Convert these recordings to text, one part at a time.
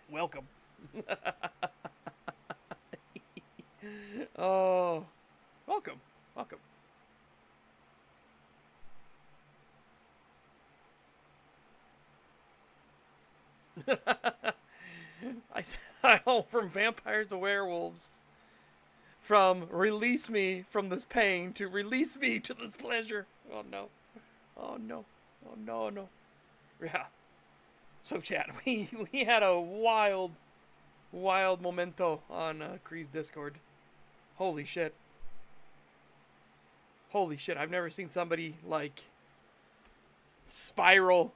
Welcome. Oh, welcome, welcome. I, I hope from vampires to werewolves, from release me from this pain to release me to this pleasure. Oh no, oh no, oh no, no. Yeah. So chat, we had a wild momento on Kree's Discord. Holy shit. Holy shit, I've never seen somebody like spiral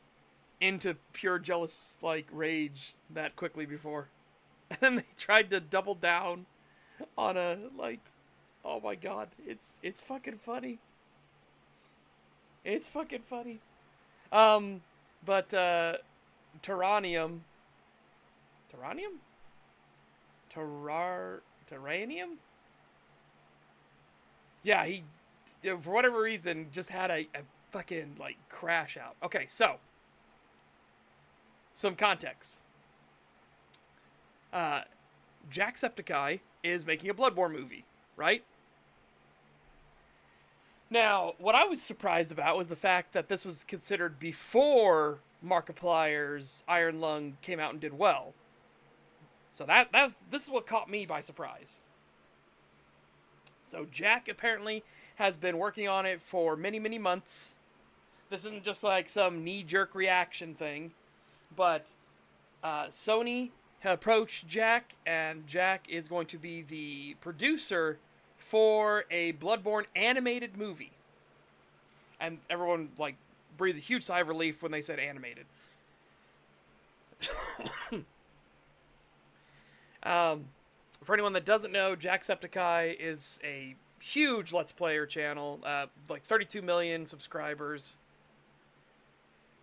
into pure jealous like rage that quickly before. And then they tried to double down on a like oh my god, it's fucking funny. It's fucking funny. Um but Terranium Terranium? Terranium? Yeah, he for whatever reason just had a fucking like crash out. Okay, so some context. Uh Jacksepticeye is making a Bloodborne movie, right? Now, what I was surprised about was the fact that this was considered before Markiplier's Iron Lung came out and did well. So this is what caught me by surprise. So Jack apparently has been working on it for many months. This isn't just like some knee-jerk reaction thing, but Sony approached Jack, and Jack is going to be the producer for a Bloodborne animated movie. And everyone like breathed a huge sigh of relief when they said animated. For anyone that doesn't know, Jacksepticeye is a huge Let's Player channel, like 32 million subscribers.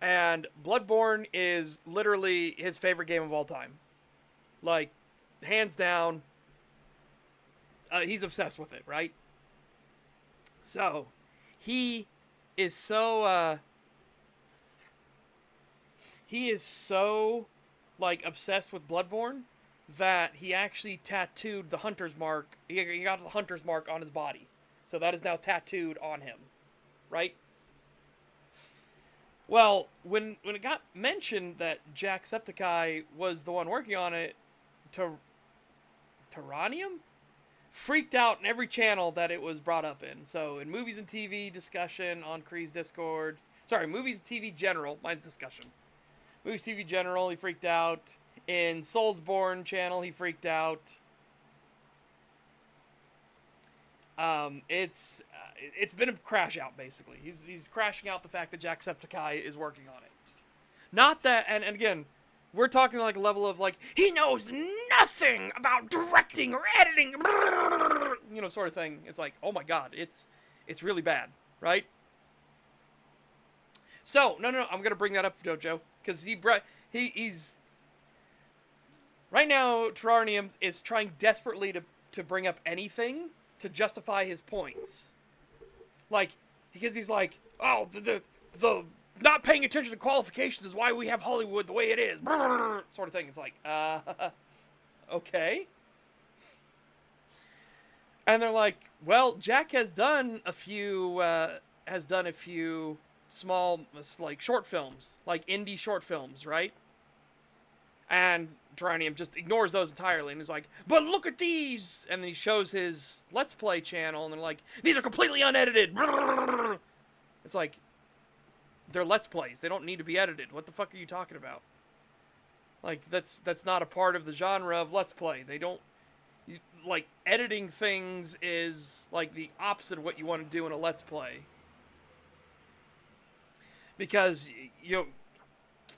And Bloodborne is literally his favorite game of all time. Like, hands down, he's obsessed with it, right? So, he is so, like, obsessed with Bloodborne that he actually tattooed the hunter's mark. He got the hunter's mark on his body. So that is now tattooed on him, right? Well, when it got mentioned that Jacksepticeye was the one working on it, Terranium freaked out in every channel that it was brought up in. So in movies and TV discussion on Kree's Discord, sorry, movies and TV general, mine's discussion. Movies TV general, he freaked out. In Soulsborne channel, he freaked out. It's been a crash out basically. He's crashing out the fact that Jacksepticeye is working on it. Not that, and again, we're talking like a level of like he knows nothing about directing or editing, you know, sort of thing. It's like, oh my god, it's really bad, right? So no, I'm gonna bring that up, Jojo, because he's right now. Terranium is trying desperately to bring up anything to justify his points. Like, because he's like, oh, the not paying attention to qualifications is why we have Hollywood the way it is, sort of thing. It's like, okay. And they're like, well, Jack has done a few small, like, short films, like indie short films, right? And Terranium just ignores those entirely and is like, but look at these! And then he shows his Let's Play channel, and they're like, these are completely unedited! It's like, they're Let's Plays. They don't need to be edited. What the fuck are you talking about? Like, that's not a part of the genre of Let's Play. They don't... Like, editing things is, like, the opposite of what you want to do in a Let's Play. Because, you know...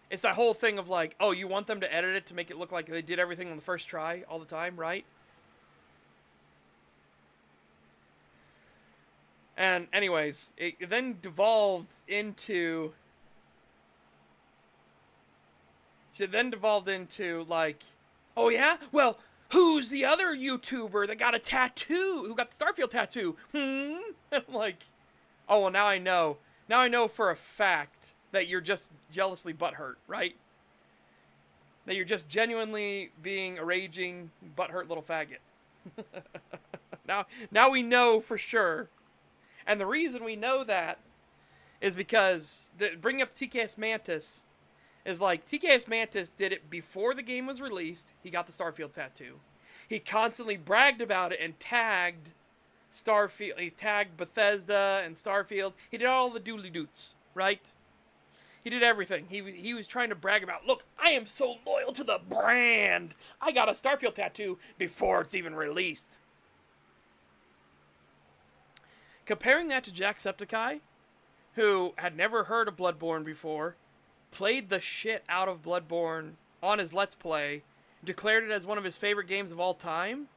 It's that whole thing of like, oh, you want them to edit it to make it look like they did everything on the first try all the time, right? And anyways, it then devolved into... like, oh yeah? Well, who's the other YouTuber that got a tattoo? Who got the Starfield tattoo? I'm like, oh, well, now I know. Now I know for a fact that you're just jealously butthurt, right? That you're just genuinely being a raging, butthurt little faggot. Now we know for sure. And the reason we know that is because bringing up TKS Mantis is like TKS Mantis did it before the game was released. He got the Starfield tattoo. He constantly bragged about it and tagged Starfield. He tagged Bethesda and Starfield. He did all the doodly doots, right? He did everything. He was trying to brag about, look, I am so loyal to the brand. I got a Starfield tattoo before it's even released. Comparing that to Jacksepticeye, who had never heard of Bloodborne before, played the shit out of Bloodborne on his Let's Play, declared it as one of his favorite games of all time,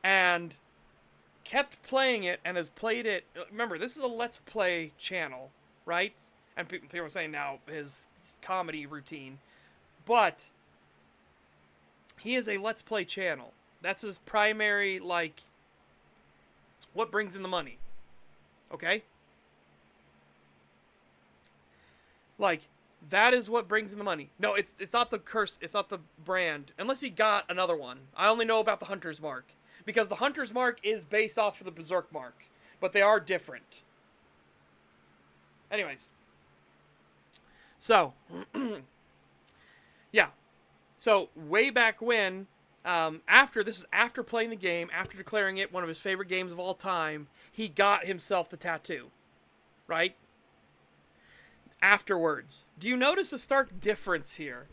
and kept playing it and has played it. Remember, this is a Let's Play channel, right? And people are saying now his comedy routine. But he is a Let's Play channel. That's his primary, like, what brings in the money. Okay? Like, that is what brings in the money. No, it's not the curse, it's not the brand. Unless he got another one. I only know about the Hunter's Mark. Because the Hunter's Mark is based off of the Berserk Mark. But they are different. Anyways. So, yeah. So, way back when, this is after playing the game, after declaring it one of his favorite games of all time, he got himself the tattoo. Right? Afterwards. Do you notice a stark difference here?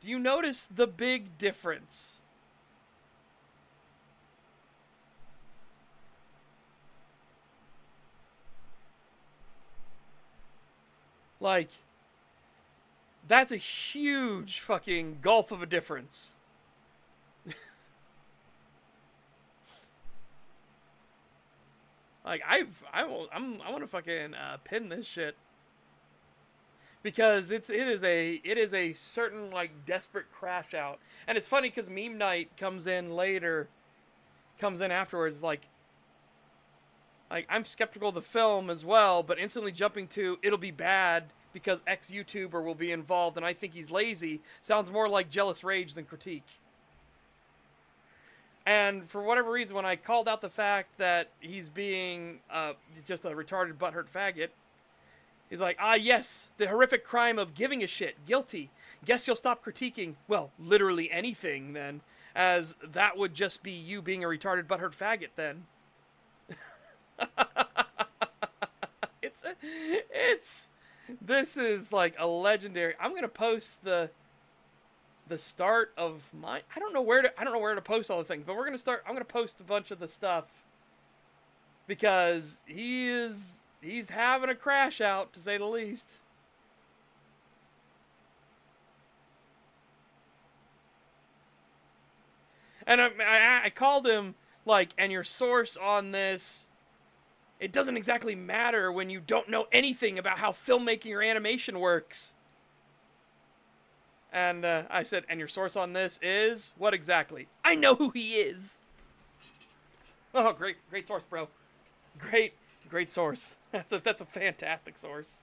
Do you notice the big difference? Like, that's a huge fucking gulf of a difference. Like, I want to fucking pin this shit. Because it is a certain, like, desperate crash out. And it's funny because Meme Night comes in afterwards, like I'm skeptical of the film as well, but instantly jumping to it'll be bad because X YouTuber will be involved and I think he's lazy sounds more like jealous rage than critique. And for whatever reason, when I called out the fact that he's being just a retarded butthurt faggot, he's like, yes, the horrific crime of giving a shit, guilty. Guess you'll stop critiquing, well, literally anything then, as that would just be you being a retarded butthurt faggot then. This is like a legendary. I'm gonna post the start of my. I don't know where to post all the things, but I'm gonna post a bunch of the stuff because he's having a crash out, to say the least. And I called him like, and your source on this. It doesn't exactly matter when you don't know anything about how filmmaking or animation works. And I said, and your source on this is? What exactly? I know who he is. Oh, great source, bro. Great source. That's a fantastic source.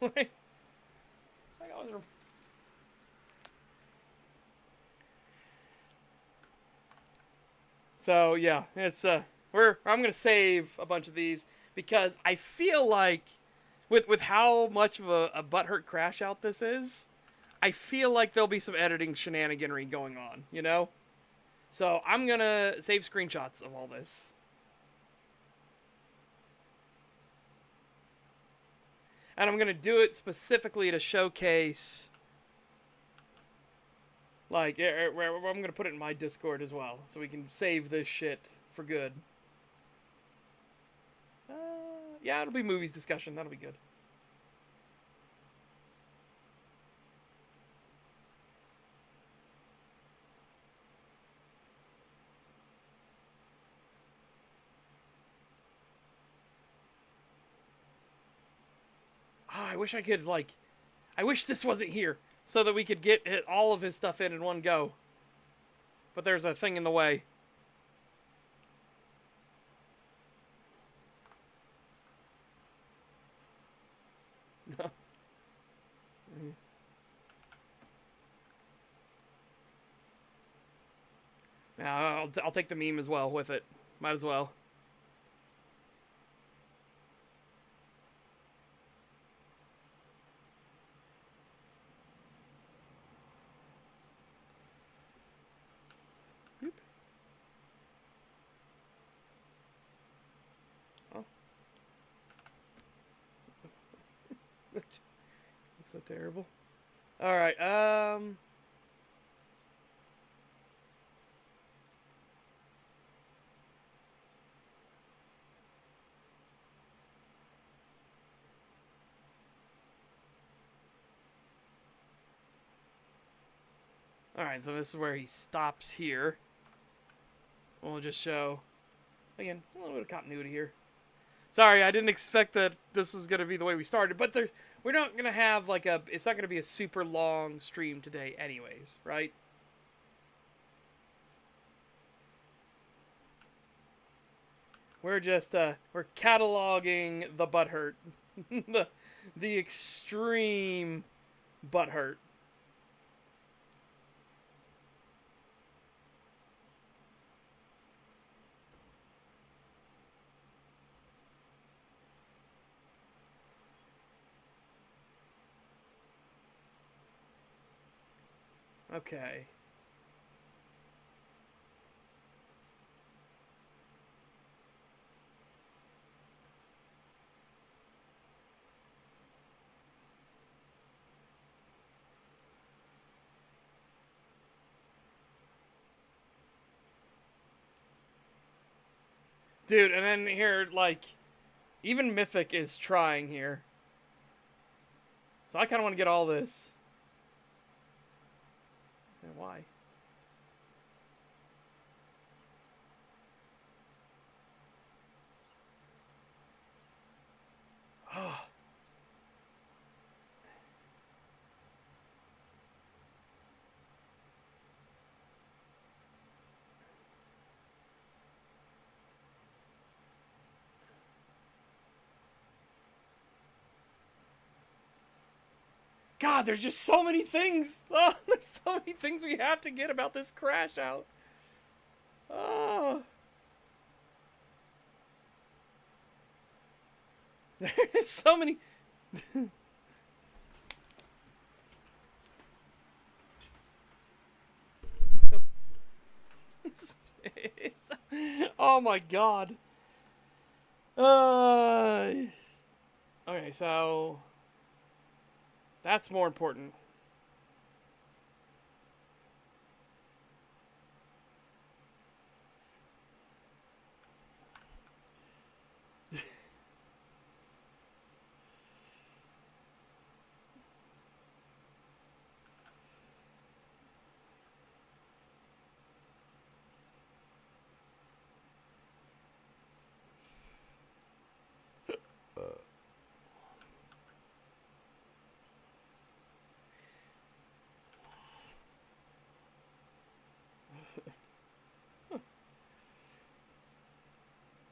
Wait. So yeah, it's I'm gonna save a bunch of these because I feel like with how much of a butthurt crash out this is, I feel like there'll be some editing shenaniganry going on, you know? So I'm gonna save screenshots of all this. And I'm gonna do it specifically to showcase. Like, I'm going to put it in my Discord as well, so we can save this shit for good. Yeah, it'll be movies discussion. That'll be good. I wish I could, like... I wish this wasn't here. So that we could get all of his stuff in one go. But there's a thing in the way. I'll take the meme as well with it. Might as well. Boop. Oh. Looks so terrible. All right. Alright, so this is where he stops here. We'll just show, again, a little bit of continuity here. Sorry, I didn't expect that this is going to be the way we started, but we're not going to have like it's not going to be a super long stream today anyways, right? We're just, we're cataloging the butthurt. the extreme butthurt. Okay. Dude, and then here, like, even Mythic is trying here. So I kind of want to get all this. And why? Oh. God, there's just so many things. Oh, there's so many things we have to get about this crash out. Oh. There's so many. Oh my god. Okay, so that's more important.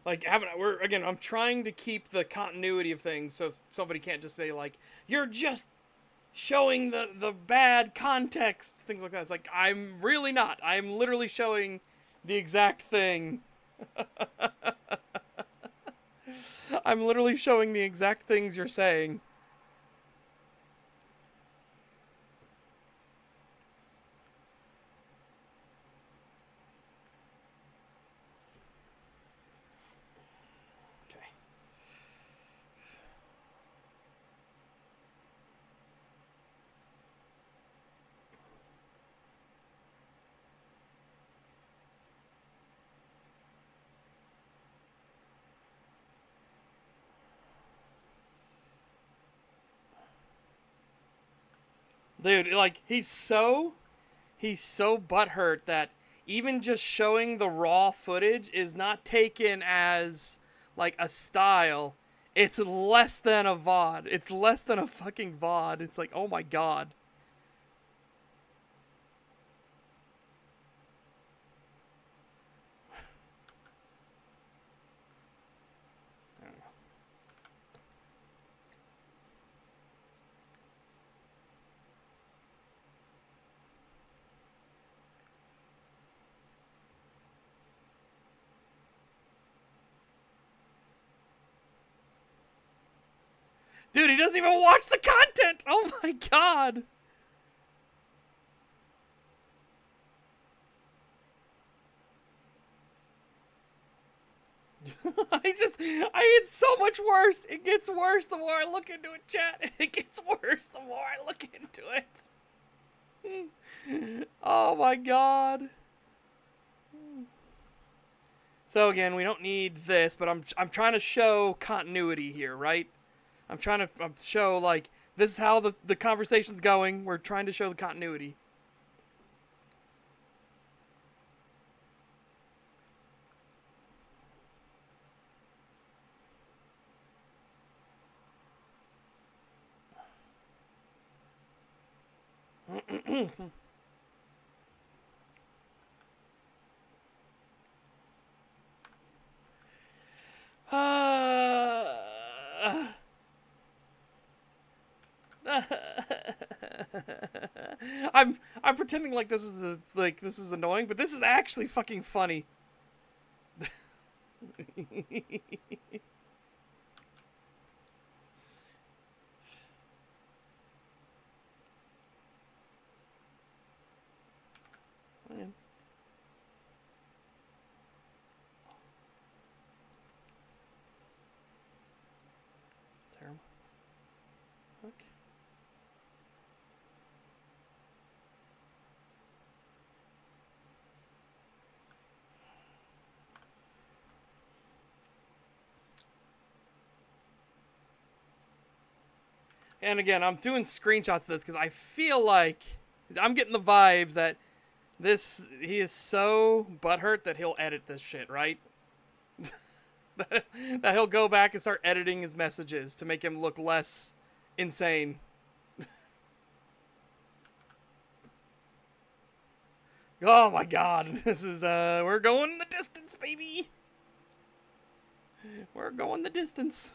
Like, I'm trying to keep the continuity of things so somebody can't just be like, you're just showing the bad context, things like that. It's like, I'm really not. I'm literally showing the exact thing. I'm literally showing the exact things you're saying. Dude, like, he's so butthurt that even just showing the raw footage is not taken as, like, a style. It's less than a VOD. It's less than a fucking VOD. It's like, oh my god. Dude, he doesn't even watch the content! Oh my god! It's so much worse. It gets worse the more I look into it, chat. It gets worse the more I look into it. Oh my god. So again, we don't need this, but I'm trying to show continuity here, right? I'm trying to show, like, this is how the conversation's going. We're trying to show the continuity. I'm pretending like this is annoying, but this is actually fucking funny. Terrible. Okay. And again, I'm doing screenshots of this because I feel like I'm getting the vibes that he is so butthurt that he'll edit this shit, right? that he'll go back and start editing his messages to make him look less insane. Oh my god, this is, we're going the distance, baby! We're going the distance.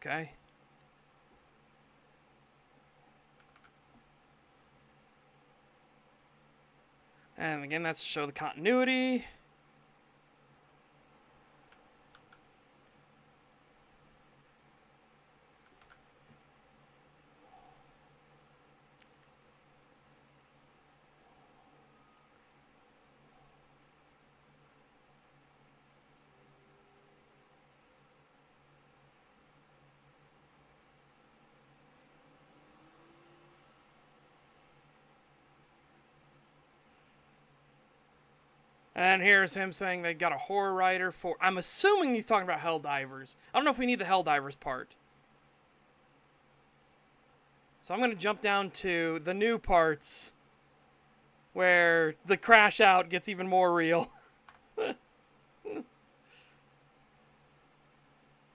Okay. And again, that's to show the continuity. And here's him saying they got a horror writer for... I'm assuming he's talking about Helldivers. I don't know if we need the Helldivers part. So I'm going to jump down to the new parts where the crash out gets even more real.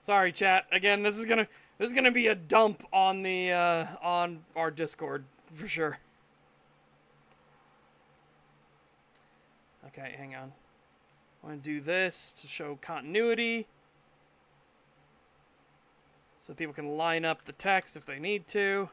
Sorry, chat. Again, this is gonna be a dump on the on our Discord for sure. Okay, hang on. I'm going to do this to show continuity. So people can line up the text if they need to.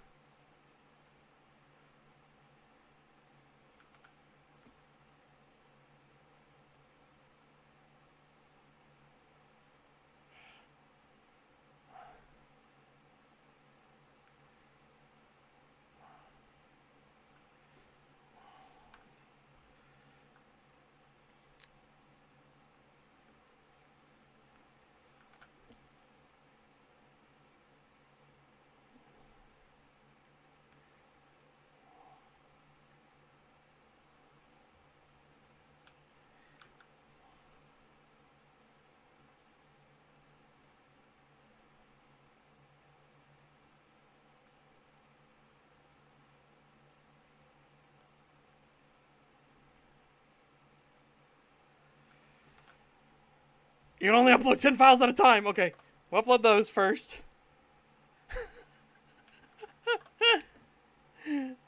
You can only upload 10 files at a time. Okay, we'll upload those first.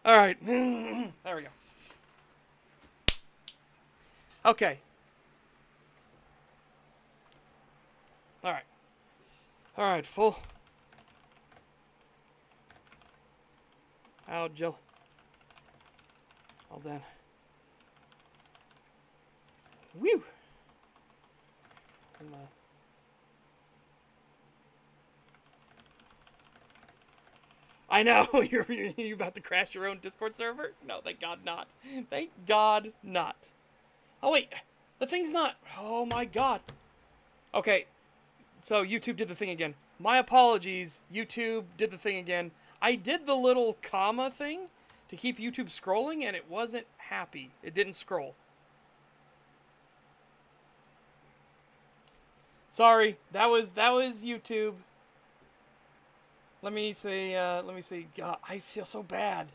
All right. There we go. Okay. All right. All right, full. Out, Jill. All done. Whew. I know, you're about to crash your own Discord server? No, thank God not. Thank God not. Oh, wait. The thing's not... Oh, my God. Okay, so YouTube did the thing again. My apologies. YouTube did the thing again. I did the little comma thing to keep YouTube scrolling, and it wasn't happy. It didn't scroll. Sorry, that was YouTube. Let me see. God, I feel so bad.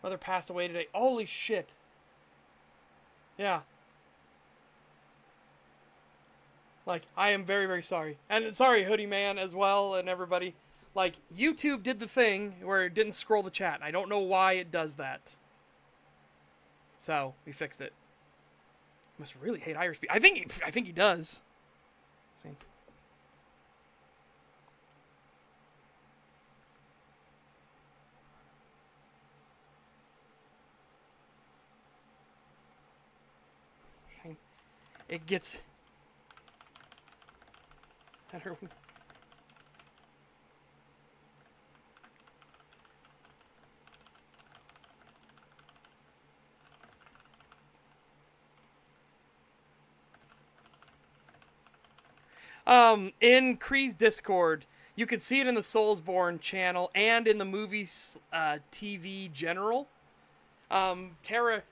Mother passed away today. Holy shit. Yeah. Like, I am very, very sorry. And sorry, Hoodie Man, as well, and everybody. Like, YouTube did the thing where it didn't scroll the chat. I don't know why it does that. So, we fixed it. Must really hate Irish people. I think he does. See. It gets better. In Kree's Discord, you could see it in the Soulsborne channel and in the movies TV general. Terranium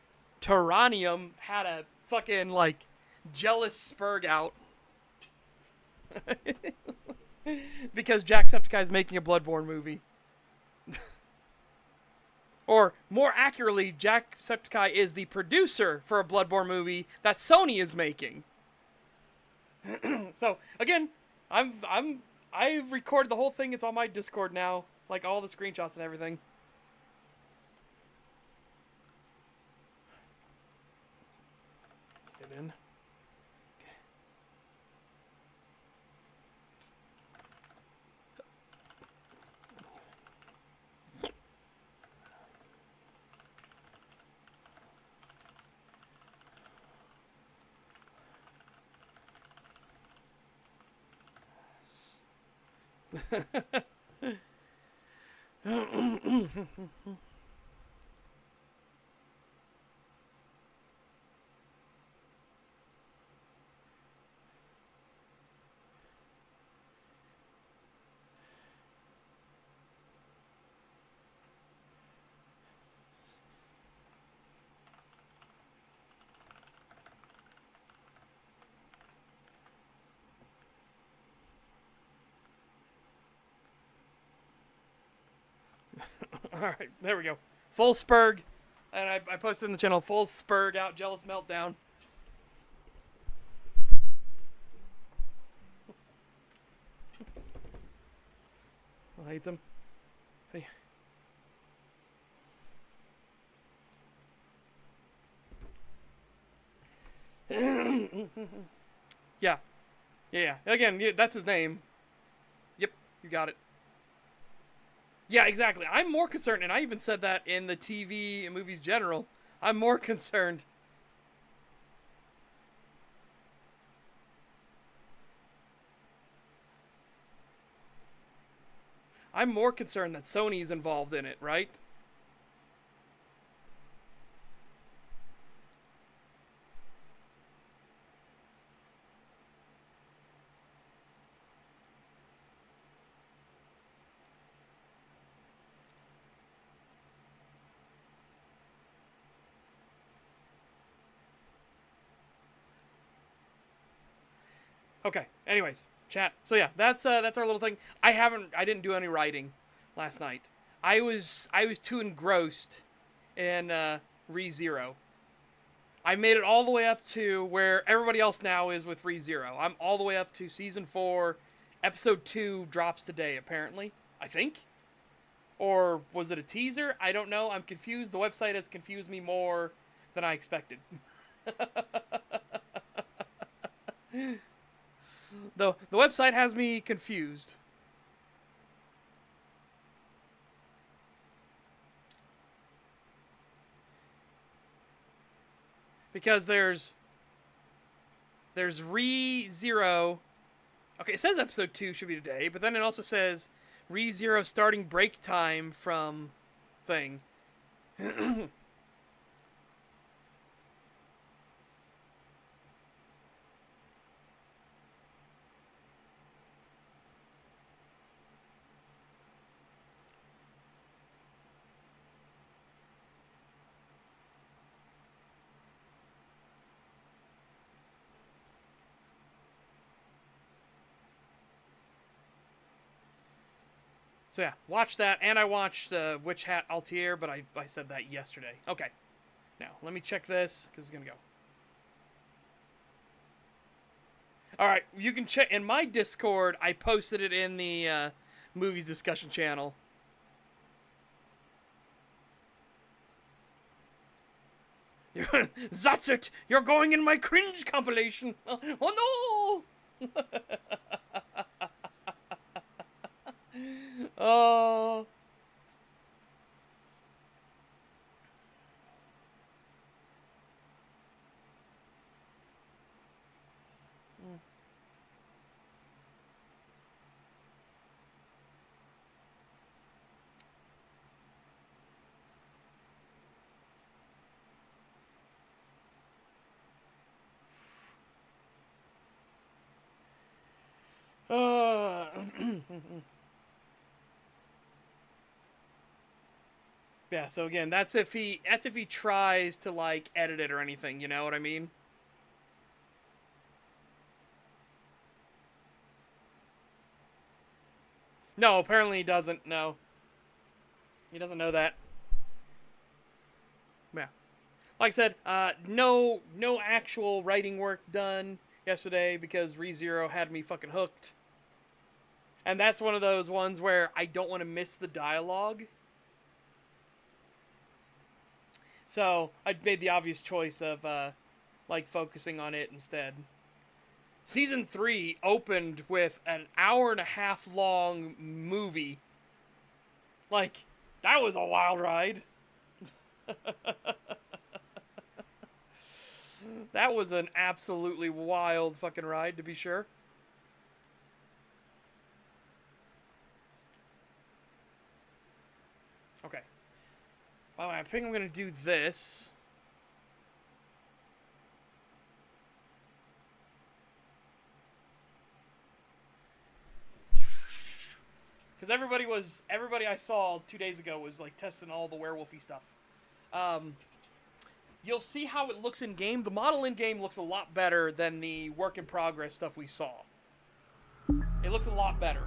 had a fucking, like, jealous spurg out. Because Jacksepticeye is making a Bloodborne movie. Or, more accurately, Jacksepticeye is the producer for a Bloodborne movie that Sony is making. So, again, I've recorded the whole thing. It's on my Discord now. Like, all the screenshots and everything. Get in. Alright, there we go. Full spurg. And I posted in the channel, full spurg out, jealous meltdown. I hate him. Hey. Yeah. Yeah. Again, that's his name. Yep, you got it. Yeah, exactly. I'm more concerned, and I even said that in the TV and movies general. I'm more concerned. I'm more concerned that Sony's involved in it, right? Okay. Anyways, chat. So yeah, that's our little thing. I didn't do any writing last night. I was too engrossed in ReZero. I made it all the way up to where everybody else now is with ReZero. I'm all the way up to season 4, episode 2 drops today apparently. I think. Or was it a teaser? I don't know. I'm confused. The website has confused me more than I expected. The website has me confused. Because there's Re-Zero. Okay, it says episode 2 should be today, but then it also says Re-Zero starting break time from thing. So yeah, watch that, and I watched Witch Hat Altair, but I said that yesterday. Okay, now let me check this, because it's going to go. Alright, you can check, in my Discord, I posted it in the movies discussion channel. That's it! You're going in my cringe compilation! Oh no! Oh. Yeah, so again, that's if he tries to like edit it or anything, you know what I mean? No, apparently he doesn't. No. He doesn't know that. Yeah. Like I said, no actual writing work done yesterday because ReZero had me fucking hooked. And that's one of those ones where I don't want to miss the dialogue. So I made the obvious choice of like focusing on it instead. Season 3 opened with an hour-and-a-half long movie. Like, that was a wild ride. That was an absolutely wild fucking ride, to be sure. Okay. By the way, I think I'm going to do this. Because everybody I saw 2 days ago was like testing all the werewolfy stuff. You'll see how it looks in game. The model in game looks a lot better than the work in progress stuff we saw. It looks a lot better.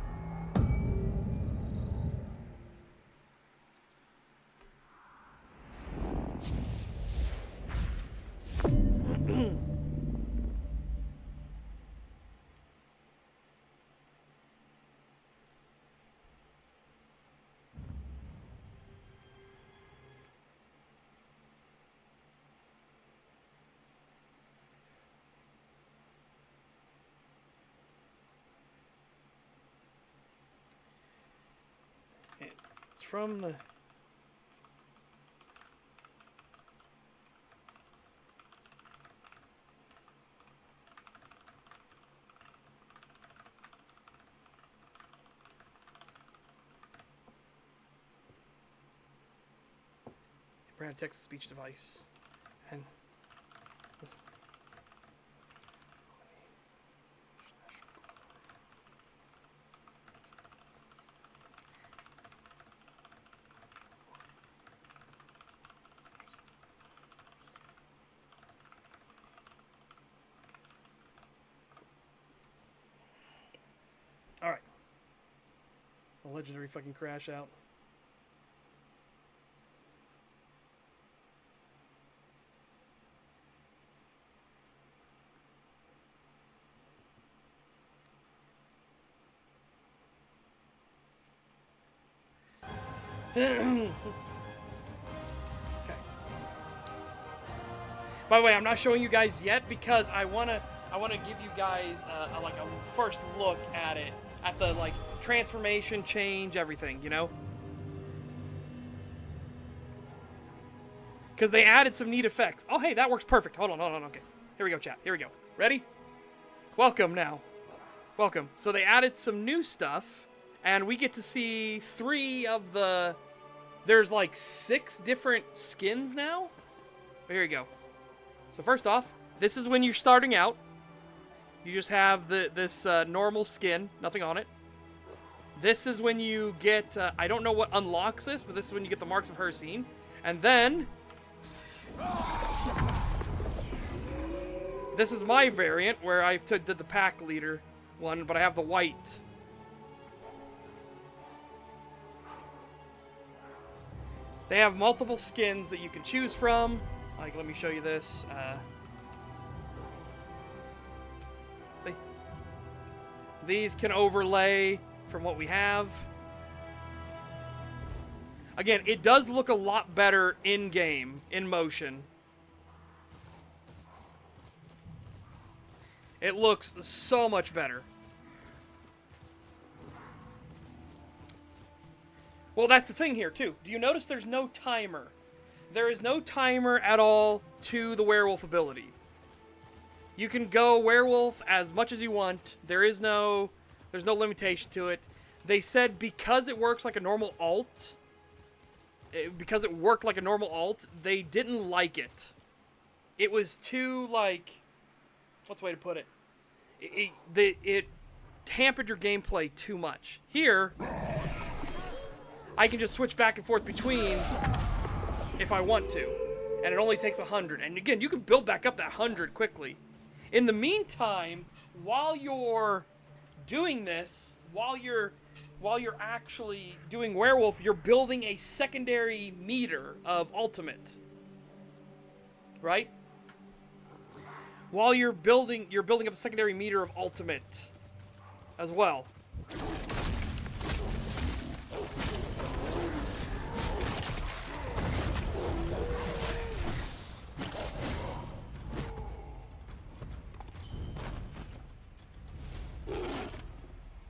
It's from the... brand text-to-speech device. And... Alright. The legendary fucking crash out. Okay. By the way, I'm not showing you guys yet because I want to I want to give you guys like a first look at it, at the like transformation, change, everything, you know? Because they added some neat effects. Oh, hey, that works perfect. Hold on, okay. Here we go, chat. Here we go. Ready? Welcome now. Welcome. So they added some new stuff, and we get to see 3 of the... There's like 6 different skins now. But here you go. So first off, this is when you're starting out. You just have this normal skin, nothing on it. This is when you get... I don't know what unlocks this, but this is when you get the Marks of Hercene. And then... This is my variant, where I did the pack leader one, but I have the white. They have multiple skins that you can choose from. Like, let me show you this. See? These can overlay from what we have. Again, it does look a lot better in-game, in motion. It looks so much better. Well, that's the thing here, too. Do you notice there's no timer? There is no timer at all to the werewolf ability. You can go werewolf as much as you want. There's no limitation to it. They said because it works like a normal alt... Because it worked like a normal alt, they didn't like it. It was too, like... What's the way to put it? It hampered your gameplay too much. Here, I can just switch back and forth between if I want to. And it only takes 100. And again, you can build back up that 100 quickly. In the meantime, while you're doing this, while you're actually doing werewolf, you're building a secondary meter of ultimate. Right? While you're building up a secondary meter of ultimate as well.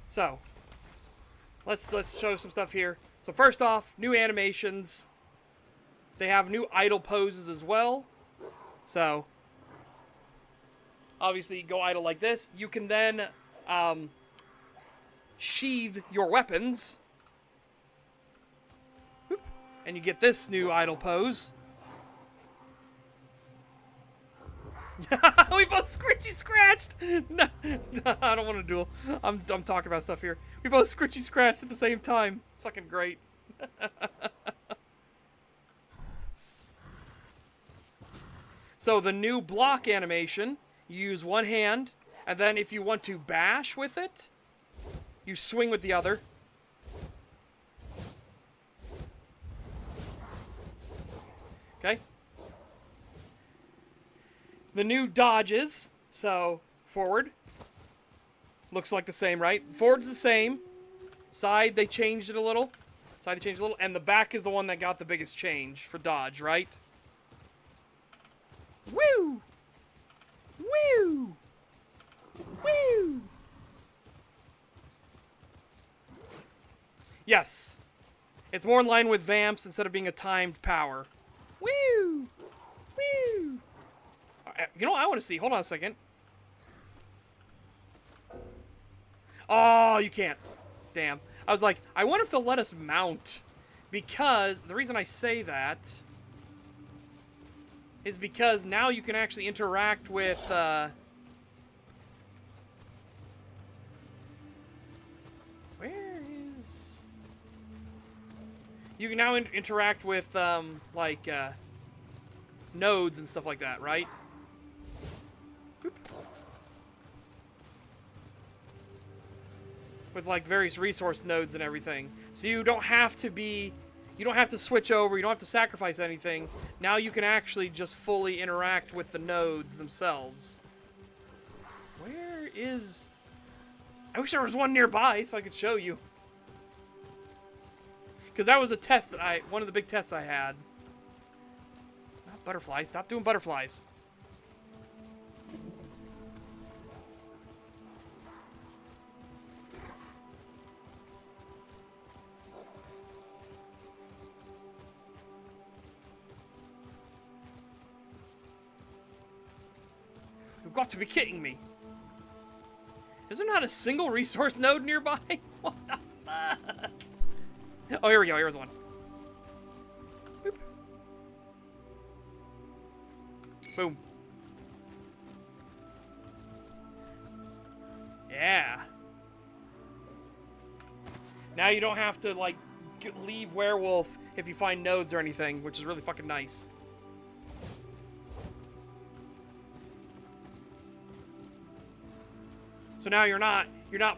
So, let's show some stuff here. So first off, new animations. They have new idle poses as well. So, obviously, you go idle like this. You can then sheathe your weapons. Whoop, and you get this new idle pose. We both scritchy scratched. No, I don't want to duel. I'm talking about stuff here. We both scritchy scratched at the same time. Fucking great. So the new block animation, you use one hand, and then if you want to bash with it, you swing with the other. Okay. The new dodges, so forward, looks like the same, right? Forward's the same. Side, they changed it a little. And the back is the one that got the biggest change for dodge, right? Woo! Woo! Woo! Yes. It's more in line with Vamps instead of being a timed power. Woo! Woo! You know what I want to see? Hold on a second. Oh, you can't. Damn. I was like, I wonder if they'll let us mount. Because, the reason I say that is because now you can actually interact with, where is... You can now interact with, nodes and stuff like that, right? With like various resource nodes and everything. So you don't have to switch over, you don't have to sacrifice anything. Now you can actually just fully interact with the nodes themselves. Where is... I wish there was one nearby so I could show you. Because that was a test that one of the big tests I had. Not butterflies, stop doing butterflies. You've got to be kidding me. Is there not a single resource node nearby? What the fuck? Oh, here we go. Here's one. Boop. Boom. Yeah. Now you don't have to, like, leave Werewolf if you find nodes or anything, which is really fucking nice. So now you're not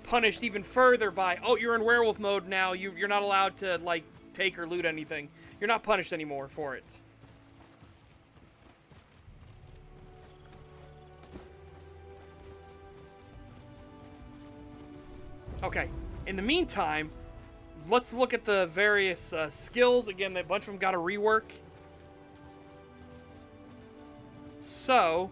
punished even further by, oh, you're in werewolf mode now, you're not allowed to, like, take or loot anything. You're not punished anymore for it. Okay, in the meantime, let's look at the various skills. Again, a bunch of them got a rework. So,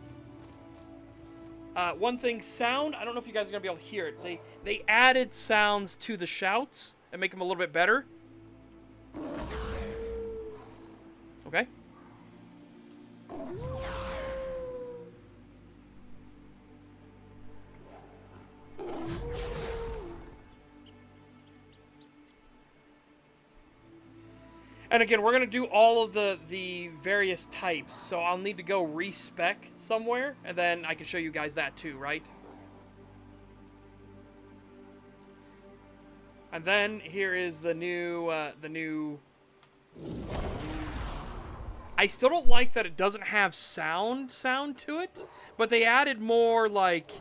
one thing, sound. I don't know if you guys are going to be able to hear it. They added sounds to the shouts and make them a little bit better. Okay. And again, we're going to do all of the various types, so I'll need to go respec somewhere, and then I can show you guys that too, right? And then here is the new, I still don't like that it doesn't have sound to it, but they added more, like,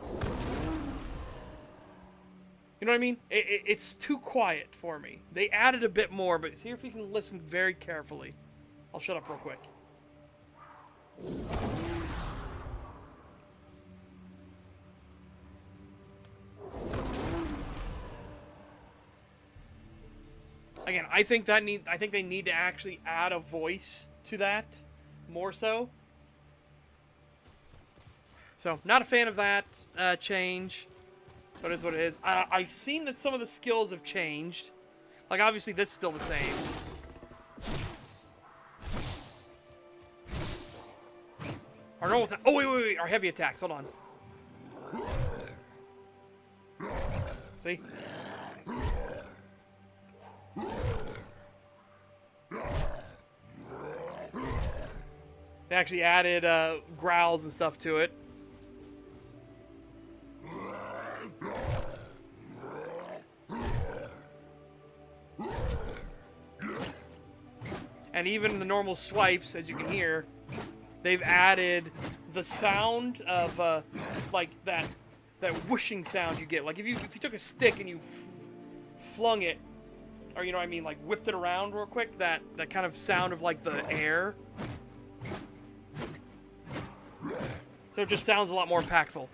you know what I mean? It's too quiet for me. They added a bit more, but see if you can listen very carefully. I'll shut up real quick. Again, I think they need to actually add a voice to that, more so. So, not a fan of that change. But it's what it is. I've seen that some of the skills have changed. Like, obviously, this is still the same. Our normal attack. Oh, wait. Our heavy attacks. Hold on. See? They actually added growls and stuff to it. And even the normal swipes, as you can hear, they've added the sound of like that whooshing sound you get. Like if you took a stick and you flung it, or you know what I mean, like whipped it around real quick, that kind of sound of like the air. So it just sounds a lot more impactful.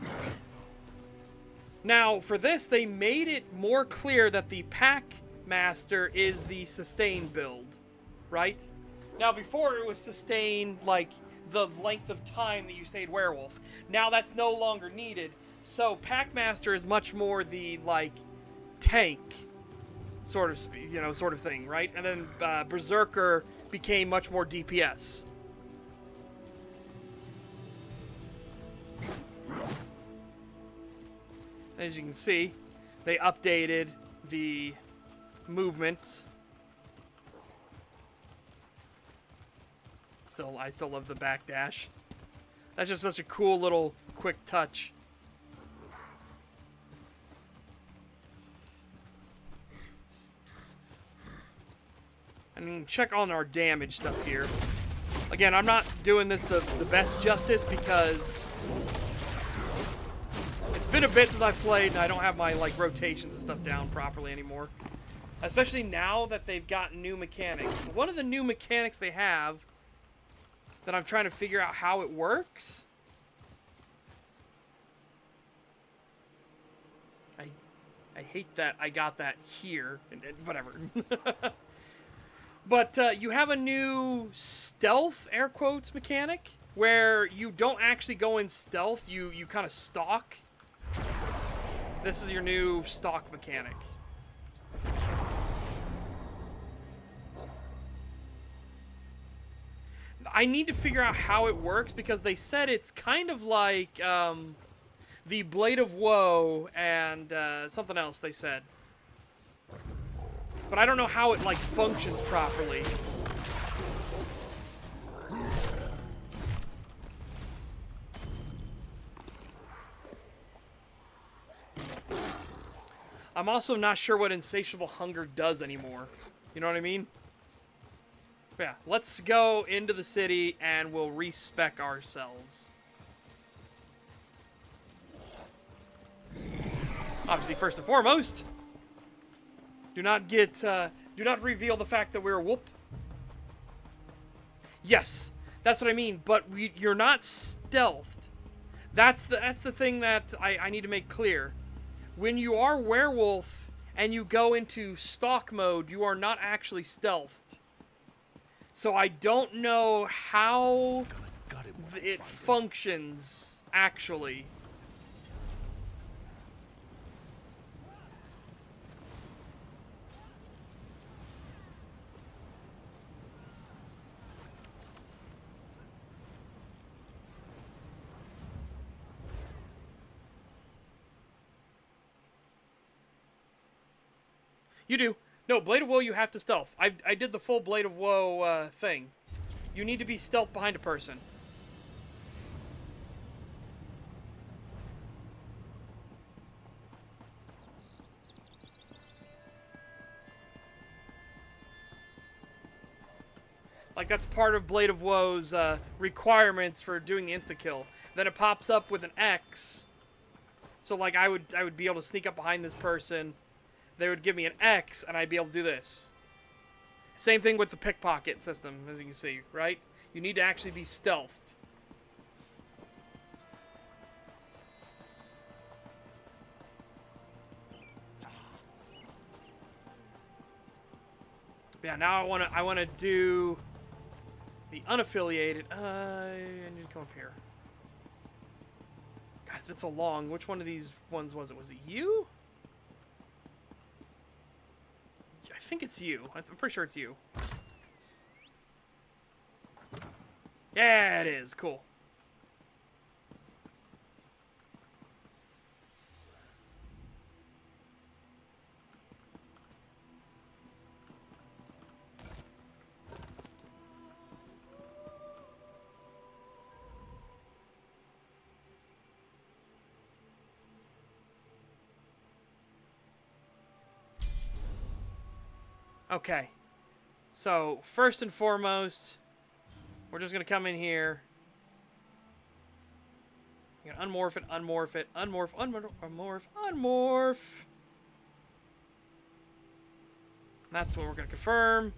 Now, for this, they made it more clear that the Pack Master is the sustain build, right? Now, before it was sustain, like, the length of time that you stayed werewolf. Now that's no longer needed. So, Pack Master is much more the, like, tank sort of thing, right? And then Berserker became much more DPS. As you can see, they updated the movement. I still love the backdash. That's just such a cool little quick touch. I mean, check on our damage stuff here. Again, I'm not doing this the best justice because it's been a bit since I've played and I don't have my like rotations and stuff down properly anymore. Especially now that they've got new mechanics. One of the new mechanics they have that I'm trying to figure out how it works. I hate that I got that here, and whatever. But you have a new stealth, air quotes, mechanic, where you don't actually go in stealth, you kind of stalk. This is your new stalk mechanic. I need to figure out how it works, because they said it's kind of like the Blade of Woe and something else they said. But I don't know how it, like, functions properly. I'm also not sure what Insatiable Hunger does anymore. You know what I mean? But yeah, let's go into the city and we'll respec ourselves. Obviously, first and foremost, do not reveal the fact that we're a whoop. Yes, that's what I mean. But you're not stealthed. That's the thing that I need to make clear. When you are werewolf and you go into stalk mode, you are not actually stealthed. So I don't know how it functions actually. You do. No, Blade of Woe, you have to stealth. I did the full Blade of Woe thing. You need to be stealth behind a person. Like, that's part of Blade of Woe's requirements for doing the insta-kill. Then it pops up with an X. So, like, I would be able to sneak up behind this person. They would give me an X, and I'd be able to do this. Same thing with the pickpocket system, as you can see, right? You need to actually be stealthed. Yeah, now I wanna do the unaffiliated. I need to come up here. Guys, it's been so long. Which one of these ones was it? Was it you? I think it's you. I'm pretty sure it's you. Yeah, it is. Cool. Okay, so first and foremost, we're just gonna come in here. You're gonna unmorph it, unmorph it, unmorph, unmorph, unmorph. That's what we're gonna confirm.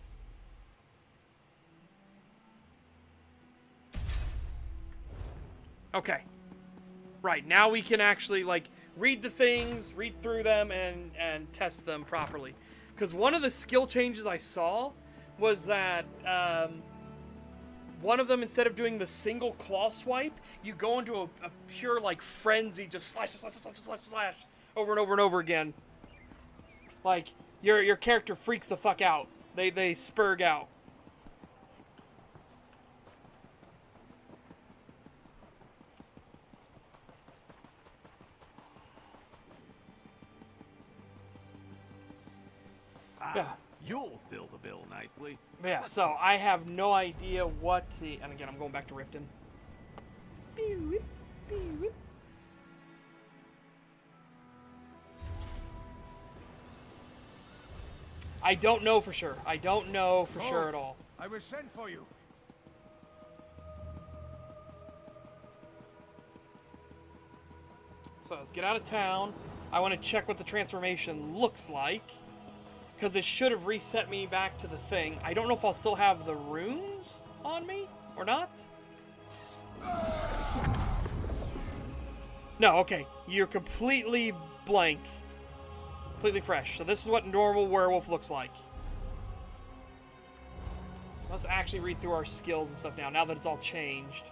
Okay, right, now we can actually, like, read the things, read through them, and test them properly. Because one of the skill changes I saw was that one of them, instead of doing the single claw swipe, you go into a pure, like, frenzy, just slash, slash, slash, slash, slash, over and over and over again. Like, your character freaks the fuck out. They spurg out. Yeah. You'll fill the bill nicely. Yeah, so I have no idea what the... And again, I'm going back to Riften. I don't know for sure. I don't know for sure at all. I was sent for you. So let's get out of town. I want to check what the transformation looks like. Because it should have reset me back to the thing. I don't know if I'll still have the runes on me or not. No, okay. You're completely blank. Completely fresh. So this is what normal werewolf looks like. Let's actually read through our skills and stuff now that it's all changed.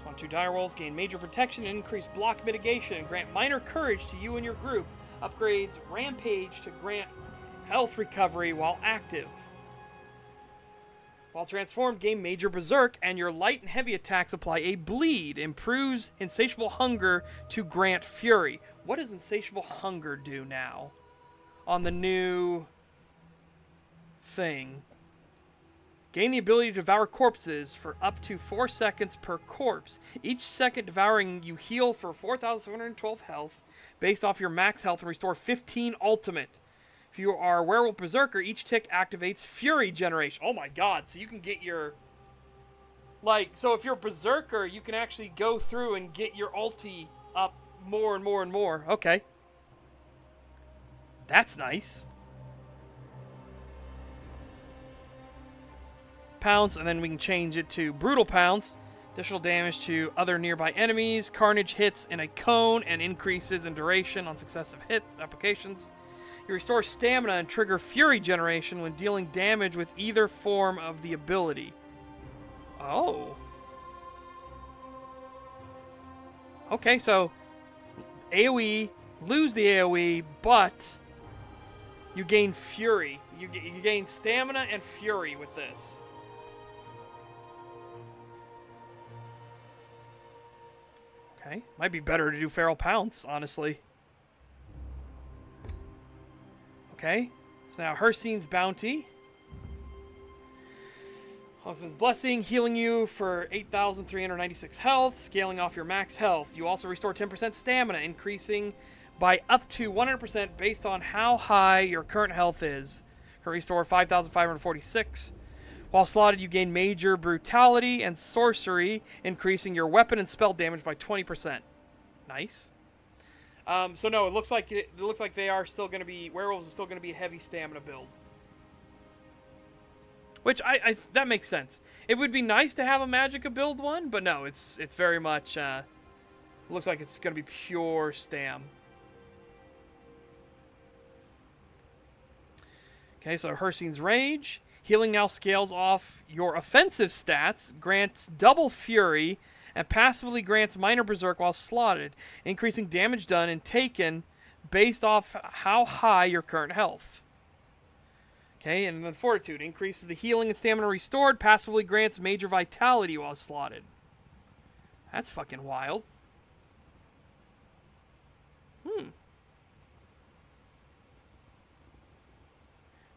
On 2 dire rolls, gain major protection and increase block mitigation, and grant minor courage to you and your group. Upgrades rampage to grant health recovery while active. While transformed, gain major berserk, and your light and heavy attacks apply a bleed. Improves insatiable hunger to grant fury. What does insatiable hunger do now? On the new thing. Gain the ability to devour corpses for up to 4 seconds per corpse. Each second devouring, you heal for 4,712 health based off your max health and restore 15 ultimate. If you are a werewolf berserker, each tick activates fury generation. Oh my god, so you can get your... Like, so if you're a berserker, you can actually go through and get your ulti up more and more and more. Okay. That's nice. Pounce, and then we can change it to brutal pounce. Additional damage to other nearby enemies. Carnage hits in a cone and increases in duration on successive hits applications. You restore stamina and trigger fury generation when dealing damage with either form of the ability. Oh. Okay, so AoE, lose the AoE, but you gain fury. You gain stamina and fury with this. Okay, might be better to do Feral Pounce, honestly. Okay, so now Hircine's Bounty. Of his blessing, healing you for 8,396 health, scaling off your max health. You also restore 10% stamina, increasing by up to 100% based on how high your current health is. Can restore 5,546. While slotted, you gain major brutality and sorcery, increasing your weapon and spell damage by 20%. Nice. So no, it looks like they are still going to be, werewolves is still going to be a heavy stamina build. Which that makes sense. It would be nice to have a Magicka build one, but no, it's very much looks like it's going to be pure stam. Okay, so Hircine's Rage. Healing now scales off your offensive stats, grants double fury, and passively grants minor berserk while slotted, increasing damage done and taken based off how high your current health. Okay, and then Fortitude increases the healing and stamina restored, passively grants major vitality while slotted. That's fucking wild.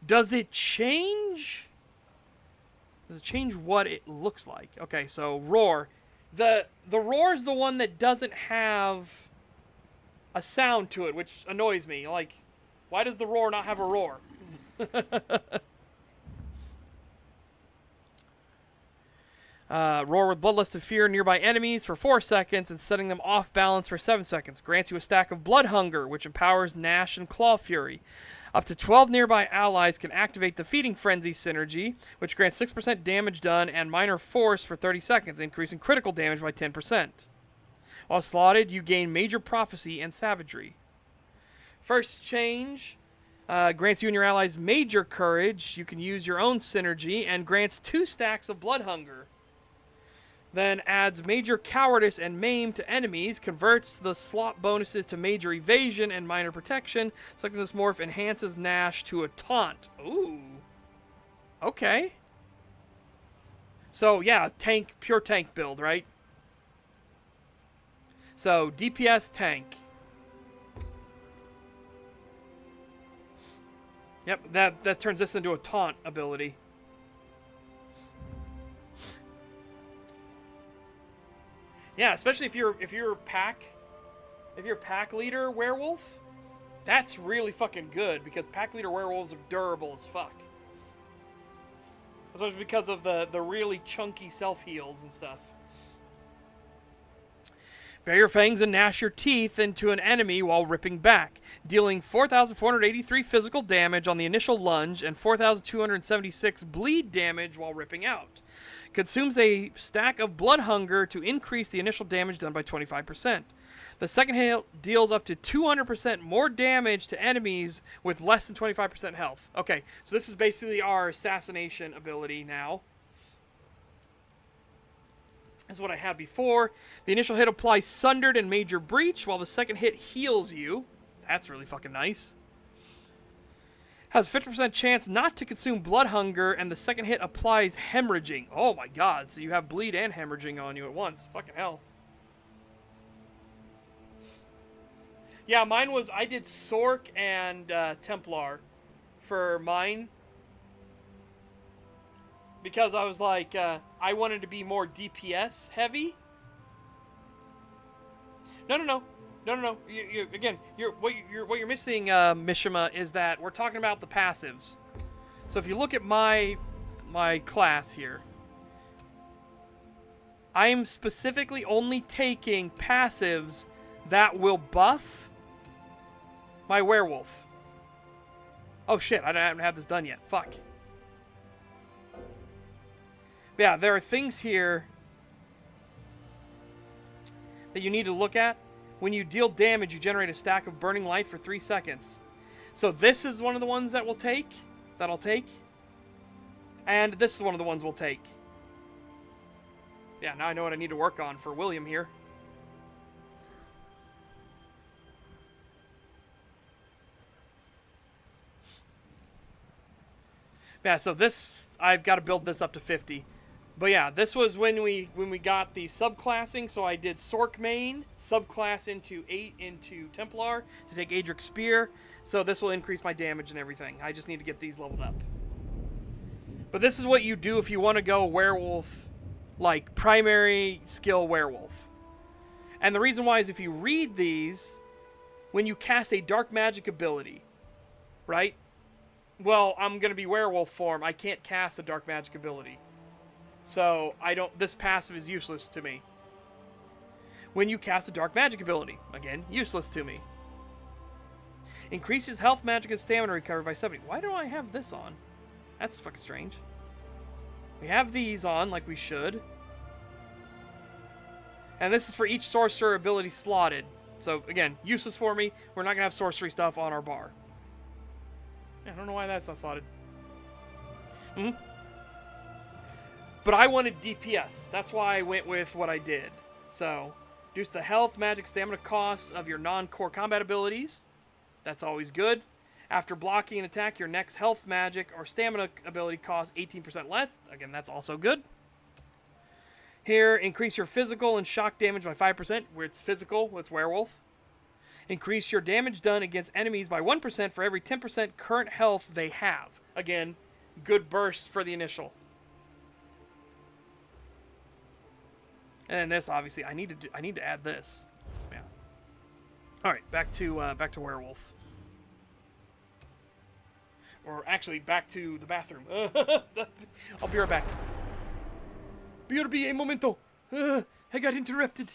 Does it change? Does it change what it looks like? Okay, so Roar. The Roar is the one that doesn't have a sound to it, which annoys me. Like, why does the Roar not have a roar? Roar with Bloodlust of Fear nearby enemies for 4 seconds and setting them off balance for 7 seconds. Grants you a stack of Blood Hunger, which empowers Gnash and Claw Fury. Up to 12 nearby allies can activate the Feeding Frenzy synergy, which grants 6% damage done and minor force for 30 seconds, increasing critical damage by 10%. While slotted, you gain Major Prophecy and Savagery. First change grants you and your allies Major Courage. You can use your own synergy and grants 2 stacks of Blood Hunger. Then adds Major Cowardice and Maim to enemies, converts the slot bonuses to Major Evasion and Minor Protection. Selecting this morph enhances Gnash to a Taunt. Ooh. Okay. So, yeah, tank, pure tank build, right? So, DPS tank. Yep, that turns this into a Taunt ability. Yeah, especially if you're pack leader werewolf, that's really fucking good because pack leader werewolves are durable as fuck. Especially because of the really chunky self heals and stuff. Bare your fangs and gnash your teeth into an enemy while ripping back, dealing 4,483 physical damage on the initial lunge and 4,276 bleed damage while ripping out. Consumes a stack of Blood Hunger to increase the initial damage done by 25%. The second hail deals up to 200% more damage to enemies with less than 25% health. Okay, so this is basically our assassination ability now. This is what I had before. The initial hit applies Sundered and Major Breach, while the second hit heals you. That's really fucking nice. Has 50% chance not to consume Blood Hunger, and the second hit applies Hemorrhaging. Oh my god, so you have Bleed and Hemorrhaging on you at once. Fucking hell. Yeah, mine was, I did Sork and Templar for mine. Because I was like, I wanted to be more DPS heavy. No. Again, what you're missing, Mishima, is that we're talking about the passives. So if you look at my class here, I am specifically only taking passives that will buff my werewolf. Oh shit, I haven't had this done yet. Fuck. But yeah, there are things here that you need to look at. When you deal damage, you generate a stack of burning light for 3 seconds. So this is one of the ones that I'll take. And this is one of the ones we'll take. Yeah, now I know what I need to work on for William here. Yeah, so this, I've got to build this up to 50. But yeah, this was when we got the subclassing, so I did Sork main, subclass into 8 into Templar to take Adric Spear, so this will increase my damage and everything. I just need to get these leveled up. But this is what you do if you want to go werewolf, like primary skill werewolf. And the reason why is if you read these, when you cast a dark magic ability, right? Well, I'm going to be werewolf form, I can't cast a dark magic ability. So, this passive is useless to me. When you cast a dark magic ability, again, useless to me. Increases health, magic, and stamina recovery by 70. Why do I have this on? That's fucking strange. We have these on like we should. And this is for each sorcerer ability slotted. So, again, useless for me. We're not going to have sorcery stuff on our bar. I don't know why that's not slotted. But I wanted DPS. That's why I went with what I did. So, reduce the health, magic, stamina costs of your non-core combat abilities. That's always good. After blocking an attack, your next health, magic, or stamina ability costs 18% less. Again, that's also good. Here, increase your physical and shock damage by 5%, where it's physical, it's werewolf. Increase your damage done against enemies by 1% for every 10% current health they have. Again, good burst for the initial. And then this, obviously, I need to add this. Yeah. All right, back to werewolf. Or actually, back to the bathroom. I'll be right back. BRB un momento. I got interrupted.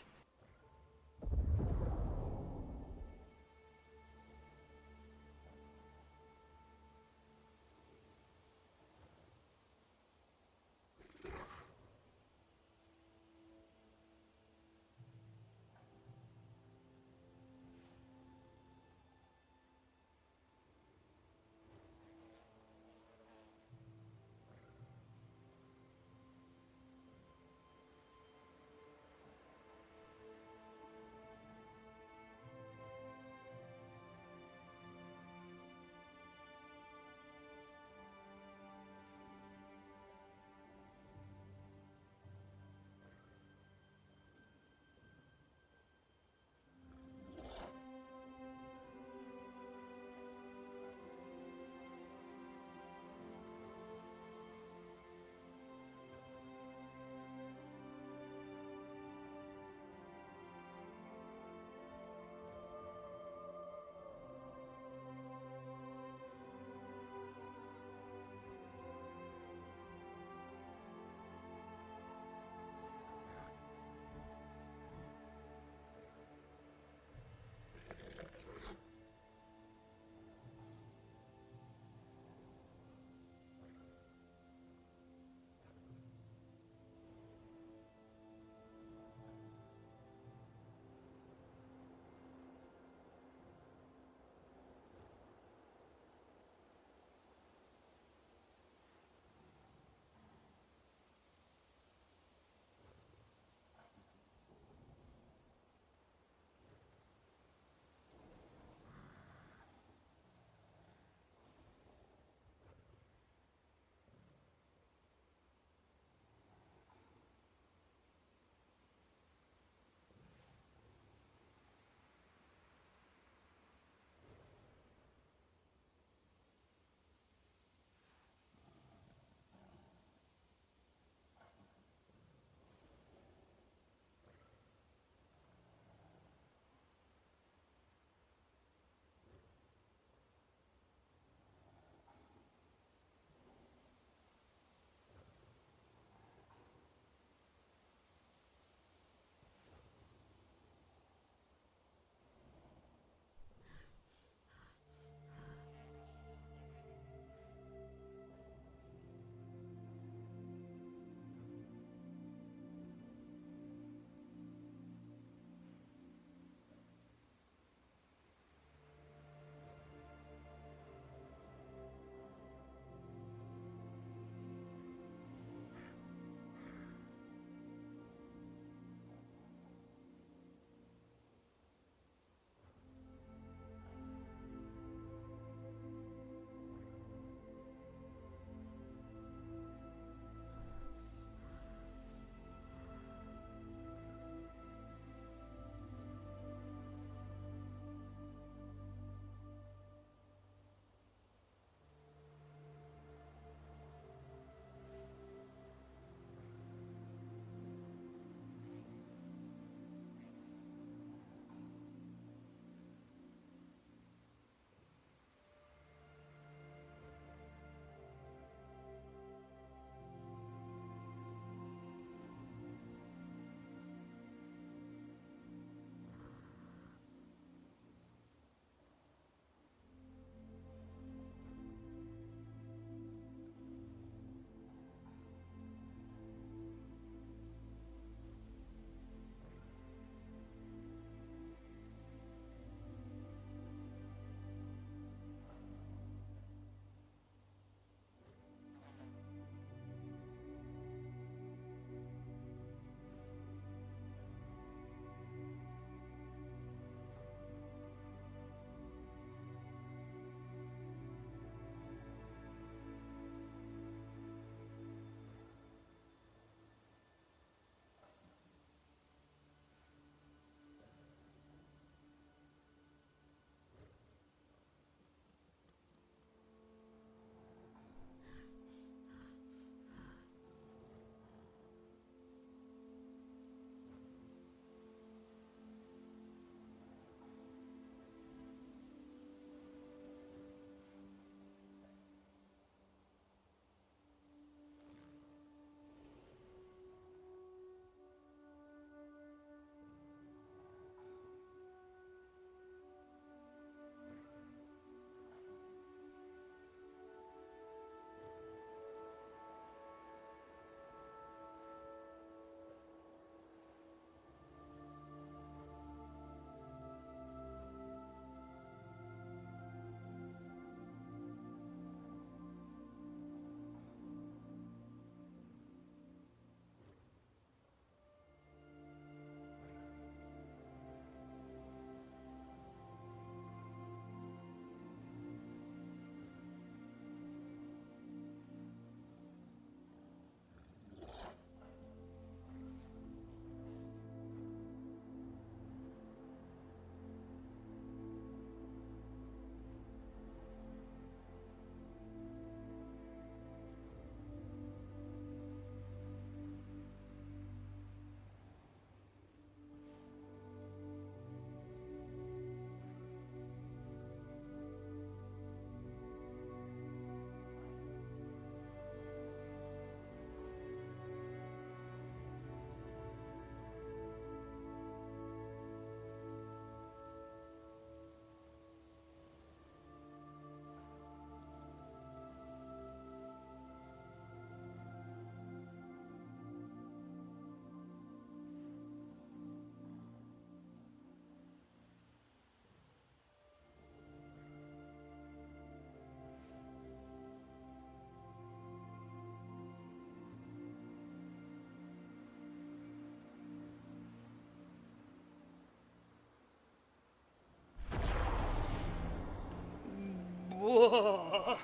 All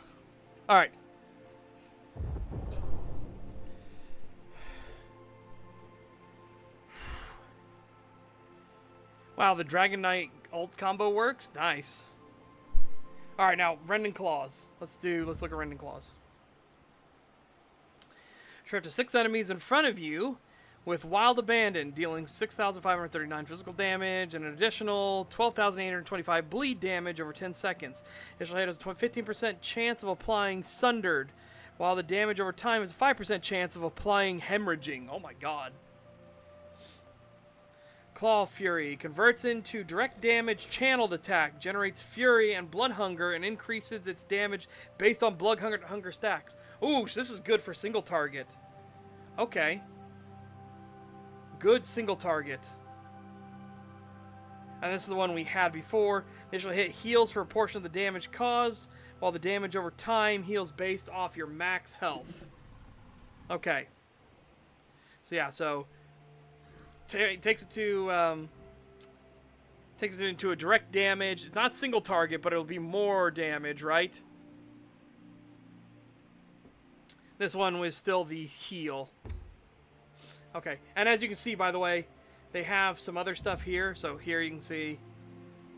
right. Wow, the Dragon Knight ult combo works. Nice. All right, now Rending Claws. Let's look at Rending Claws. Show up to 6 enemies in front of you with Wild Abandon, dealing 6,539 physical damage and an additional 12,825 bleed damage over 10 seconds. Initial hit has a 15% chance of applying Sundered, while the damage over time has a 5% chance of applying Hemorrhaging. Oh my god. Claw Fury converts into direct damage channeled attack, generates fury and blood hunger, and increases its damage based on blood hunger stacks. Ooh, so this is good for single target. Okay. Good single target. And this is the one we had before. The initial hit heals for a portion of the damage caused, while the damage over time heals based off your max health. Okay. So yeah, so takes it into a direct damage. It's not single target, but it'll be more damage, right? This one was still the heal. Okay, and as you can see, by the way, they have some other stuff here. So here you can see,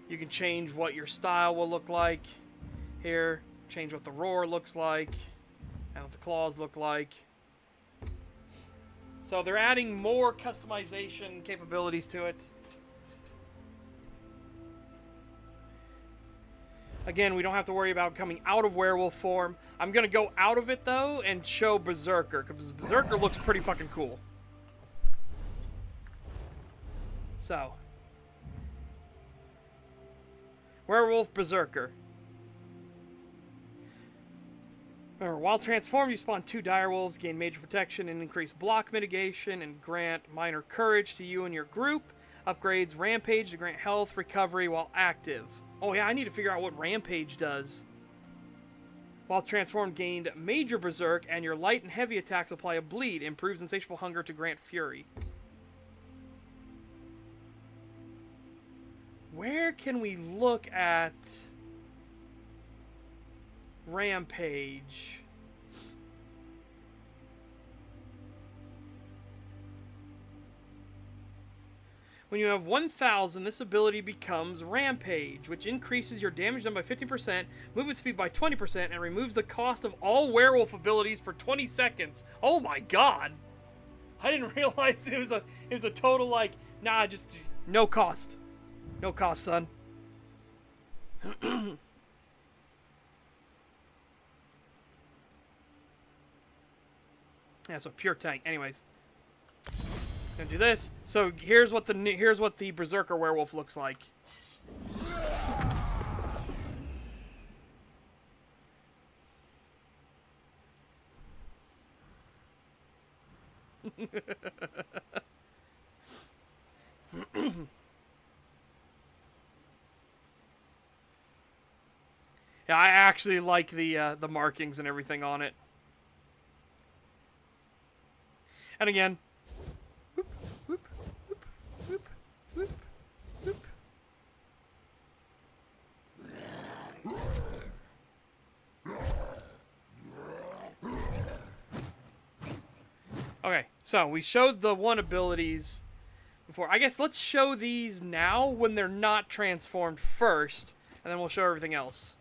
you can change what your style will look like. Here, change what the roar looks like, and what the claws look like. So they're adding more customization capabilities to it. Again, we don't have to worry about coming out of werewolf form. I'm going to go out of it, though, and show Berserker, because Berserker looks pretty fucking cool. So. Werewolf Berserker. Remember, while transformed, you spawn 2 direwolves, gain major protection and increase block mitigation, and grant minor courage to you and your group. Upgrades Rampage to grant health recovery while active. Oh yeah, I need to figure out what Rampage does. While transformed, gained major berserk, and your light and heavy attacks apply a bleed. Improves insatiable hunger to grant fury. Where can we look at Rampage? When you have 1,000, this ability becomes Rampage, which increases your damage done by 50%, movement speed by 20%, and removes the cost of all werewolf abilities for 20 seconds. Oh my god! I didn't realize it was a total, like, nah, just no cost. No cost, son. Yeah, so pure tank. Anyways, gonna do this. So here's what the Berserker werewolf looks like. Yeah, I actually like the markings and everything on it. And again, whoop, whoop, whoop, whoop, whoop, whoop. Okay, so we showed the one abilities before. I guess let's show these now when they're not transformed first, and then we'll show everything else.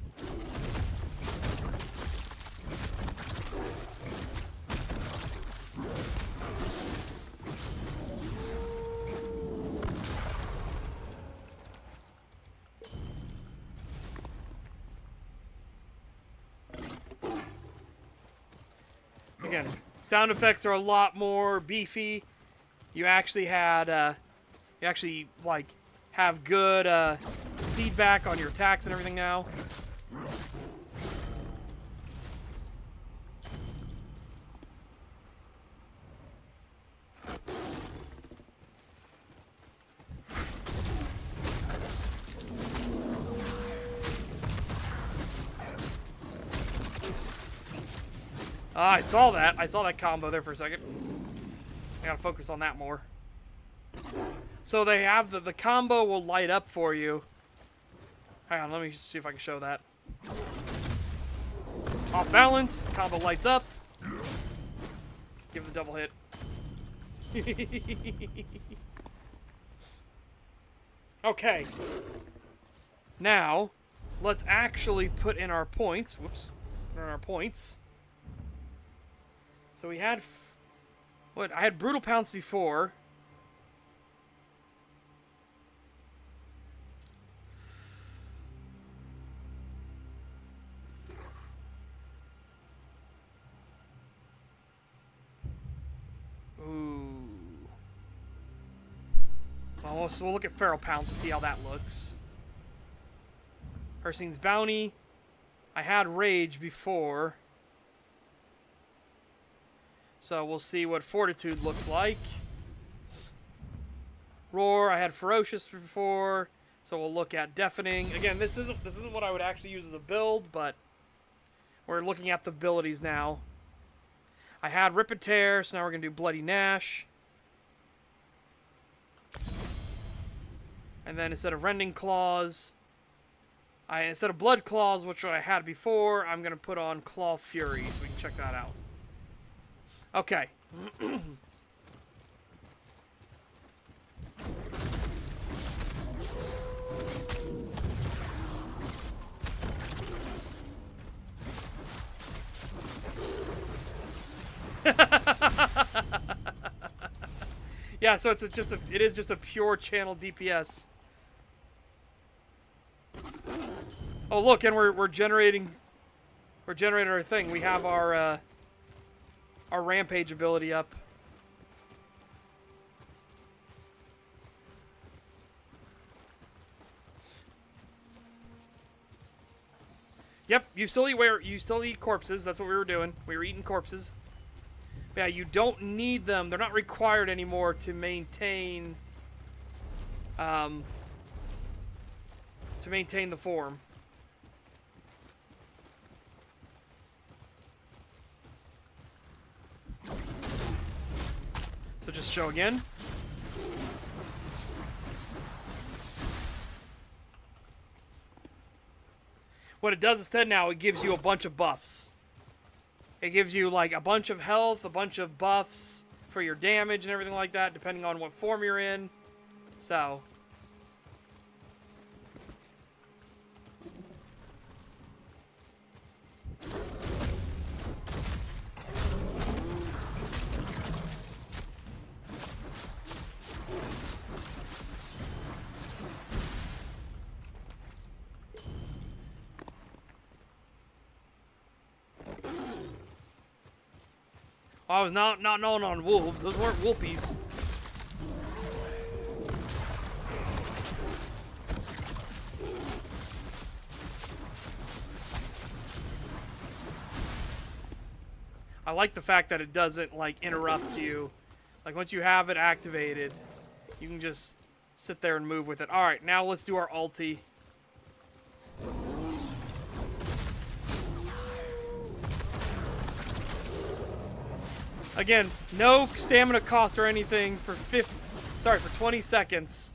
Again, sound effects are a lot more beefy. You actually had, like, have good, feedback on your attacks and everything now. I saw that. I saw that combo there for a second. I gotta focus on that more. So they have the combo will light up for you. Hang on, let me see if I can show that. Off balance. Combo lights up. Give him the double hit. Okay. Now, let's actually put in our points. Whoops. Put in our points. So we had... What? I had Brutal Pounce before. Ooh. Well, so we'll look at Feral Pounce to see how that looks. Hersine's Bounty. I had Rage before. So we'll see what Fortitude looks like. Roar, I had Ferocious before. So we'll look at Deafening. Again, this isn't what I would actually use as a build, but we're looking at the abilities now. I had Rip and Tear, so now we're going to do Bloody Gnash. And then instead of Rending Claws, instead of Blood Claws, which I had before, I'm going to put on Claw Fury, so we can check that out. Okay. Yeah, so it is just a pure channel DPS. Oh look, and we're generating our thing. We have our rampage ability up. Yep, you still eat corpses. That's what we were doing. We were eating corpses. Yeah, you don't need them. They're not required anymore to maintain the form. So just show again. What it does instead now, it gives you a bunch of buffs. It gives you like a bunch of health, a bunch of buffs for your damage and everything like that, depending on what form you're in. So... I was not known on wolves. Those weren't wolfies. I like the fact that it doesn't, like, interrupt you. Like, once you have it activated, you can just sit there and move with it. Alright, now let's do our ulti. Again, no stamina cost or anything for 20 seconds.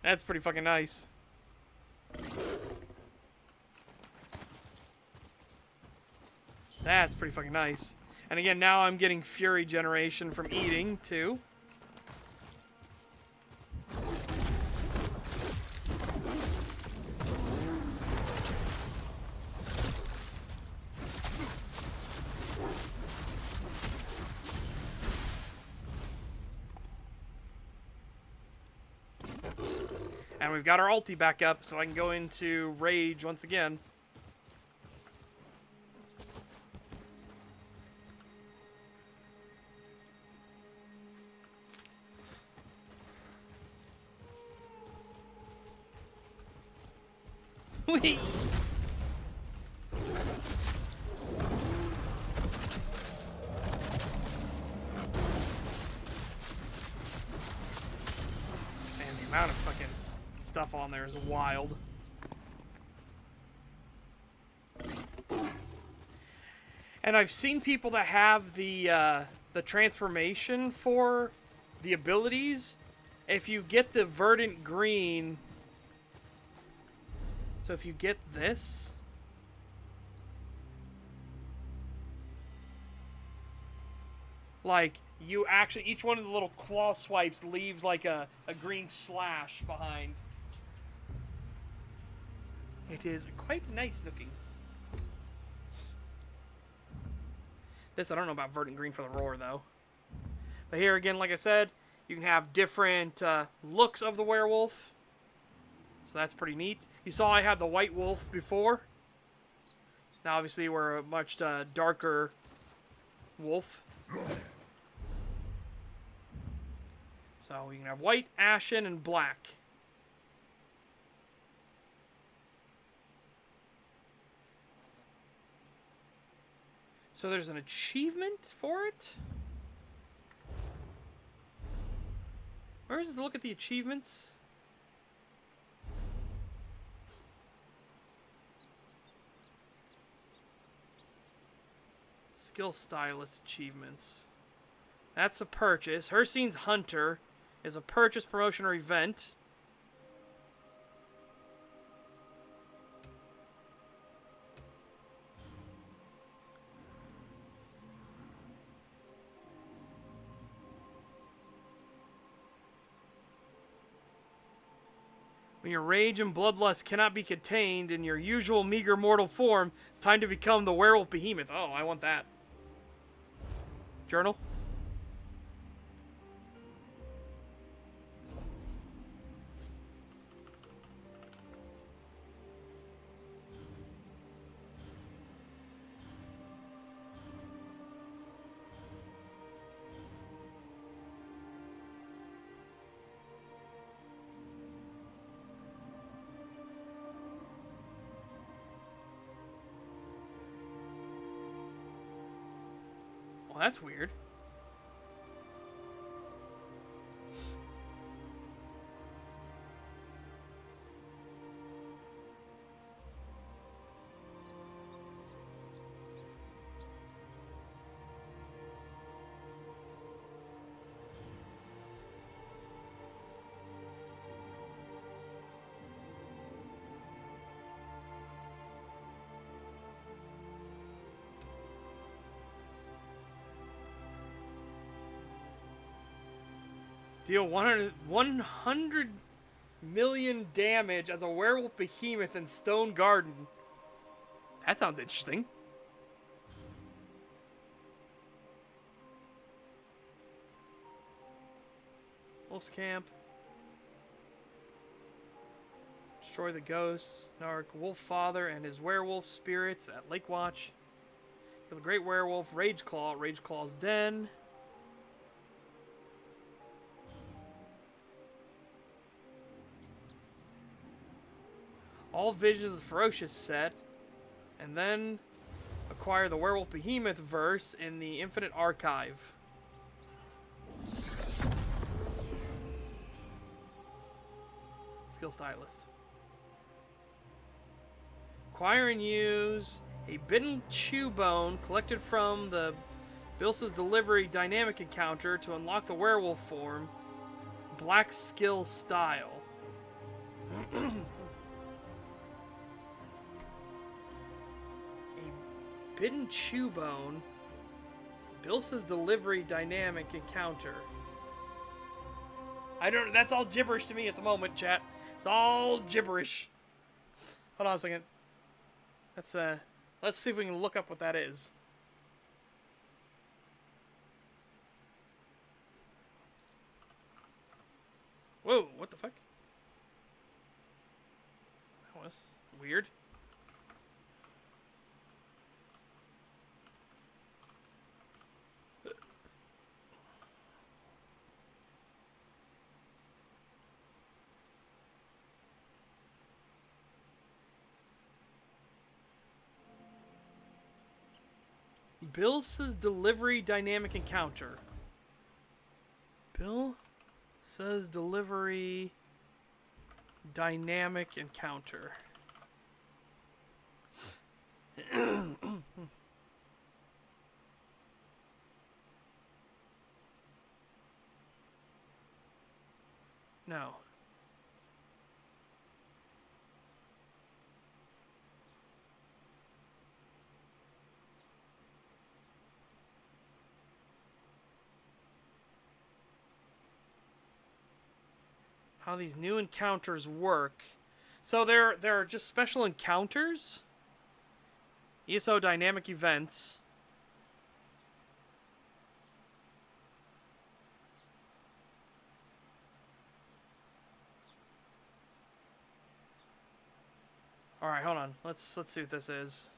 That's pretty fucking nice. That's pretty fucking nice. And again, now I'm getting Fury generation from eating, too. And we've got our ulti back up, so I can go into Rage once again. Whee! Man, the amount of fucking stuff on there is wild. And I've seen people that have the transformation for the abilities. If you get the verdant green, so if you get this, like you actually, each one of the little claw swipes leaves like a green slash behind. It is quite nice looking. This, I don't know about verdant green for the roar, though. But here again, like I said, you can have different looks of the werewolf. So that's pretty neat. You saw I had the white wolf before. Now, obviously, we're a much darker wolf. So you can have white, ashen, and black. So there's an achievement for it? Where is it? Look at the achievements. Skill stylist achievements. That's a purchase. Hercine's Hunter is a purchase, promotion, or event. When your rage and bloodlust cannot be contained in your usual meager mortal form, it's time to become the werewolf behemoth. Oh, I want that. Journal. Well, that's weird. Deal 100 million damage as a werewolf behemoth in Stone Garden. That sounds interesting. Wolf's Camp. Destroy the ghosts. Narc Wolf Father and his werewolf spirits at Lake Watch. Kill the Great Werewolf. Rage Claw. Rage Claw's Den. All Visions of the Ferocious set, and then acquire the Werewolf Behemoth verse in the Infinite Archive. Skill Stylist. Acquire and use a bitten chew bone collected from the Bilsa's Delivery dynamic encounter to unlock the werewolf form. Black skill style. Bitten chew bone. Bilsa's Delivery dynamic encounter. I don't. That's all gibberish to me at the moment, chat. It's all gibberish. Hold on a second. Let's see if we can look up what that is. Whoa! What the fuck? That was weird. Bilsa's Delivery dynamic encounter. Bilsa's Delivery dynamic encounter. No. How these new encounters work. So there are just special encounters? ESO dynamic events. All right, hold on. Let's see what this is.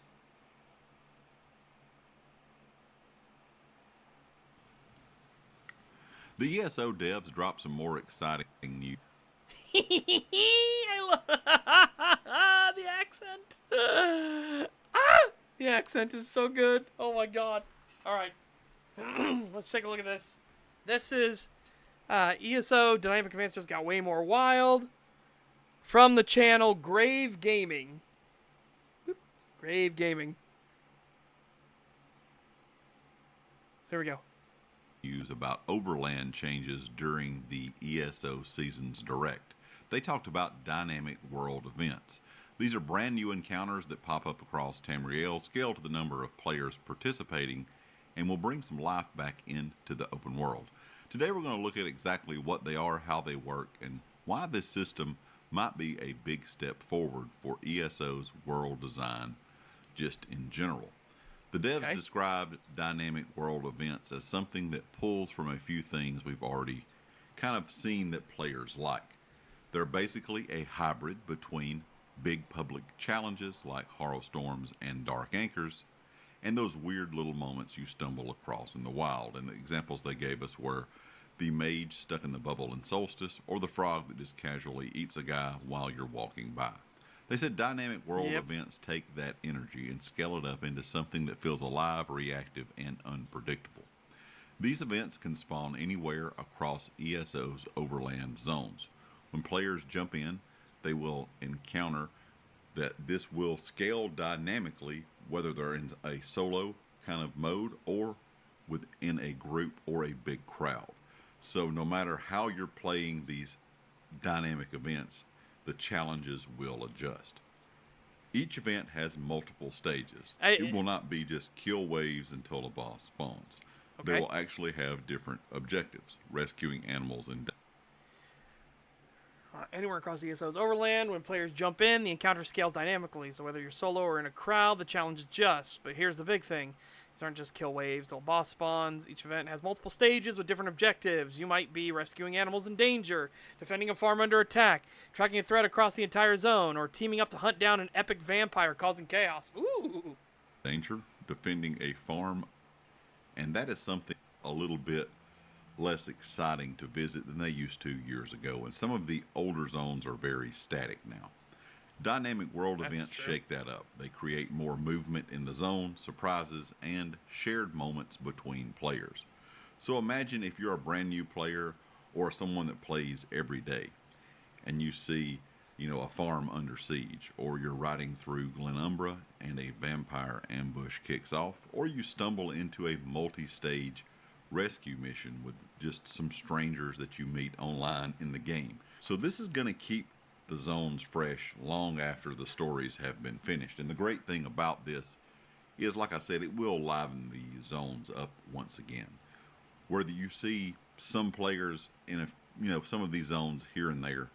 The ESO devs dropped some more exciting news. I love the accent. The accent is so good. Oh my god. All right. Let's take a look at this. This is ESO dynamic events just got way more wild. From the channel Grave Gaming. Grave Gaming. Here we go. News about Overland changes during the ESO Seasons Direct. They talked about dynamic world events. These are brand new encounters that pop up across Tamriel, scale to the number of players participating, and will bring some life back into the open world. Today we're going to look at exactly what they are, how they work, and why this system might be a big step forward for ESO's world design just in general. The devs described dynamic world events as something that pulls from a few things we've already kind of seen that players like. They're basically a hybrid between big public challenges like Horror Storms and Dark Anchors, and those weird little moments you stumble across in the wild. And the examples they gave us were the mage stuck in the bubble in Solstice, or the frog that just casually eats a guy while you're walking by. They said dynamic world events take that energy and scale it up into something that feels alive, reactive, and unpredictable. These events can spawn anywhere across ESO's overland zones. When players jump in, they will encounter that this will scale dynamically, whether they're in a solo kind of mode or within a group or a big crowd. So no matter how you're playing these dynamic events, the challenges will adjust. Each event has multiple stages. It will not be just kill waves until a boss spawns. They will actually have different objectives, rescuing animals and anywhere across ESO's overland, when players jump in, the encounter scales dynamically. So whether you're solo or in a crowd, the challenge adjusts. But here's the big thing. These aren't just kill waves till boss spawns. Each event has multiple stages with different objectives. You might be rescuing animals in danger, defending a farm under attack, tracking a threat across the entire zone, or teaming up to hunt down an epic vampire causing chaos. Ooh! danger, defending a farm, and that is something a little bit less exciting to visit than they used to years ago, and some of the older zones are very static now. Dynamic world events shake that up. They create more movement in the zone, surprises, and shared moments between players. So imagine if you're a brand new player or someone that plays every day and you see, a farm under siege, or you're riding through Glenumbra and a vampire ambush kicks off, or you stumble into a multi-stage rescue mission with just some strangers that you meet online in the game. So this is going to keep the zones fresh long after the stories have been finished. And the great thing about this is, like I said, it will liven the zones up once again. Where you see some players in some of these zones here and there,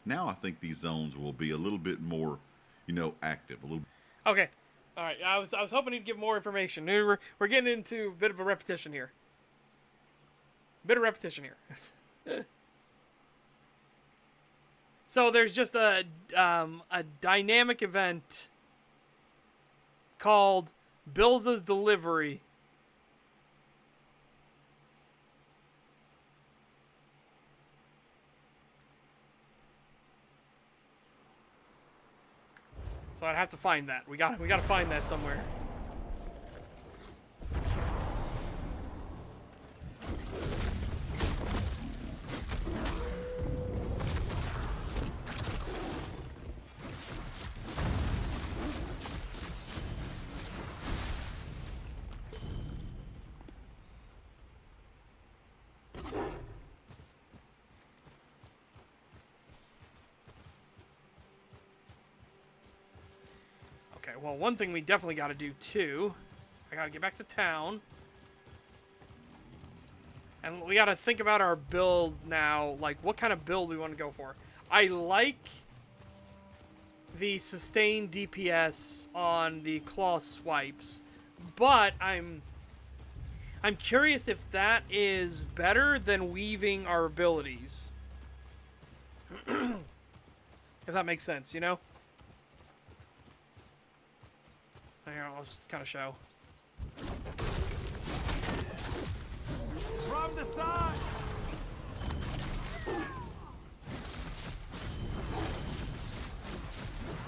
now I think these zones will be a little bit more, active. Okay. All right. I was hoping you'd give more information. We're getting into a bit of a repetition here. So there's just a dynamic event called Bill's Delivery. So I'd have to find that. We got to find that somewhere. Okay, well, one thing we definitely got to do, too. I got to get back to town. And we got to think about our build now. Like, what kind of build we want to go for. I like the sustained DPS on the claw swipes. But I'm curious if that is better than weaving our abilities. If that makes sense, you know? Here, I'll just kind of show. From the side!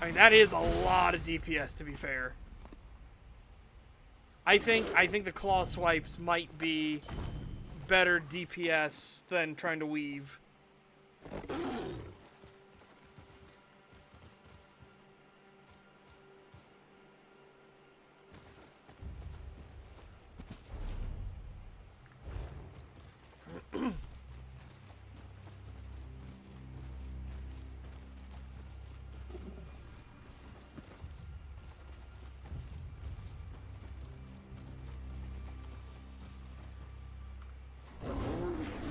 I mean, that is a lot of DPS, to be fair. I think the claw swipes might be better DPS than trying to weave.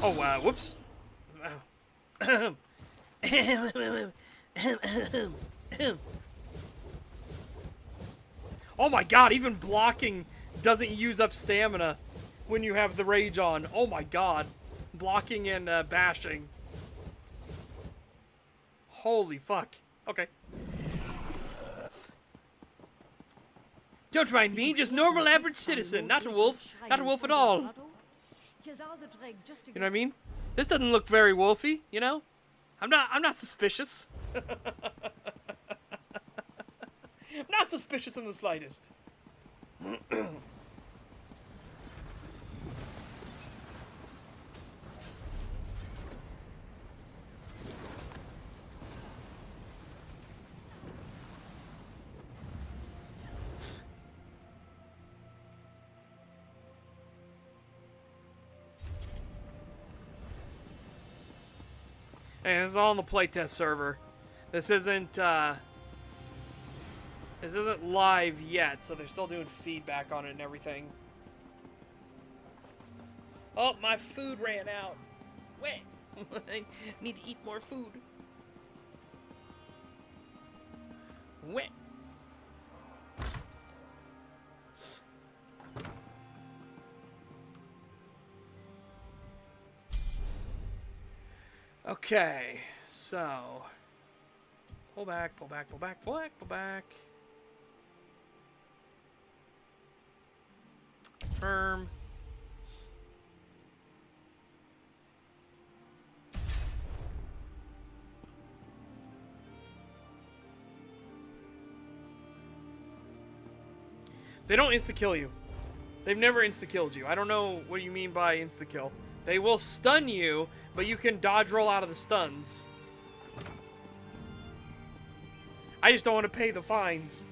Oh, whoops. Oh my god, even blocking doesn't use up stamina when you have the rage on. Oh my god. Blocking and bashing. Holy fuck. Okay. Don't mind me, just normal average citizen. Not a wolf. Not a wolf at all. You know what I mean? This doesn't look very wolfy, you know? I'm not suspicious. Not suspicious in the slightest. And this is all on the playtest server. This isn't live yet, so they're still doing feedback on it and everything. Oh, my food ran out. Wait, I need to eat more food. Wait. Okay, so pull back, pull back, pull back, pull back, pull back. Confirm. They don't insta-kill you. They've never insta-killed you. I don't know what you mean by insta-kill. They will stun you, but you can dodge roll out of the stuns. I just don't want to pay the fines.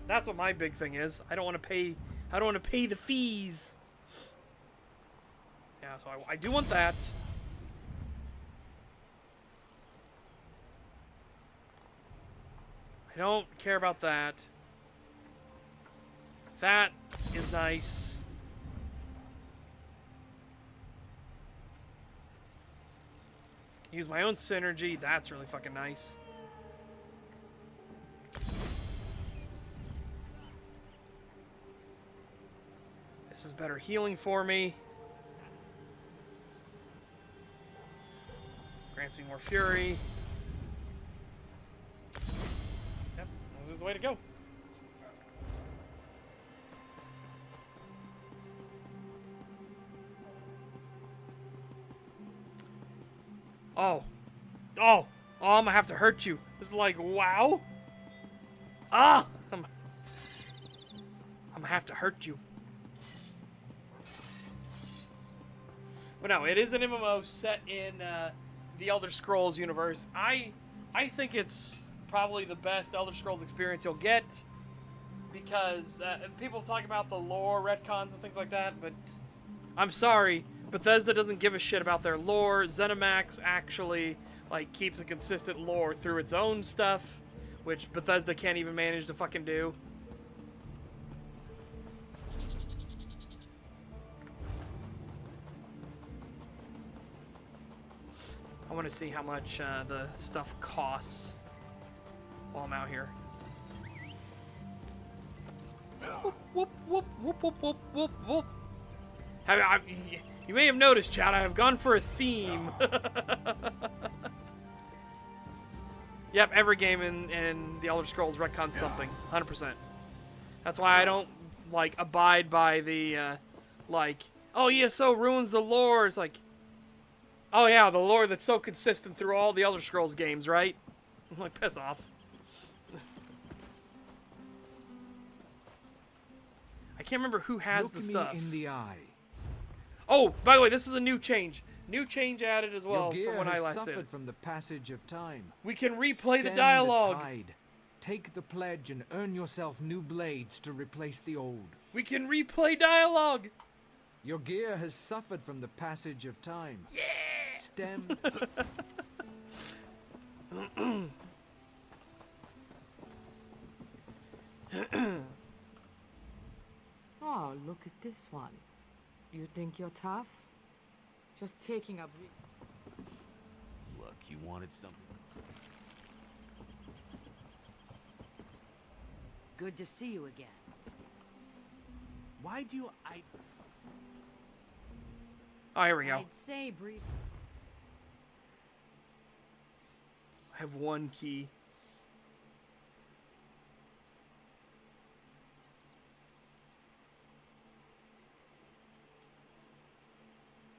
That's what my big thing is. I don't want to pay the fees. Yeah, so I do want that. I don't care about that. That is nice. Use my own synergy. That's really fucking nice. This is better healing for me. Grants me more fury. Yep, this is the way to go. Oh. Oh. Oh, I'm gonna have to hurt you. This is like, wow. Ah! I'm gonna have to hurt you. But no, it is an MMO set in the Elder Scrolls universe. I think it's probably the best Elder Scrolls experience you'll get. Because people talk about the lore, retcons, and things like that, but I'm sorry. Bethesda doesn't give a shit about their lore. ZeniMax actually like keeps a consistent lore through its own stuff, which Bethesda can't even manage to fucking do. I want to see how much the stuff costs while I'm out here. Whoop, whoop, whoop, whoop, whoop, whoop, whoop, whoop. You may have noticed, Chad, I have gone for a theme. Yep, every game in the Elder Scrolls retcons something. 100%. That's why I don't, like, abide by the, like, oh, ESO ruins the lore. It's like, oh yeah, the lore that's so consistent through all the Elder Scrolls games, right? I'm like, piss off. I can't remember who has the stuff. Look me in the eye. Oh, by the way, this is a new change. New change added as well Your gear from when I has last suffered did. from the passage of time. We can replay the Stem dialogue. tide. Take the pledge and earn yourself new blades to replace the old. We can replay dialogue. Your gear has suffered from the passage of time. Yeah. Stem. Oh, look at this one. You think you're tough? Just taking a break. Look, you wanted something. Good to see you again. Why do Oh, here we go. I'd say brief. I have one key.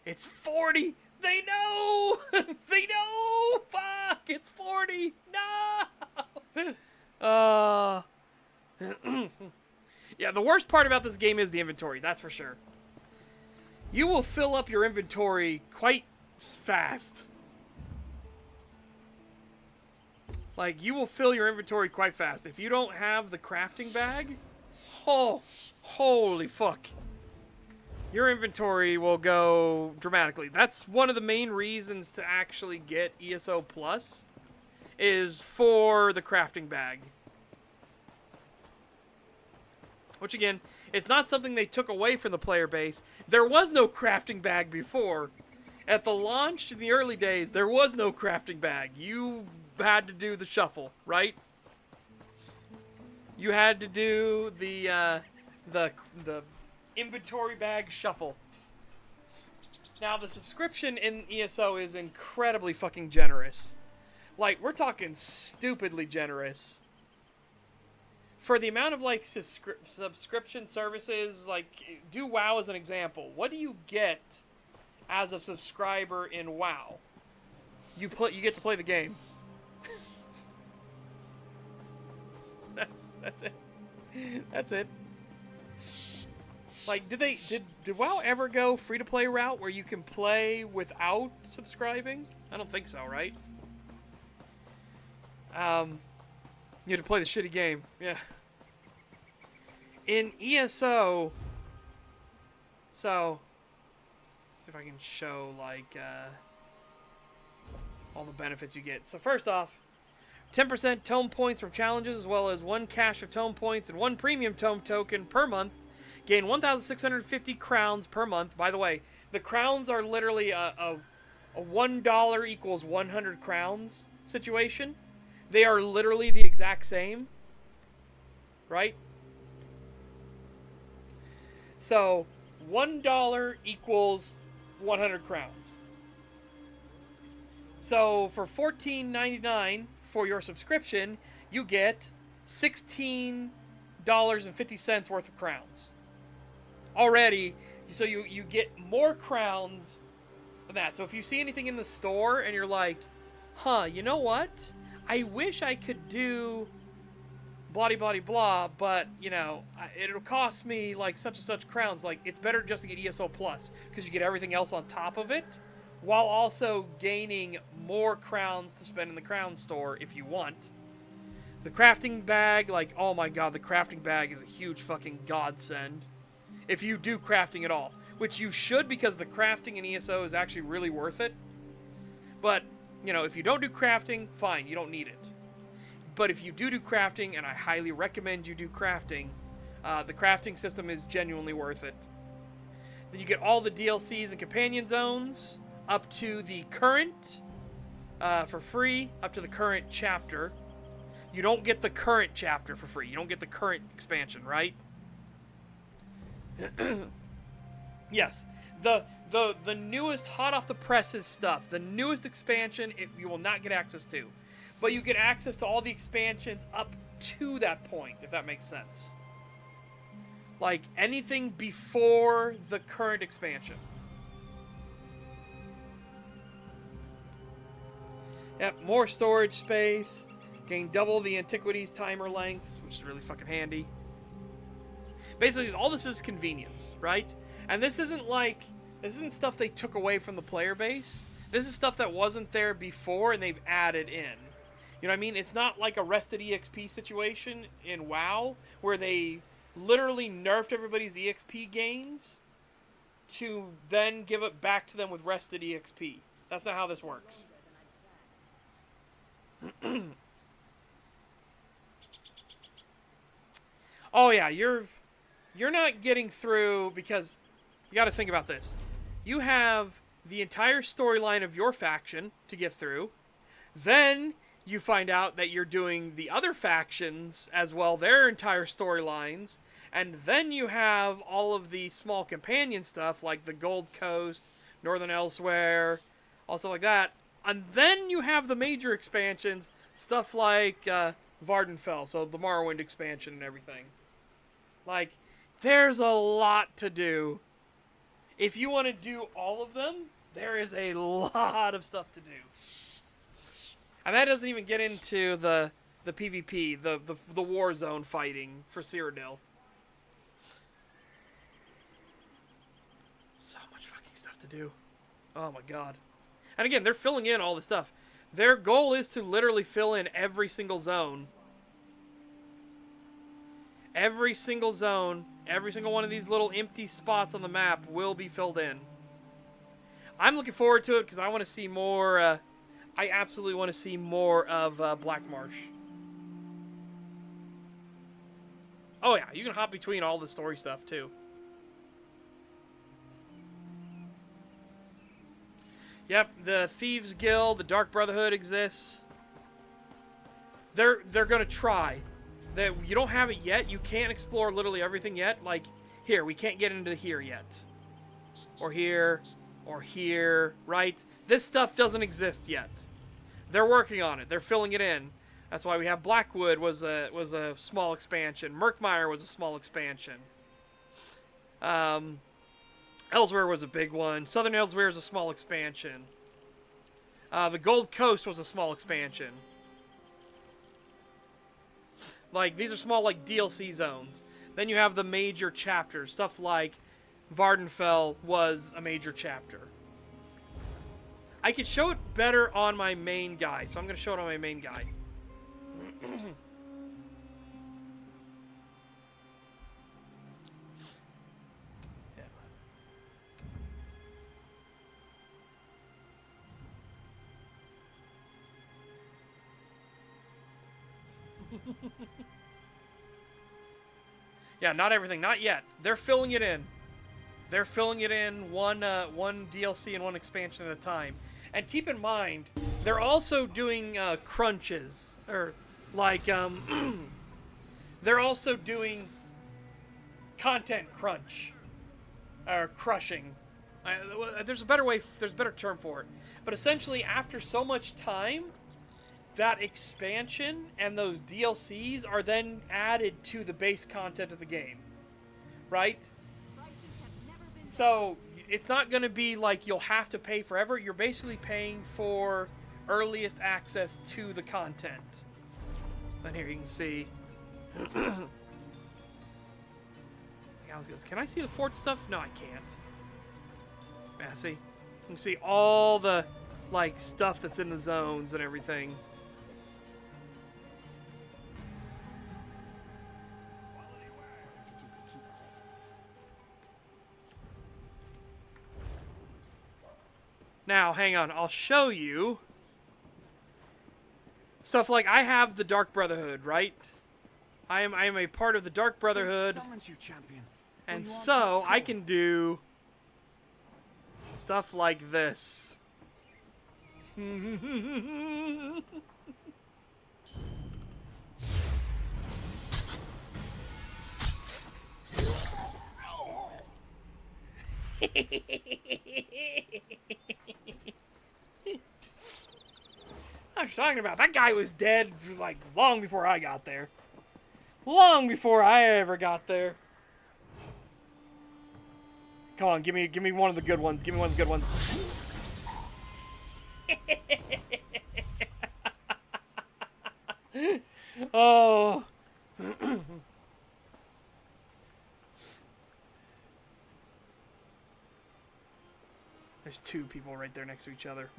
It's 40! They know! They know! Fuck! It's 40! No! Yeah, the worst part about this game is the inventory, that's for sure. You will fill up your inventory quite fast. Like, you will fill your inventory quite fast. If you don't have the crafting bag, oh, holy fuck. Your inventory will go dramatically. That's one of the main reasons to actually get ESO Plus, is for the crafting bag. Which again, it's not something they took away from the player base. There was no crafting bag before. At the launch in the early days, there was no crafting bag. You had to do the shuffle, right? You had to do the inventory bag shuffle. Now, the subscription in ESO is incredibly fucking generous. Like, we're talking stupidly generous. For the amount of, like, subscription services, like, do WoW as an example. What do you get as a subscriber in WoW? You get to play the game. That's it. That's it. Like, did WoW ever go free-to-play route where you can play without subscribing? I don't think so, right? You had to play the shitty game. Yeah. In ESO, so, see if I can show, like, all the benefits you get. So first off, 10% tome points from challenges, as well as 1 cache of tome points and 1 premium tome token per month. Gain 1,650 crowns per month. By the way, the crowns are literally a $1 equals 100 crowns situation. They are literally the exact same. Right? So, $1 equals 100 crowns. So, for $14.99 for your subscription, you get $16.50 worth of crowns. Already, so you get more crowns than that. So if you see anything in the store and you're like, huh, you know what? I wish I could do blah, blah, blah, but, you know, it'll cost me, like, such and such crowns. Like, it's better just to get ESO Plus, because you get everything else on top of it, while also gaining more crowns to spend in the crown store if you want. The crafting bag, like, oh my god, the crafting bag is a huge fucking godsend. If you do crafting at all. Which you should, because the crafting in ESO is actually really worth it. But, you know, if you don't do crafting, fine, you don't need it. But if you do crafting, and I highly recommend you do crafting, the crafting system is genuinely worth it. Then you get all the DLCs and companion zones up to the current, for free, up to the current chapter. You don't get the current chapter for free. You don't get the current expansion, right? Yes, the newest hot off the presses stuff, the newest expansion, you will not get access to. But you get access to all the expansions up to that point, if that makes sense. Like, anything before the current expansion. Yep, more storage space. Gain double the antiquities timer lengths, which is really fucking handy. Basically, all this is convenience, right? And this isn't stuff they took away from the player base. This is stuff that wasn't there before and they've added in. You know what I mean? It's not like a rested EXP situation in WoW, where they literally nerfed everybody's EXP gains to then give it back to them with rested EXP. That's not how this works. Oh yeah, you're not getting through, because you got to think about this. You have the entire storyline of your faction to get through. Then you find out that you're doing the other factions as well, their entire storylines. And then you have all of the small companion stuff, like the Gold Coast, Northern Elsewhere, all stuff like that. And then you have the major expansions, stuff like Vardenfell, so the Morrowind expansion and everything. Like, there's a lot to do. If you want to do all of them, there is a lot of stuff to do. And that doesn't even get into the PvP, the war zone fighting for Cyrodiil. So much fucking stuff to do. Oh my god. And again, they're filling in all the stuff. Their goal is to literally fill in every single zone. Every single zone, every single one of these little empty spots on the map will be filled in. I'm looking forward to it because I want to see more. I absolutely want to see more of Black Marsh. Oh yeah, you can hop between all the story stuff too. Yep, the Thieves Guild, the Dark Brotherhood exists. They're gonna try. You don't have it yet. You can't explore literally everything yet. Like, here, we can't get into here yet. Or here, right? This stuff doesn't exist yet. They're working on it. They're filling it in. That's why we have Blackwood was a small expansion. Murkmire was a small expansion. Elsewhere was a big one. Southern Elsewhere is a small expansion. The Gold Coast was a small expansion. Like, these are small, like, DLC zones. Then you have the major chapters. Stuff like Vardenfell was a major chapter. I could show it better on my main guy, so I'm going to show it on my main guy. Yeah, not everything, not yet. They're filling it in. They're filling it in one DLC and one expansion at a time. And keep in mind, they're also doing crunches, or like they're also doing content crunch or crushing. There's a better way. There's a better term for it. But essentially, after so much time, that expansion and those DLCs are then added to the base content of the game, right? So it's not going to be like you'll have to pay forever. You're basically paying for earliest access to the content. And here you can see. Can I see the fort stuff? No, I can't. Yeah, see? You can see all the like stuff that's in the zones and everything. Now, hang on, I'll show you. Stuff like, I have the Dark Brotherhood, right? I am a part of the Dark Brotherhood, Summons you, champion. and Will you so answer its I call? can do stuff like this. I was talking about that guy was dead like long before I got there. Long before I ever got there. Come on, give me one of the good ones. Give me one of the good ones. Oh. There's two people right there next to each other.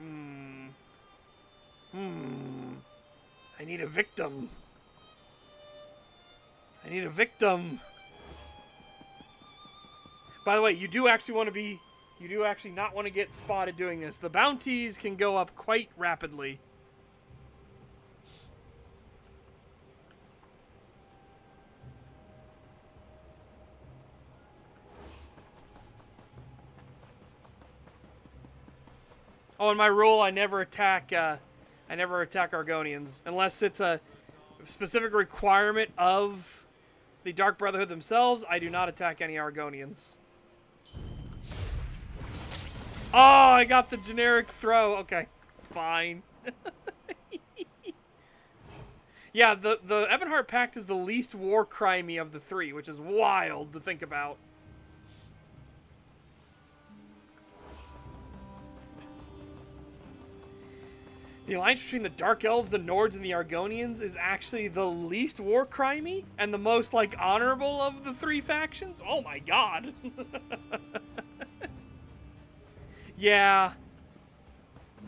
I need a victim. I need a victim. By the way, you do actually not want to get spotted doing this. The bounties can go up quite rapidly. Oh, and my rule, I never attack Argonians unless it's a specific requirement of the Dark Brotherhood themselves. I do not attack any Argonians. Oh, I got the generic throw. Okay, fine. Yeah, the Ebonheart Pact is the least war crimey of the three, which is wild to think about. The alliance between the Dark Elves, the Nords, and the Argonians is actually the least war crimey and the most, like, honorable of the three factions? Oh my god. Yeah.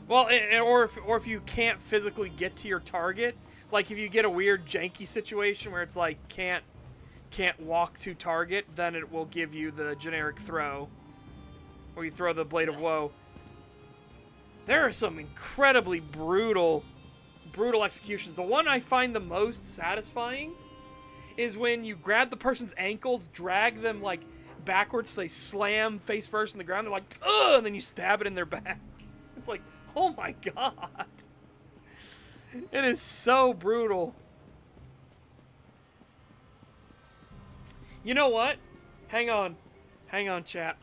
Well, or if you can't physically get to your target, like if you get a weird janky situation where it's like can't walk to target, then it will give you the generic throw, where you throw the Blade of Woe. There are some incredibly brutal executions. The one I find the most satisfying is when you grab the person's ankles, drag them like backwards so they slam face first in the ground. They're like, ugh, and then you stab it in their back. It's like, oh my god. It is so brutal. You know what? Hang on, chat.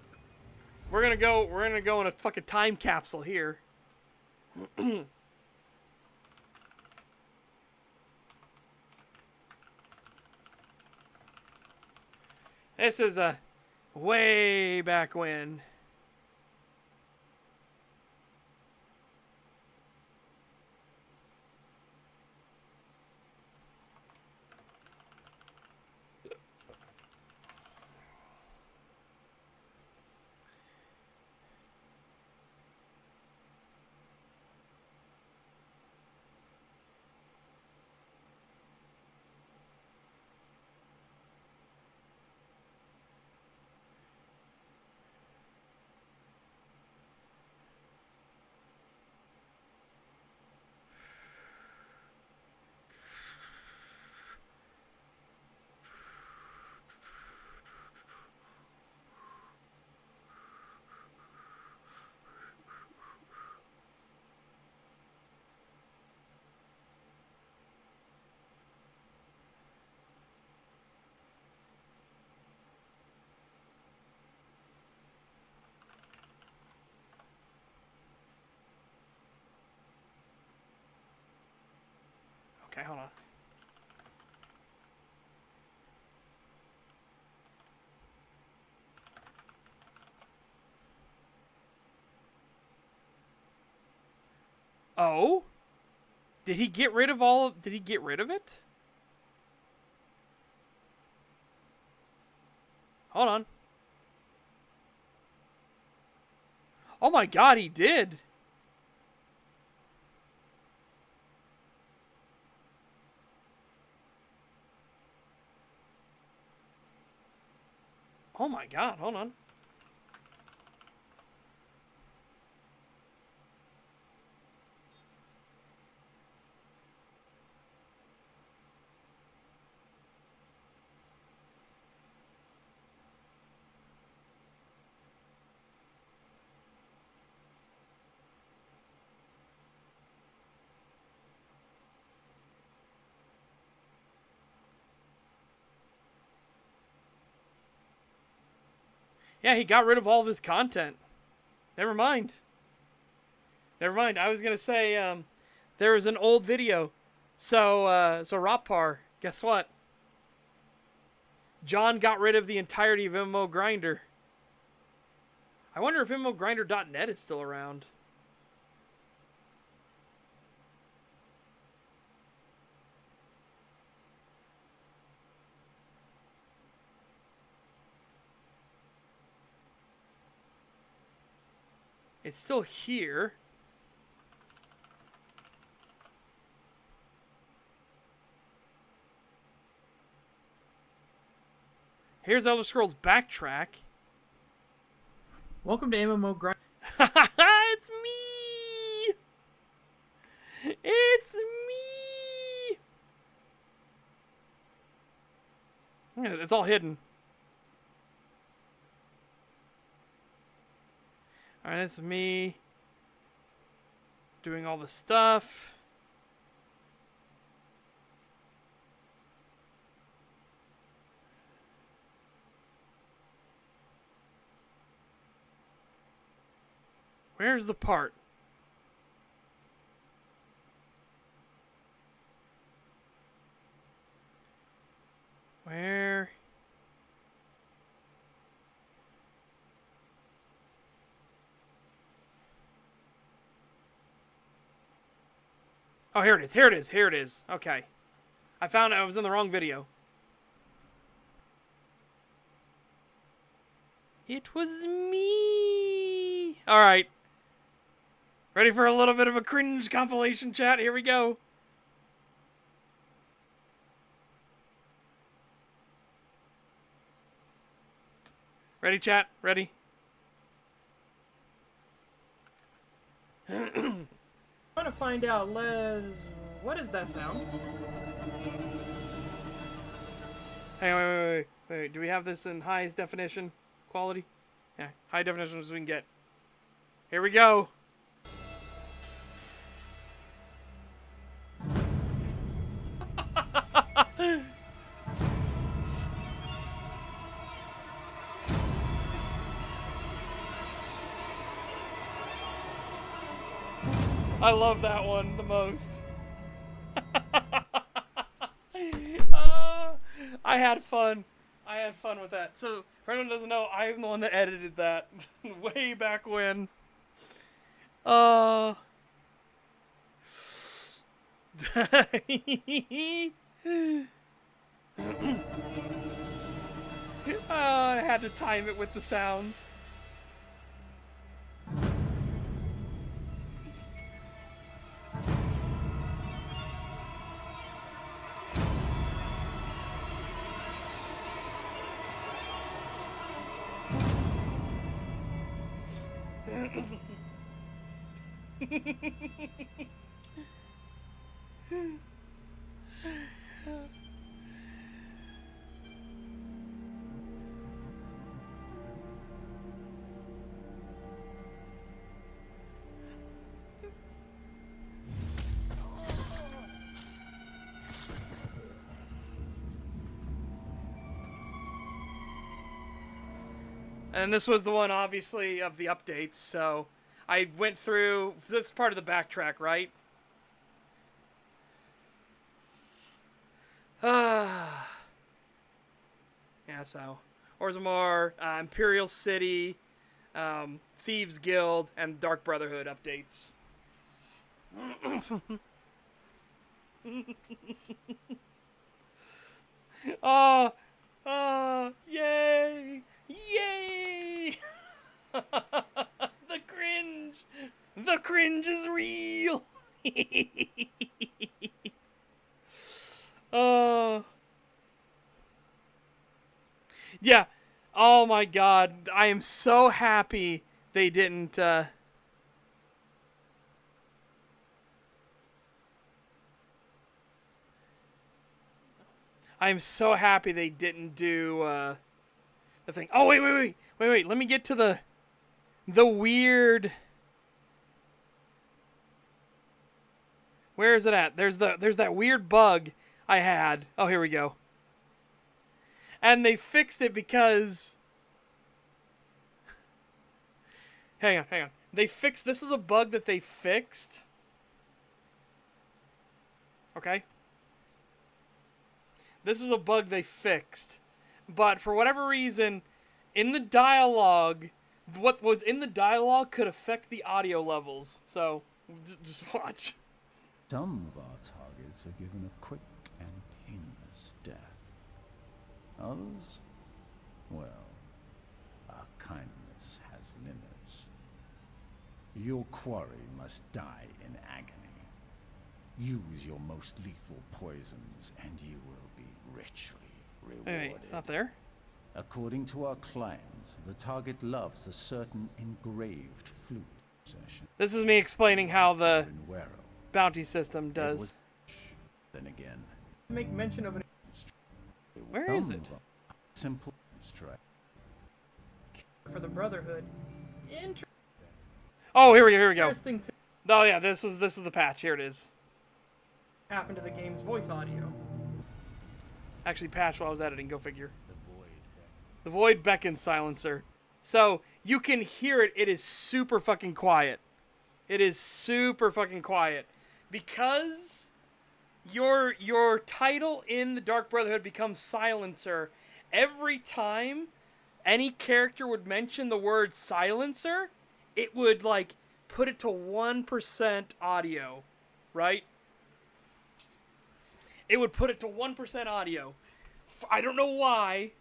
We're gonna go in a fucking time capsule here. This is a way back when. Okay, hold on. Oh? Did he get rid of did he get rid of it? Hold on. Oh my god, he did. Oh my god, hold on. Yeah, he got rid of all of his content. Never mind. Never mind. I was going to say, there was an old video. So Roppar, guess what? John got rid of the entirety of MMO Grinder. I wonder if MMOGrinder.net is still around. It's still here. Here's Elder Scrolls Backtrack. Welcome to MMO Grind. It's me! It's me! Yeah, it's all hidden. Alright, that's me doing all the stuff. Where's the part? Where? Oh, here it is. Here it is. Here it is. Okay. I found I was in the wrong video. It was me. All right. Ready for a little bit of a cringe compilation chat? Here we go. Ready, chat? Ready? I'm trying to find out, Les. What is that sound? Hey, wait. Do we have this in highest definition quality? Yeah, high definition as we can get. Here we go. I love that one the most. I had fun. I had fun with that. So, for anyone who doesn't know, I am the one that edited that way back when. I had to time it with the sounds. And this was the one, obviously, of the updates, so I went through... This is part of the backtrack, right? Yeah, so... Orzammar, Imperial City, Thieves Guild, and Dark Brotherhood updates. Yay! Yay! The cringe! The cringe is real! Yeah. Oh my god. I am so happy they didn't, I am so happy they didn't do, the thing. Oh, wait. Let me get to the weird... Where is it at? There's that weird bug I had. Oh, here we go. And they fixed it because Hang on, hang on. They fixed... This is a bug that they fixed. Okay? This is a bug they fixed. But for whatever reason, in the dialogue, what was in the dialogue could affect the audio levels. So, just watch. Some of our targets are given a quick and painless death. Others? Well, our kindness has limits. Your quarry must die in agony. Use your most lethal poisons and you will be richly rewarded. Wait, it's not there? According to our clients, the target loves a certain engraved flute session. This is me explaining how the In Werewolf, bounty system it does. was- Then again, Make mention of an. Where is it? Simple strike. For the Brotherhood. Oh, here we go. Interesting thing Oh yeah, this is the patch. Here it is. happened to the game's voice audio. Actually patched while I was editing, go figure. The void beckons silencer. So, you can hear it, it is super fucking quiet. It is super fucking quiet. Because your title in the Dark Brotherhood becomes silencer, every time any character would mention the word silencer, it would like put it to 1% audio, right? It would put it to 1% audio. I don't know why,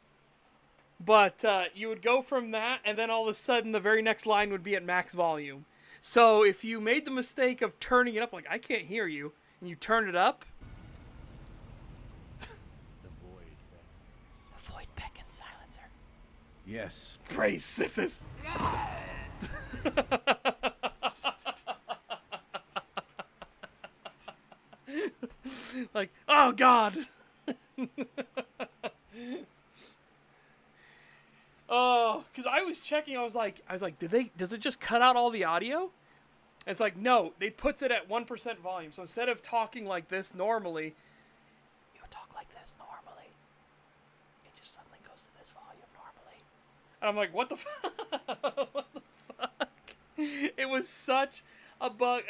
but you would go from that, and then all of a sudden the very next line would be at max volume. So if you made the mistake of turning it up, like, I can't hear you, and you turn it up, the void beckons silencer. Yes. Praise Sithis. Like, oh god. Oh, because I was checking, I was like, does it just cut out all the audio? And it's like, no, it puts it at 1% volume. So instead of talking like this normally, you talk like this normally. It just suddenly goes to this volume normally. And I'm like, what the fuck? What the fuck? It was such a bug.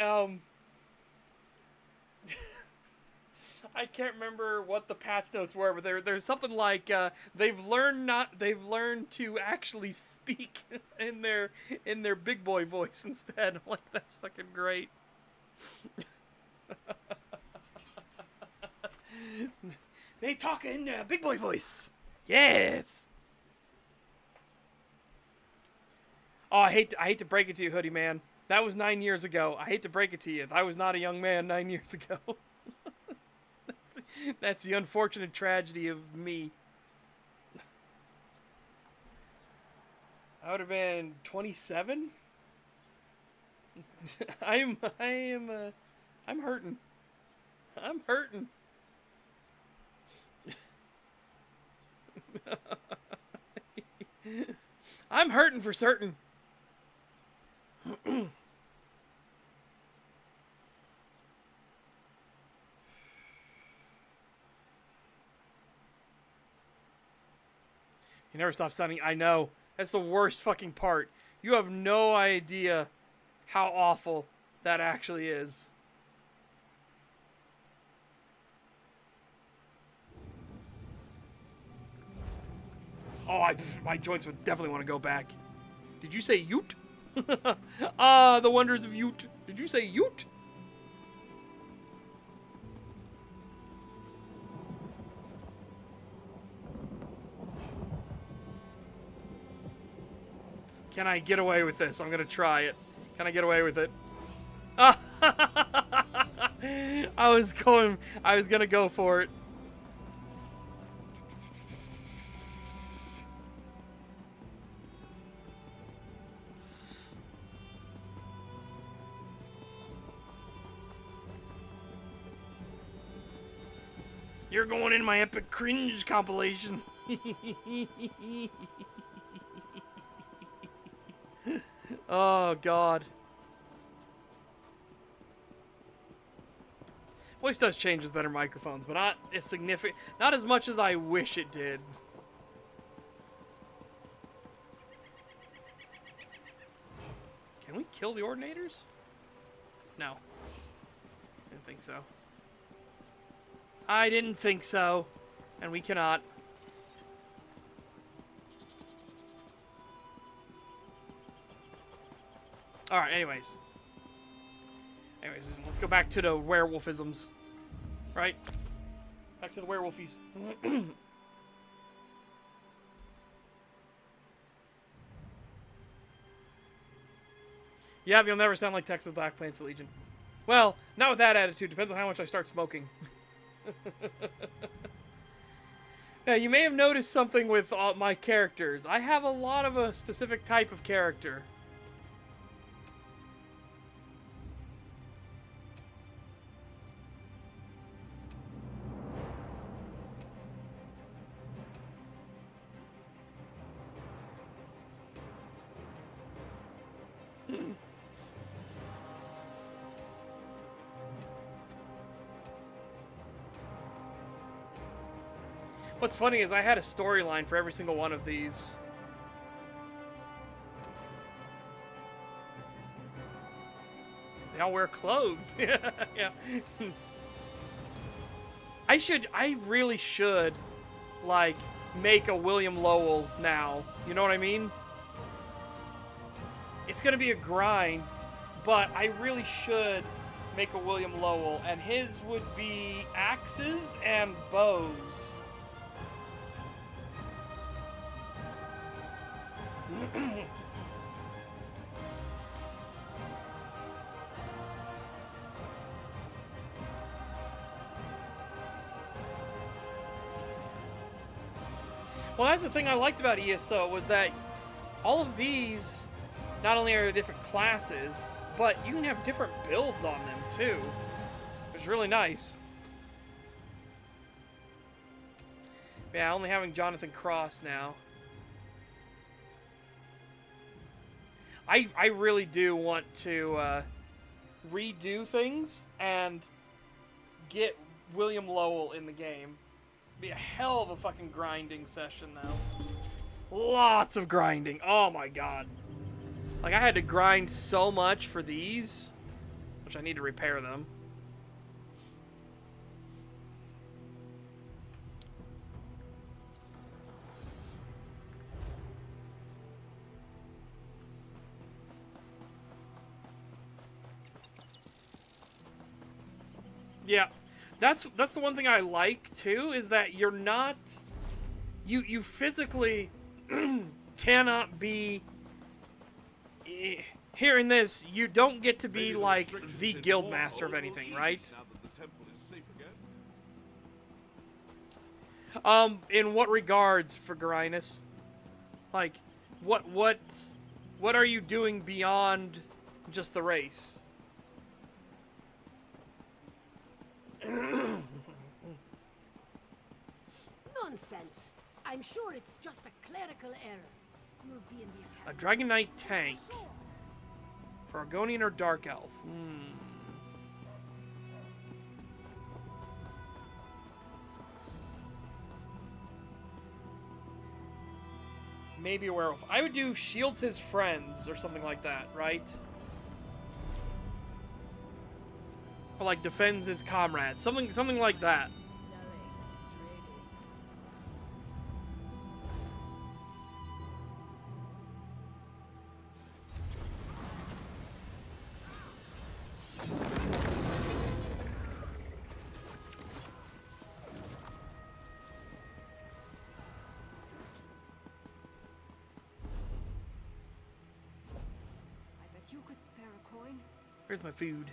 I can't remember what the patch notes were, but there's something like they've learned to actually speak in their big boy voice instead. I'm like, that's fucking great. They talk in big boy voice. Yes. Oh, I hate to break it to you, Hoodie Man. That was 9 years ago. I hate to break it to you. I was not a young man 9 years ago. That's the unfortunate tragedy of me. I would have been 27. I'm hurting. I'm hurting. I'm hurting for certain. You never stop sounding... I know. That's the worst fucking part. You have no idea how awful that actually is. Oh, my joints would definitely want to go back. Did you say Ute? Ah, the wonders of Ute. Did you say Ute? Can I get away with this? I'm gonna try it. Can I get away with it? I was gonna go for it. You're going in my epic cringe compilation. Oh god. Voice does change with better microphones, but not as significant, not as much as I wish it did. Can we kill the Ordinators? No. Didn't think so. I didn't think so. And we cannot. Alright, anyways. Let's go back to the werewolfisms. Right? Back to the werewolfies. Yeah, but you'll never sound like Tex of the Black Plants Legion. Well, not with that attitude. Depends on how much I start smoking. Yeah, you may have noticed something with all my characters. I have a lot of a specific type of character. What's funny is I had a storyline for every single one of these. They all wear clothes. Yeah. I really should, like, make a William Lowell now. You know what I mean? It's gonna be a grind, but I really should make a William Lowell, and his would be axes and bows. Well, that's the thing I liked about ESO, was that all of these, not only are different classes, but you can have different builds on them too, which is really nice. Yeah, only having Jonathan Cross now. I really do want to redo things and get William Lowell in the game. Be a hell of a fucking grinding session though. Lots of grinding. Oh my god. Like, I had to grind so much for these, which I need to repair them. Yeah, that's the one thing I like too, is that you're not, you physically cannot be here in this. You don't get to be like the guildmaster of anything, right? In what regards, for Grinus? Like, what are you doing beyond just the race? Nonsense. I'm sure it's just a clerical error. You'll be in the A academy. Dragon Knight tank. For Argonian or Dark Elf? Maybe a werewolf. I would do shields his friends or something like that, right? Or like defends his comrades. Something like that. You could spare a coin. Where's my food?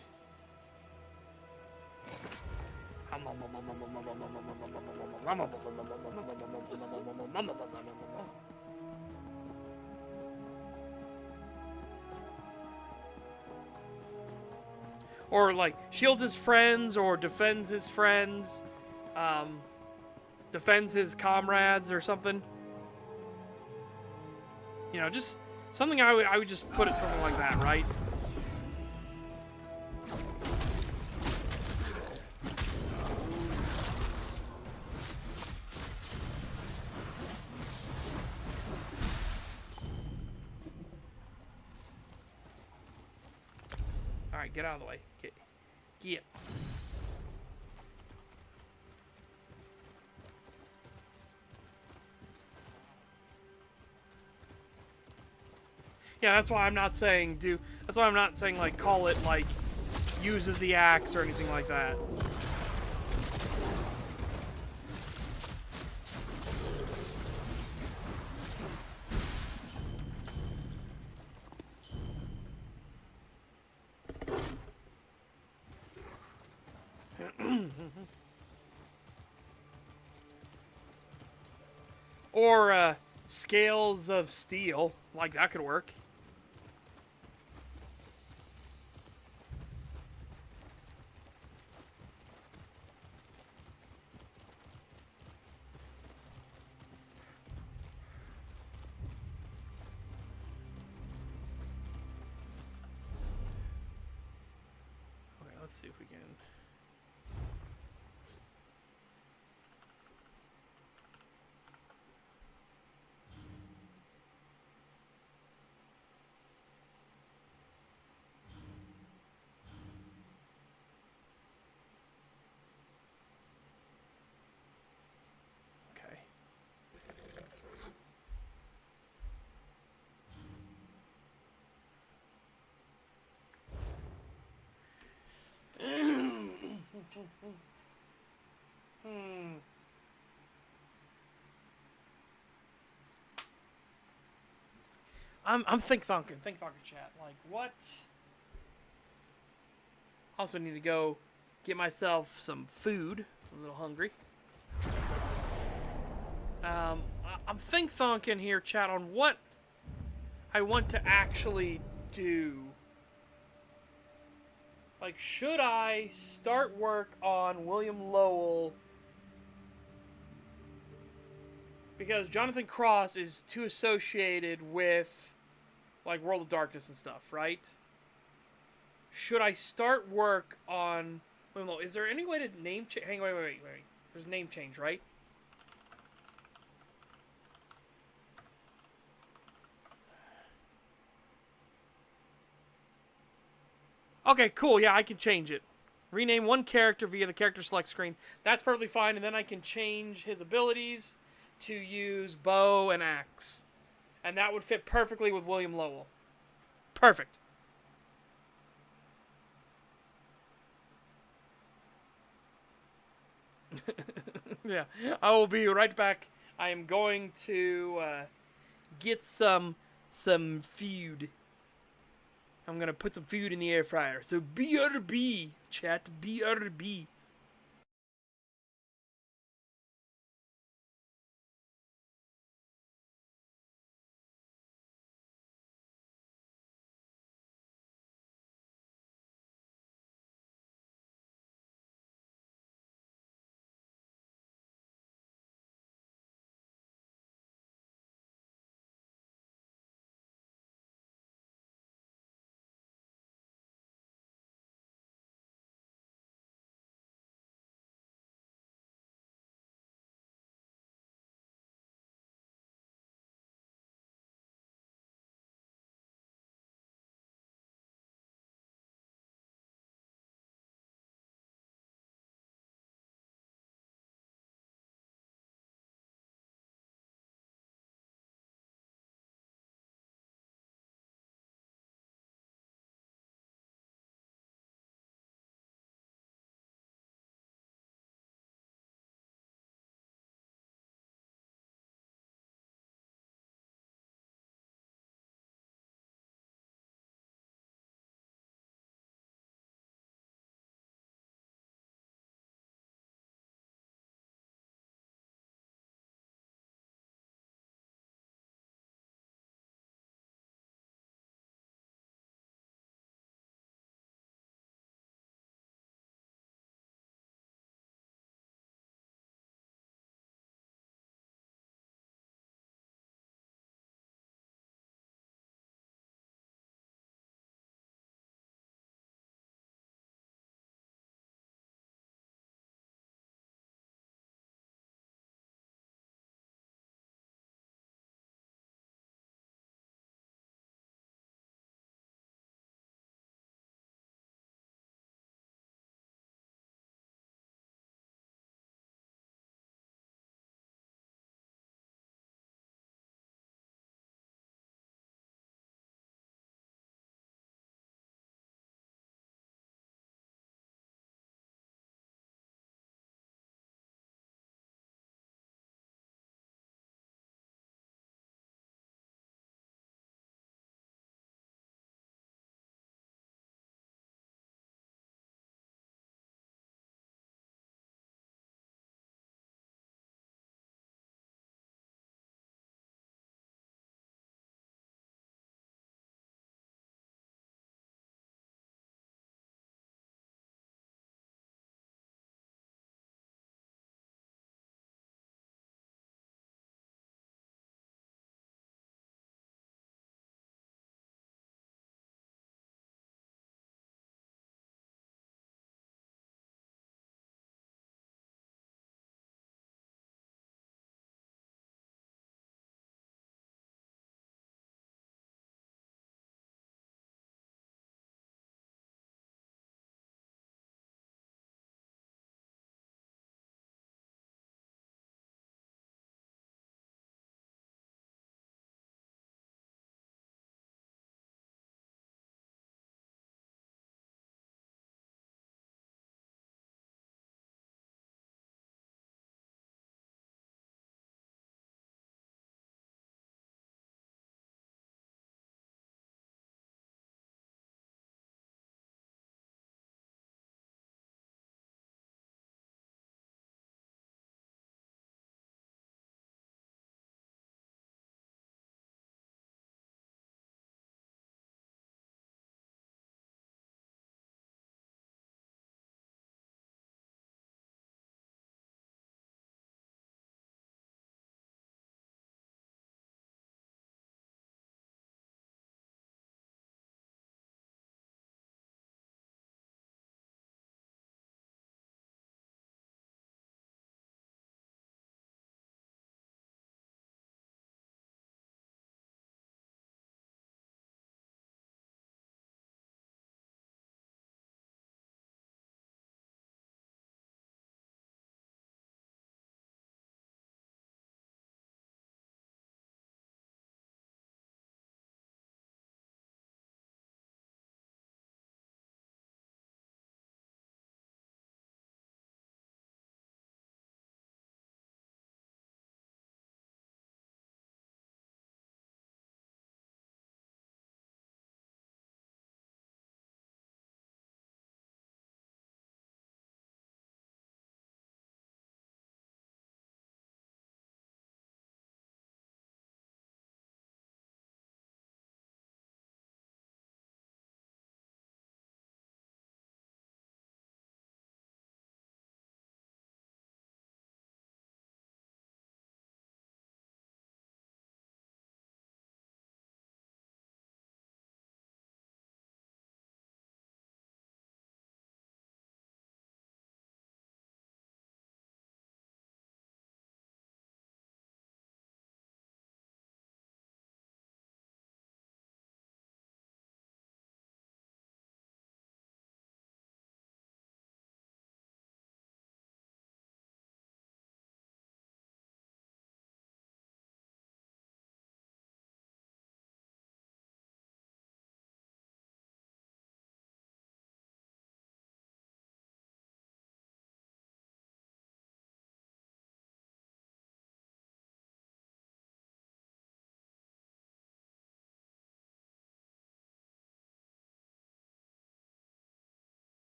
Or like shields his friends or defends his friends, defends his comrades or something. You know, just something I would just put it something like that, right? Alright, get out of the way. Get. Yeah, that's why I'm not saying that's why I'm not saying, like, call it, like, uses the axe or anything like that. Or, scales of steel. Like, that could work. Okay, let's see if we can... Okay. I'm think thunking chat. Like, what? Also need to go get myself some food. I'm a little hungry. I'm think thunking here, chat, on what I want to actually do. Like, should I start work on William Lowell? Because Jonathan Cross is too associated with, like, World of Darkness and stuff, right? Should I start work on William Lowell? Is there any way to name change? Hang on, wait. There's name change, right? Okay, cool. Yeah, I can change it. Rename one character via the character select screen. That's perfectly fine, and then I can change his abilities to use bow and axe. And that would fit perfectly with William Lowell. Perfect. Yeah, I will be right back. I am going to get some food. I'm gonna put some food in the air fryer. So BRB, chat, BRB.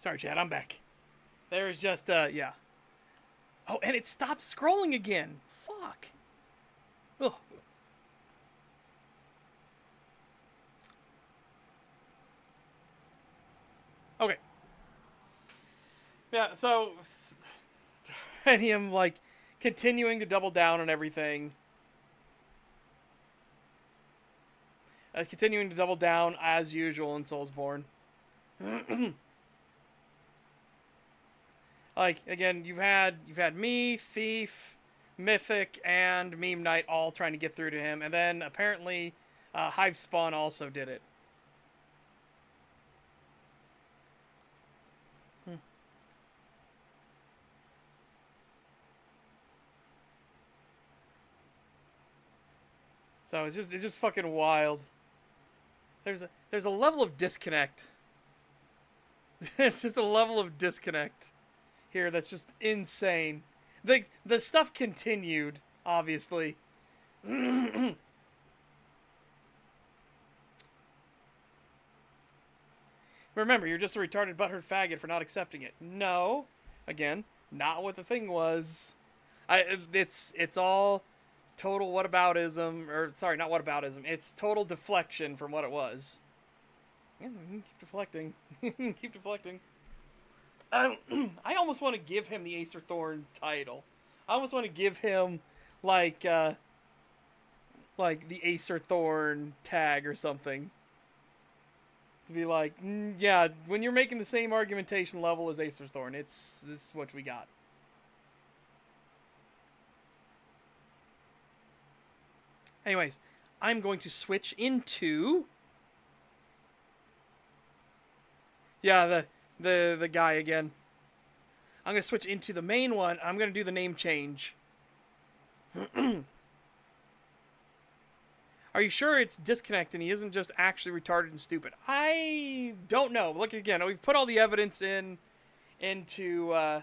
Sorry, Chad, I'm back. There's just, yeah. Oh, and it stopped scrolling again. Fuck. Ugh. Okay. Yeah, so and him like continuing to double down on everything. Continuing to double down as usual in Soulsborne. Like again, you've had me, Thief, Mythic, and Meme Knight all trying to get through to him, and then apparently Hive Spawn also did it. So it's just fucking wild. There's a level of disconnect. There's just a level of disconnect here that's just insane. The stuff continued, obviously. Remember, you're just a retarded butthurt faggot for not accepting it. No, again, not what the thing was. It's all total whataboutism, or sorry, not whataboutism. It's total deflection from what it was. Yeah, keep deflecting. Keep deflecting. I almost want to give him the Acer Thorn title. I almost want to give him like the Acer Thorn tag or something. To be like, yeah, when you're making the same argumentation level as Acer Thorn, this is what we got. Anyways, I'm going to switch into... Yeah, the guy again. I'm going to switch into the main one. I'm going to do the name change. Are you sure it's disconnect and he isn't just actually retarded and stupid? I don't know. Look again, we've put all the evidence into the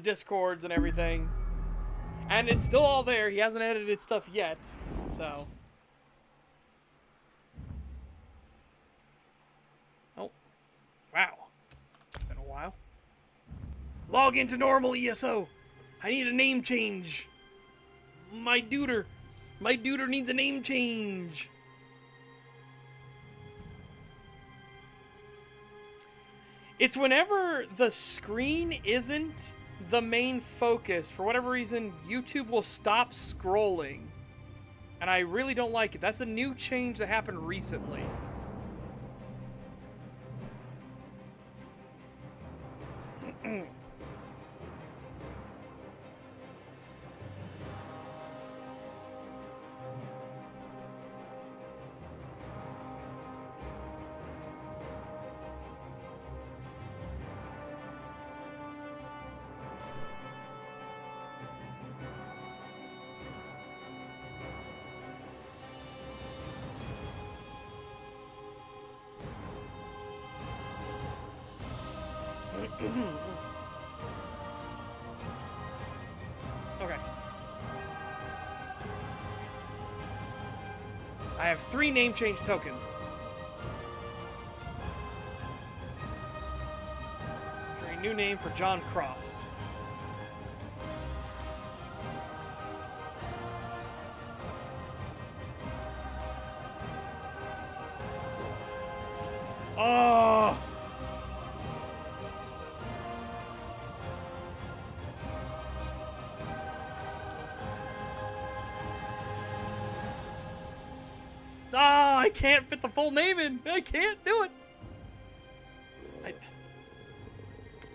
Discords and everything. And it's still all there. He hasn't edited stuff yet. So. Oh. Wow. It's been a while. Log into normal ESO. I need a name change. My duder needs a name change. It's whenever the screen isn't the main focus, for whatever reason, YouTube will stop scrolling. And I really don't like it. That's a new change that happened recently. Okay. I have 3 name change tokens. A new name for John Cross. Oh! Ah, I can't fit the full name in. I can't do it.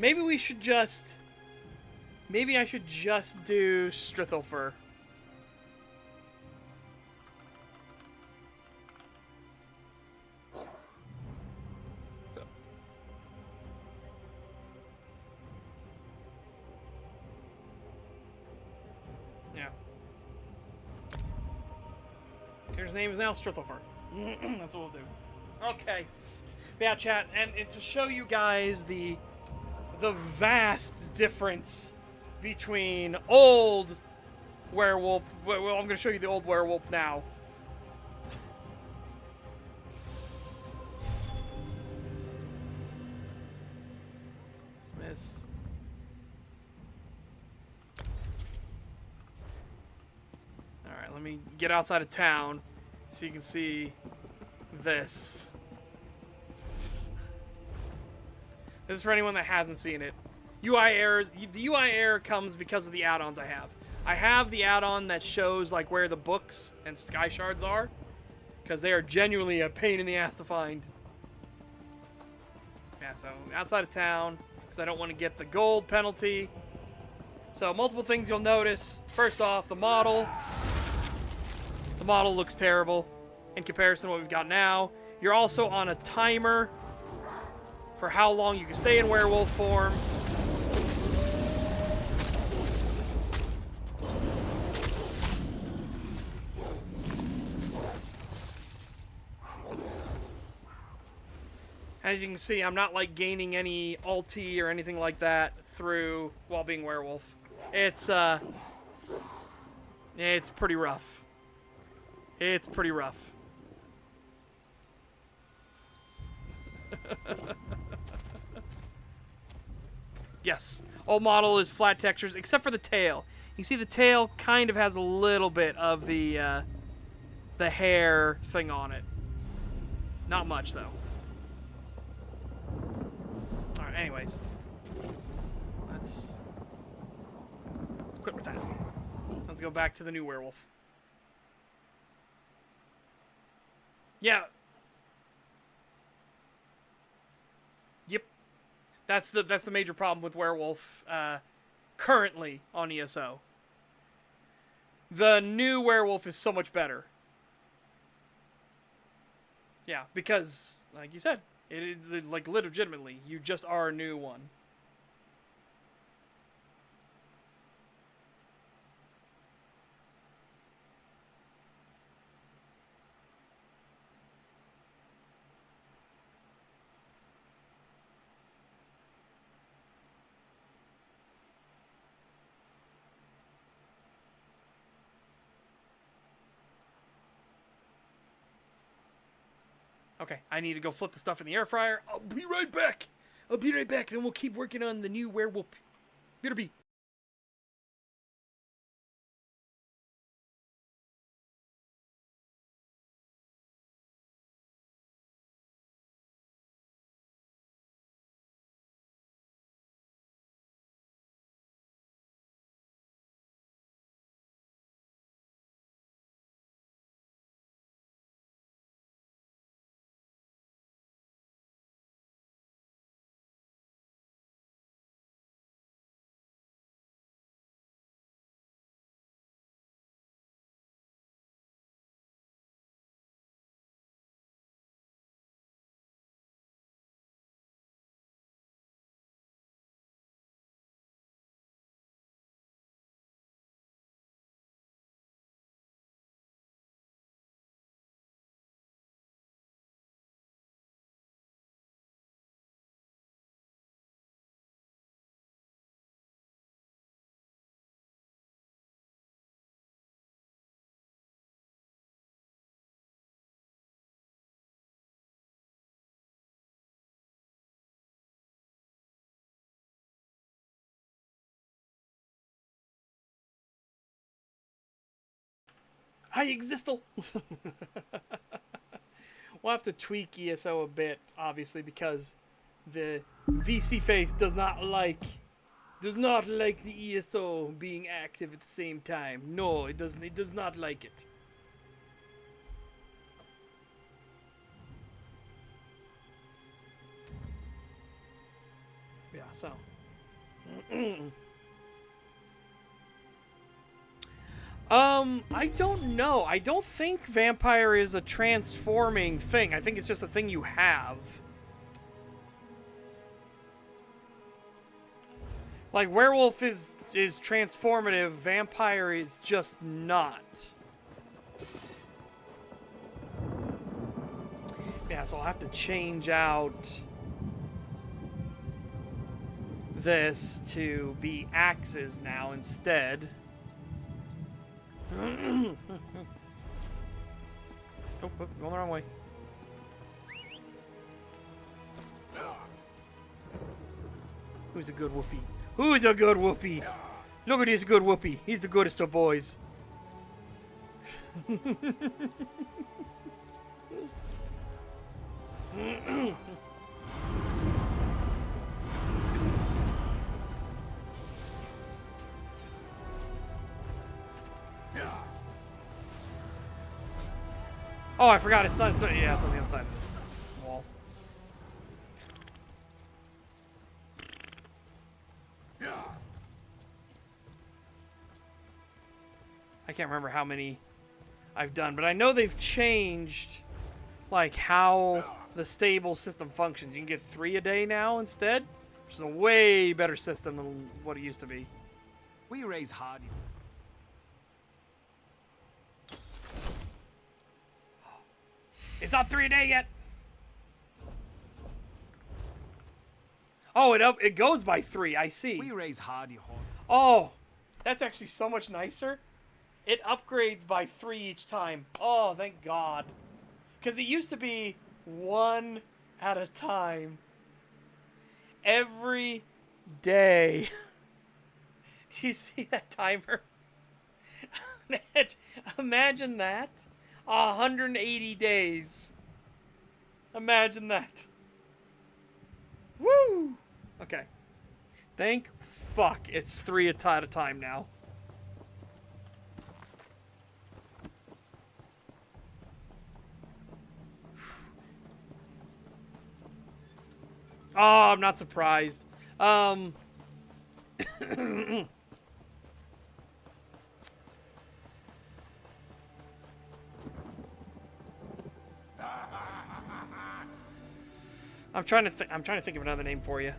Maybe we should just... Maybe I should just do Strithelfer. Yeah. His name is now Strithelfer. That's what we'll do. Okay. Yeah, chat, and to show you guys the vast difference between old werewolf. Well, I'm going to show you the old werewolf now. let me get outside of town so you can see this. This is for anyone that hasn't seen it. UI errors. The UI error comes because of the add-ons I have. I have the add-on that shows like where the books and sky shards are, because they are genuinely a pain in the ass to find. Yeah, so outside of town, because I don't want to get the gold penalty. So multiple things you'll notice. First off, the model. The model looks terrible in comparison to what we've got now. You're also on a timer for how long you can stay in werewolf form. As you can see, I'm not like gaining any ulti or anything like that through while being werewolf. It's pretty rough. It's pretty rough. Yes, old model is flat textures except for the tail. You see the tail kind of has a little bit of the hair thing on it. Not much though. All right, anyways, let's quit with that. Let's go back to the new werewolf. Yeah. Yep. That's the major problem with werewolf currently on ESO. The new werewolf is so much better. Yeah, because like you said, it is like legitimately, you just are a new one. Okay, I need to go flip the stuff in the air fryer. I'll be right back. Then we'll keep working on the new werewolf. Better be. Hi, Existal! We'll have to tweak ESO a bit, obviously, because the VC face does not like the ESO being active at the same time. No, it doesn't. It does not like it. Yeah, so. I don't know. I don't think vampire is a transforming thing. I think it's just a thing you have. Like, werewolf is transformative, vampire is just not. Yeah, so I'll have to change out this to be axes now instead. Oh, going the wrong way. Who's a good whoopee? Who's a good whoopee? Look at this good whoopee. He's the goodest of boys. Oh, I forgot. It's not. Yeah, it's on the other side of the wall. I can't remember how many I've done, but I know they've changed, like, how the stable system functions. You can get 3 a day now instead, which is a way better system than what it used to be. We raise hard. It's not 3 a day yet. Oh, it goes by 3. I see. We raise hardy horse. Oh, that's actually so much nicer. It upgrades by 3 each time. Oh, thank God. Because it used to be 1 at a time. Every day. Do you see that timer? Imagine that. 180 days. Imagine that. Woo! Okay. Thank fuck it's 3 at a time now. Oh, I'm not surprised. I'm trying to think of another name for you.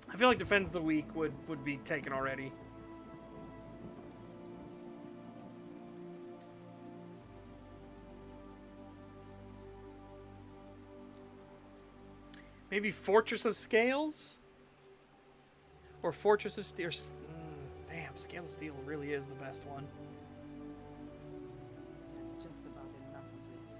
I feel like Defends the Weak would be taken already. Maybe Fortress of Scales? Or Fortress of Steel. Damn, Scales of Steel really is the best one. Just about enough of this.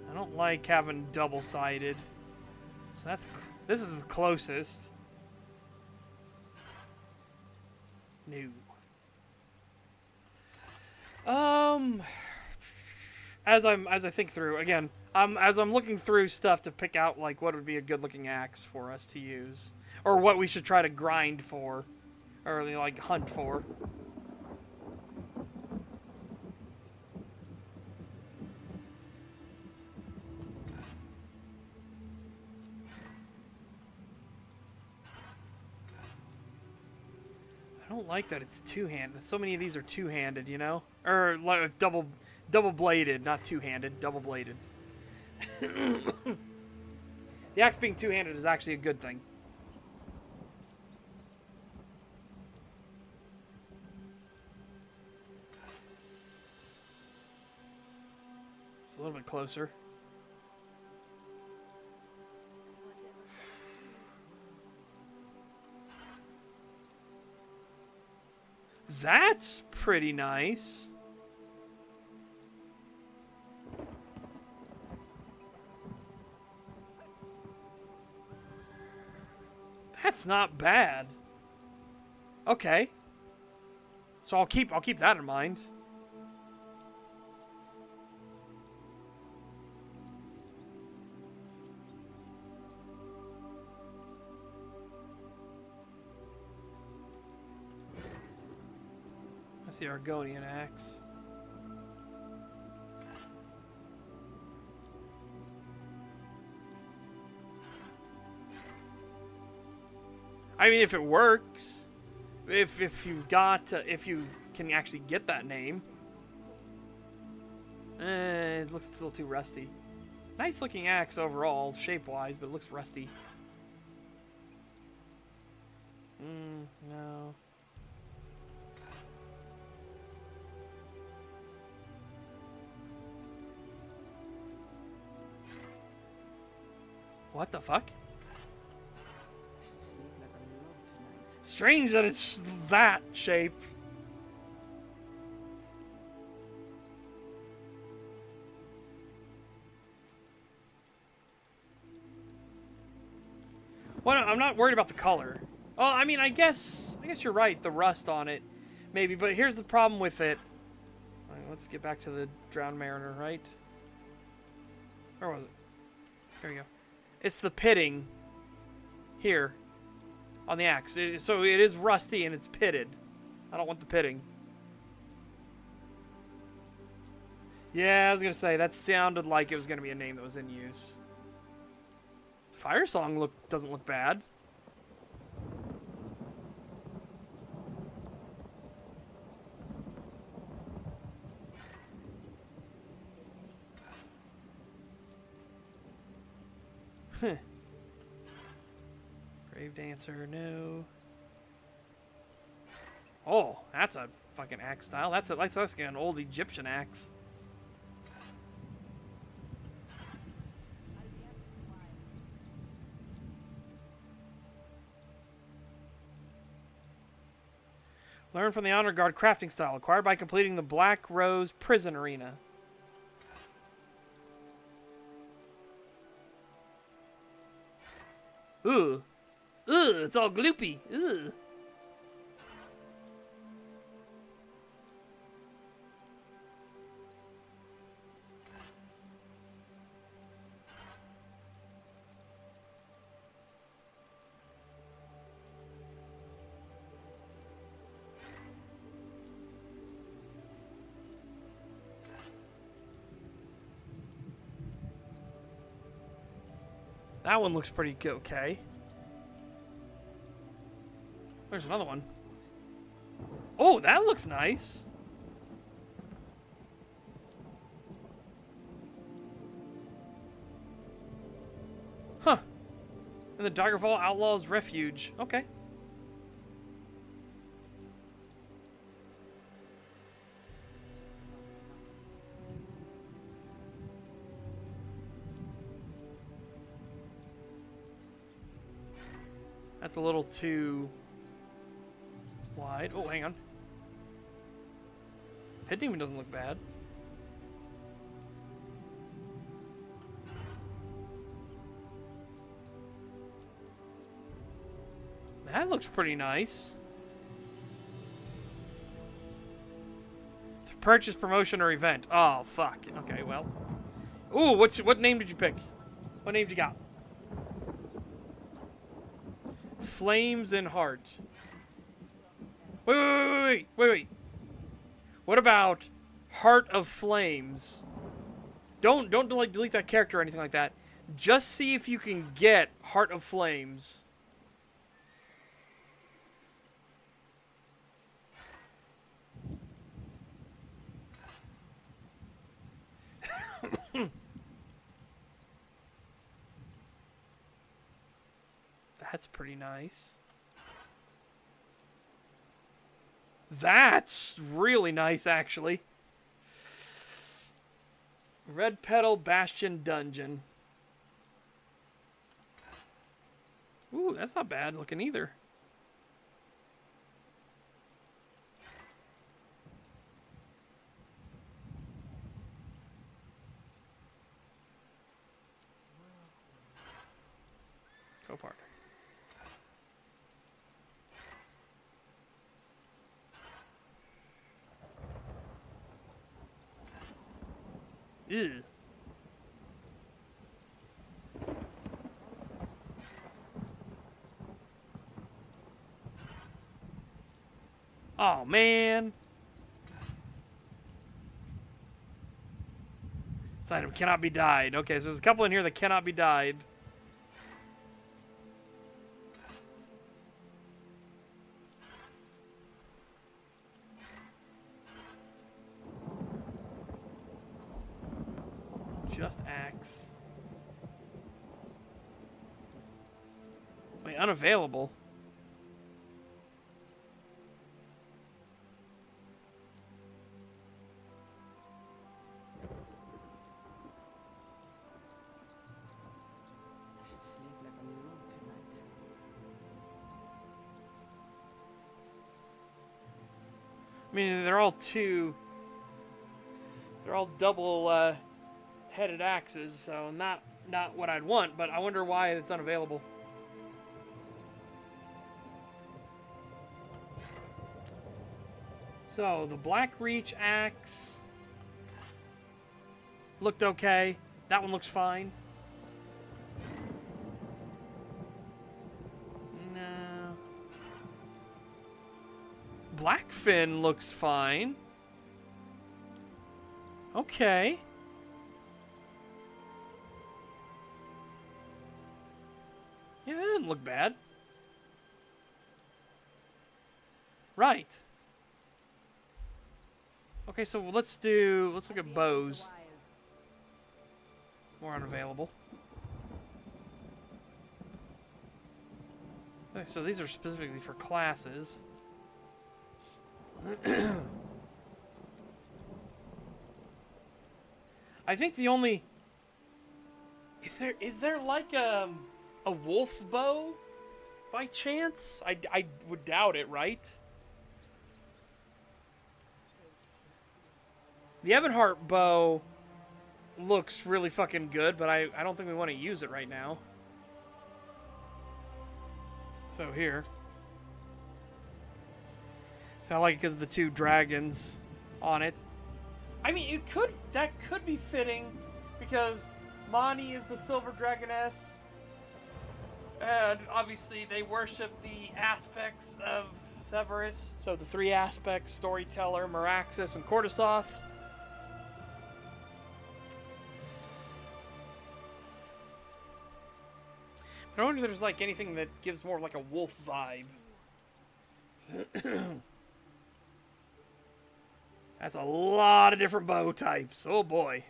I don't like having double-sided. So this is the closest. New. As I think through again, as I'm looking through stuff to pick out like what would be a good-looking axe for us to use, or what we should try to grind for, or like hunt for. I don't like that it's two-handed. So many of these are two-handed, you know? Or like double-bladed, not two-handed, double-bladed. The axe being two-handed is actually a good thing. It's a little bit closer. That's pretty nice. That's not bad. Okay. So I'll keep that in mind. That's the Argonian axe. I mean, if it works, if you've got, if you can actually get that name. It looks still too rusty. Nice looking axe overall, shape-wise, but it looks rusty. No. What the fuck? Should sleep like a log tonight. Strange that it's that shape. Well, I'm not worried about the color. Oh, I mean, I guess you're right. The rust on it, maybe. But here's the problem with it. All right, let's get back to the drowned mariner, right? Where was it? There we go. It's the pitting here on the axe. So it is rusty and it's pitted. I don't want the pitting. Yeah, I was gonna say that sounded like it was gonna be a name that was in use. Fire Song doesn't look bad. Grave Dancer, no. Oh, that's a fucking axe style. That's like an old Egyptian axe. Learn from the Honor Guard crafting style, acquired by completing the Black Rose Prison Arena. Ugh. Ugh, it's all gloopy. Ugh. That one looks pretty okay. There's another one. Oh, that looks nice. Huh. In the Daggerfall Outlaws Refuge. Okay. That's a little too wide. Oh, hang on. Pit Demon doesn't look bad. That looks pretty nice. Purchase, promotion, or event. Oh, fuck. Okay, well. Ooh, what name did you pick? What name did you got? Flames and Heart. Wait. What about Heart of Flames? Don't like delete that character or anything like that. Just see if you can get Heart of Flames. That's pretty nice. That's really nice, actually. Red Petal Bastion Dungeon. Ooh, that's not bad looking either. Copart. Ew. Oh, man. This item cannot be dyed. Okay, so there's a couple in here that cannot be dyed. Just axe. Wait, unavailable. mean, they're all double headed axes, so not what I'd want, but I wonder why it's unavailable. So, the Black Reach axe looked okay. That one looks fine. No. Blackfin looks fine. Okay. Yeah, that didn't look bad. Right. Okay, so let's look at bows. More unavailable. Okay, so these are specifically for classes. I think the only... Is there like a wolf bow by chance? I would doubt it, right? The Ebonheart bow looks really fucking good, but I don't think we want to use it right now. So here. So I like it because of the two dragons on it. I mean, that could be fitting because Mani is the silver dragoness. And obviously they worship the aspects of Severus. So the three aspects, Storyteller, Meraxus, and Cortisoth. I wonder if there's like anything that gives more of like a wolf vibe. That's a lot of different bow types. Oh boy.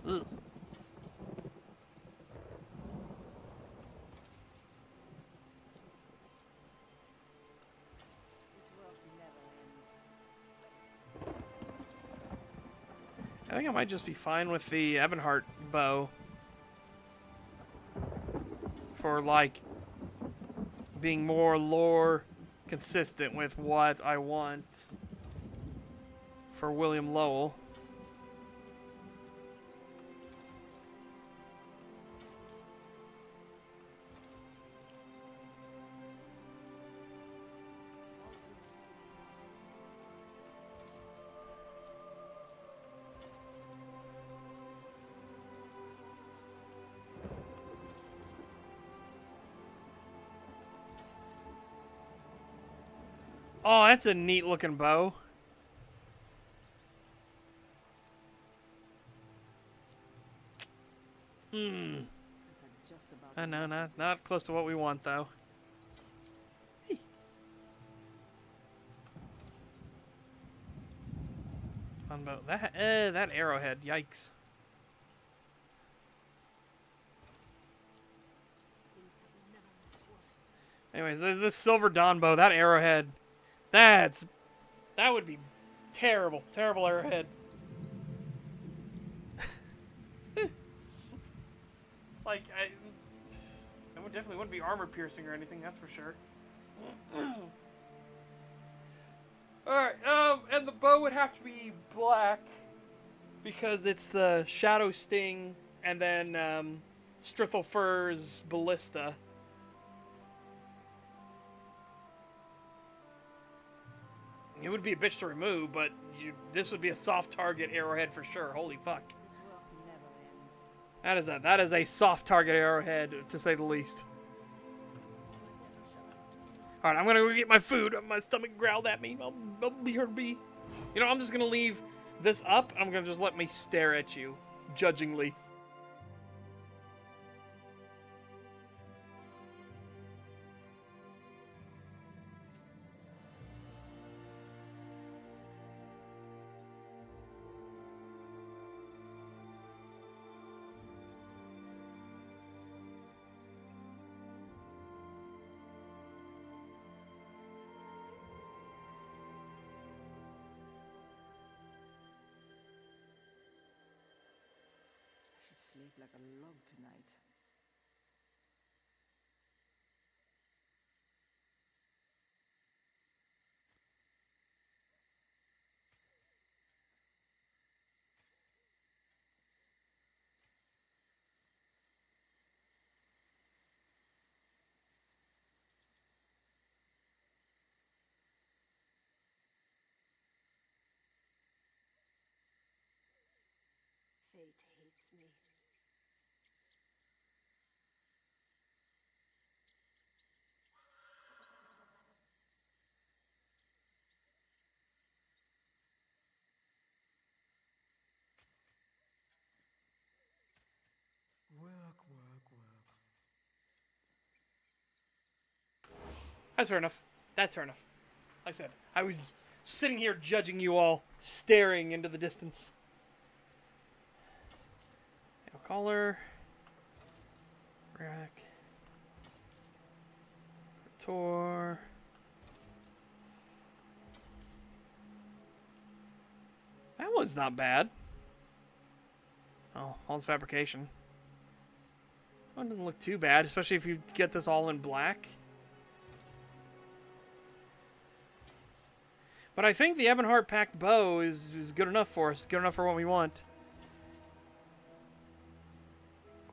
Ugh. I think I might just be fine with the Ebonheart bow for like being more lore consistent with what I want for William Lowell. Oh, that's a neat looking bow. No, not close to what we want though. Hey. Fun bow. That arrowhead, yikes. Anyways, this silver dawn bow, that arrowhead, that would be terrible arrowhead. Like I definitely wouldn't be armor piercing or anything, that's for sure. Alright, and the bow would have to be black because it's the Shadow Sting and then Strithelfur's Ballista. It would be a bitch to remove, but this would be a soft target arrowhead for sure. Holy fuck. That is a soft target arrowhead, to say the least. Alright, I'm gonna go get my food. My stomach growled at me. I'll be heard be. You know, I'm just gonna leave this up. I'm gonna just let me stare at you, judgingly. Sleep like a log tonight. Fate hates me. That's fair enough. That's fair enough. Like I said, I was sitting here judging you all, staring into the distance. Nail collar. Rack. Tor. That was not bad. Oh, all's fabrication. Well, it doesn't look too bad, especially if you get this all in black. But I think the Ebonheart packed bow is good enough for us. Good enough for what we want.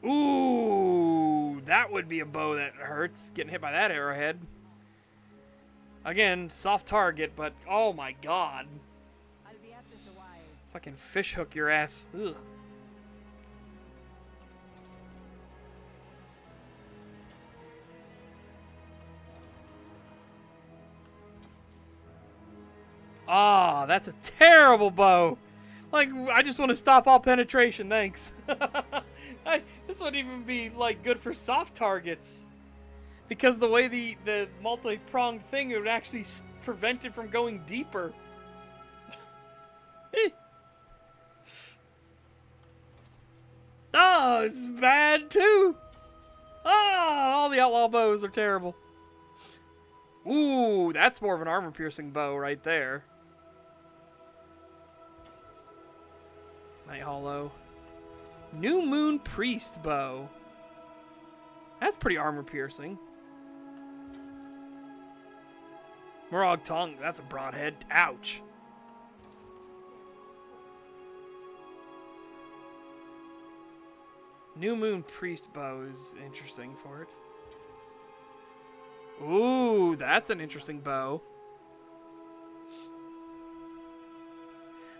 Ooh, that would be a bow that hurts. Getting hit by that arrowhead. Again, soft target, but oh my god. I'll be at this a while. Fucking fish hook your ass. Ugh. Ah, that's a terrible bow. Like, I just want to stop all penetration, thanks. This wouldn't even be, like, good for soft targets. Because the way the multi-pronged thing, it would actually prevent it from going deeper. Oh, it's bad, too. Ah, all the outlaw bows are terrible. Ooh, that's more of an armor-piercing bow right there. Night Hollow. New Moon Priest bow. That's pretty armor-piercing. Morag Tongue, that's a broadhead. Ouch. New Moon Priest bow is interesting for it. Ooh, that's an interesting bow.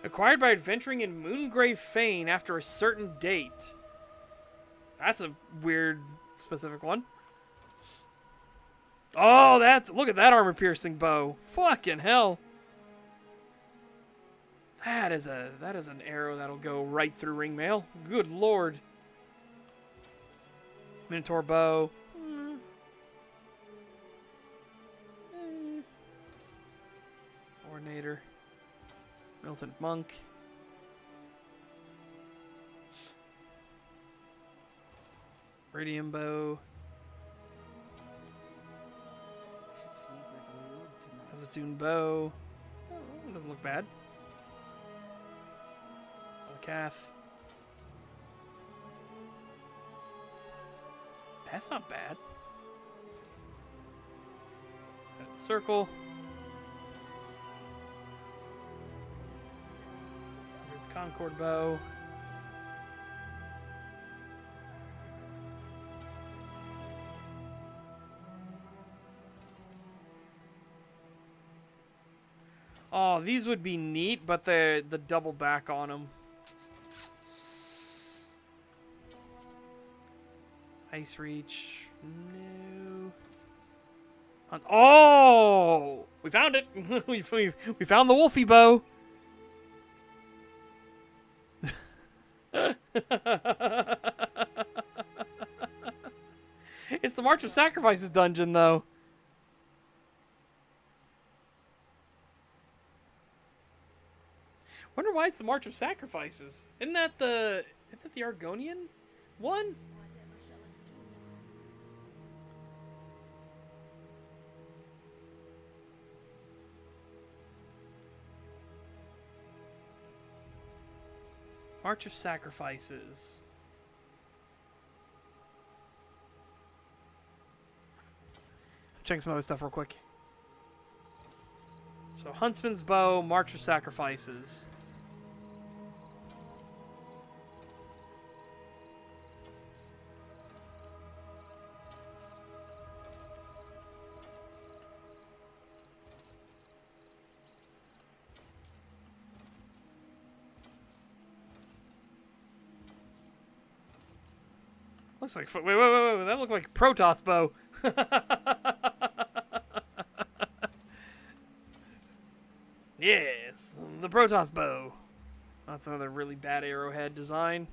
Acquired by adventuring in Moongrave Fane after a certain date. That's a weird, specific one. Oh, look at that armor-piercing bow. Fucking hell. That is an arrow that'll go right through ringmail. Good lord. Minotaur bow. Coordinator. Militant monk. Radium bow. Azatoon bow. Oh, doesn't look bad. Calf. That's not bad. Circle. It's Concord bow. Oh, these would be neat, but the double back on them. Ice Reach. No. Oh! We found it! we found the Wolfie bow! It's the March of Sacrifices dungeon, though. Wonder why it's the March of Sacrifices. Isn't that the Argonian one? March of Sacrifices. Check some other stuff real quick. So, Huntsman's Bow, March of Sacrifices. Looks like wait, that looked like Protoss bow. Yes, the Protoss bow. That's another really bad arrowhead design.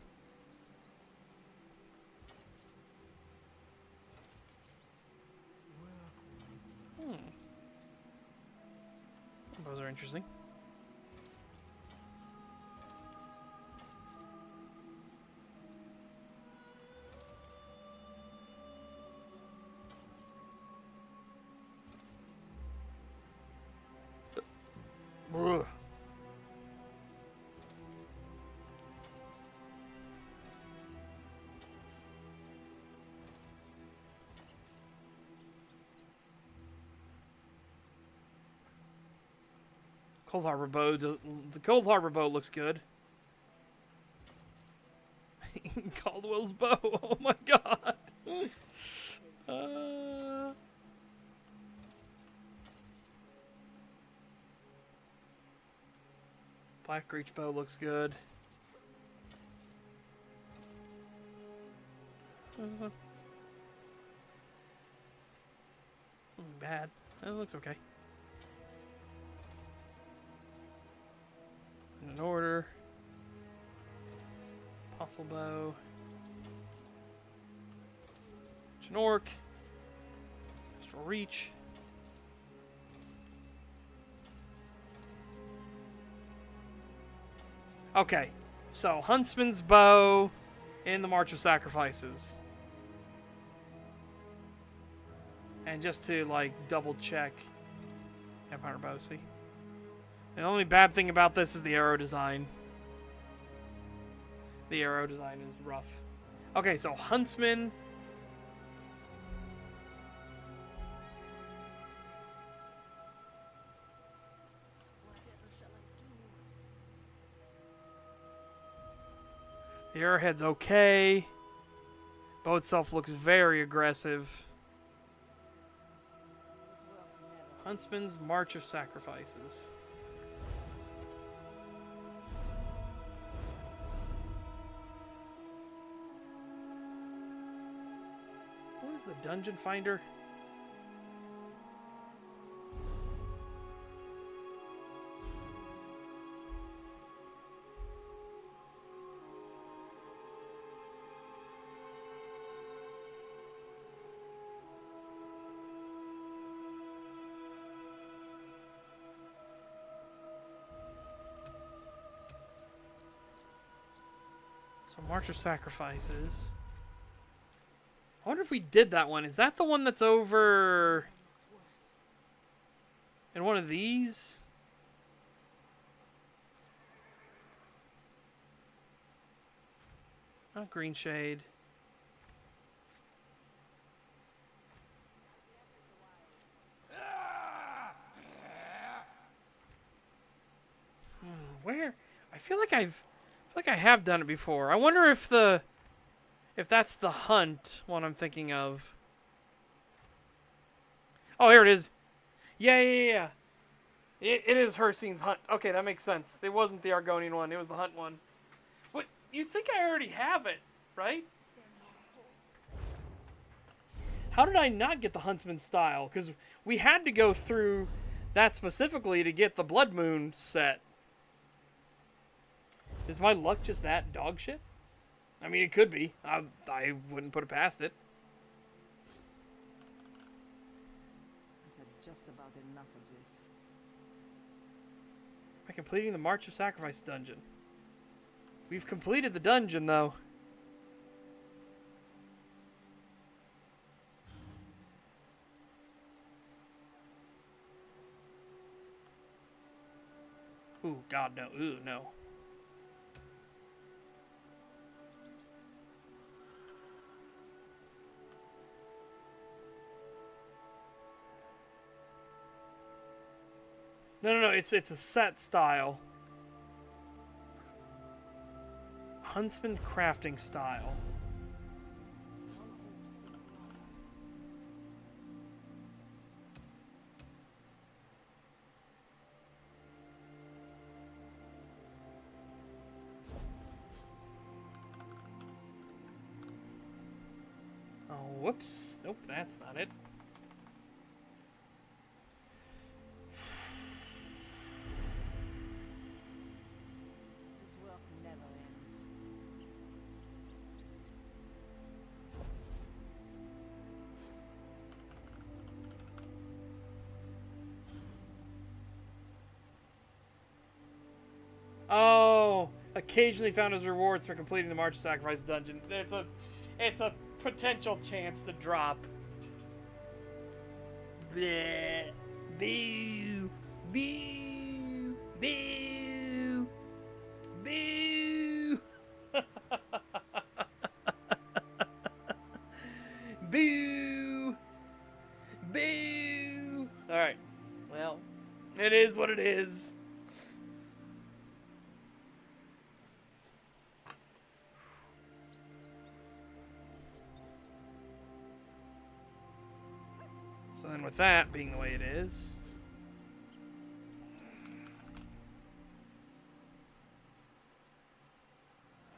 Those are interesting. Ugh. Cold Harbor bow. The Cold Harbor bow looks good. Caldwell's bow. Oh my god. Black Reach bow looks good. Bad. That looks okay. In an order. Apostle bow. Chinork. Astral Reach. Okay, so Huntsman's Bow in the March of Sacrifices. And just to, like, double check. Empire Bow, see? The only bad thing about this is the arrow design. The arrow design is rough. Okay, so Huntsman. The arrowhead's okay. Bow itself looks very aggressive. Huntsman's March of Sacrifices. What is the Dungeon Finder? So March of Sacrifices. I wonder if we did that one. Is that the one that's over in one of these? Not Green Shade. Where? I feel like I have done it before. I wonder if that's the hunt one I'm thinking of. Oh, here it is. Yeah. It is Hercine's hunt. Okay, that makes sense. It wasn't the Argonian one. It was the hunt one. What? You think I already have it, right? How did I not get the Huntsman style? Because we had to go through that specifically to get the Blood Moon set. Is my luck just that dog shit? I mean, it could be. I wouldn't put it past it. I've had just about enough of this. By completing the March of Sacrifice dungeon. We've completed the dungeon, though. Ooh, God, no. Ooh, no. No, it's a set style. Huntsman crafting style. Oh, whoops. Nope, that's not it. This work never ends. Oh, occasionally found as rewards for completing the March of Sacrifice dungeon. It's a potential chance to drop. Bleh. Boo. Boo. Boo. Boo. Boo. Boo. Alright. Well, it is what it is. So then with that being the way it is...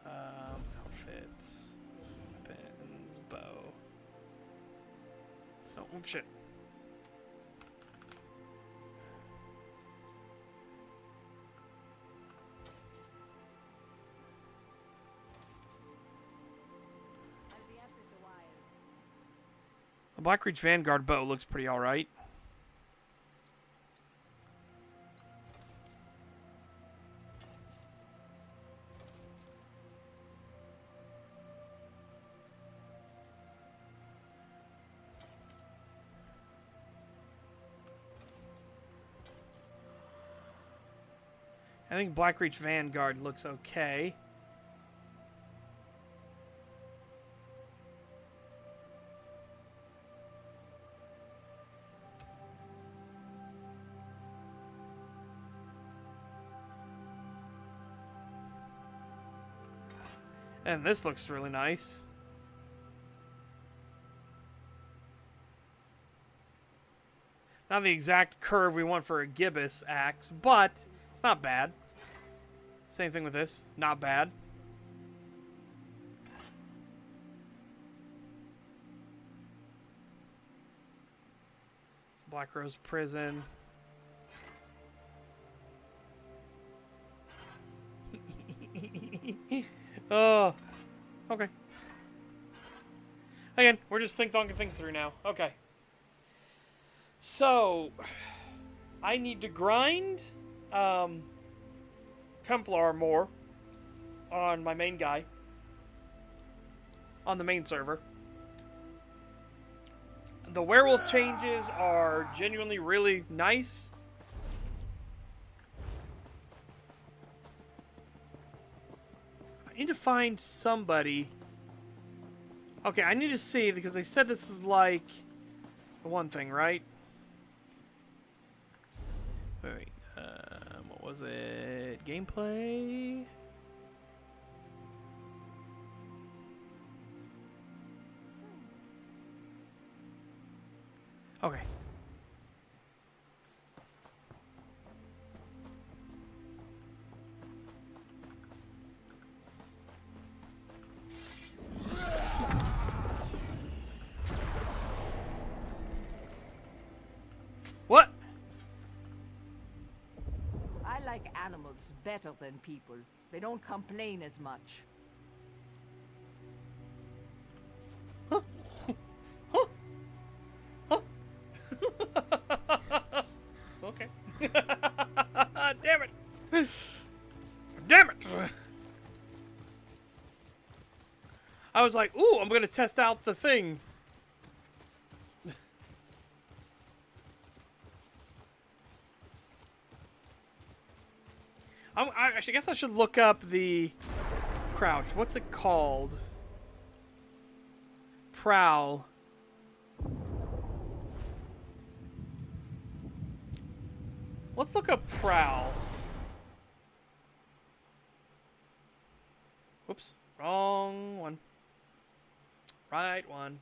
outfits... weapons... bow... Oh, shit. I'll be at this a while. The Blackreach Vanguard bow looks pretty alright. I think Blackreach Vanguard looks okay. And this looks really nice. Not the exact curve we want for a gibbous axe, but it's not bad. Same thing with this. Not bad. Black Rose Prison. Oh, okay. Again, we're just think-thonking things through now. Okay. So, I need to grind Templar more on my main guy. On the main server. The werewolf changes are genuinely really nice. I need to find somebody. Okay, I need to see, because they said this is like the one thing, right? Wait, what was it? Gameplay? Okay. werewolves better than people. They don't complain as much. Okay. Damn it. Damn it. I was like, ooh, I'm going to test out the thing. I actually guess I should look up the crouch. What's it called? Prowl. Let's look up prowl. Whoops. Wrong one. Right one.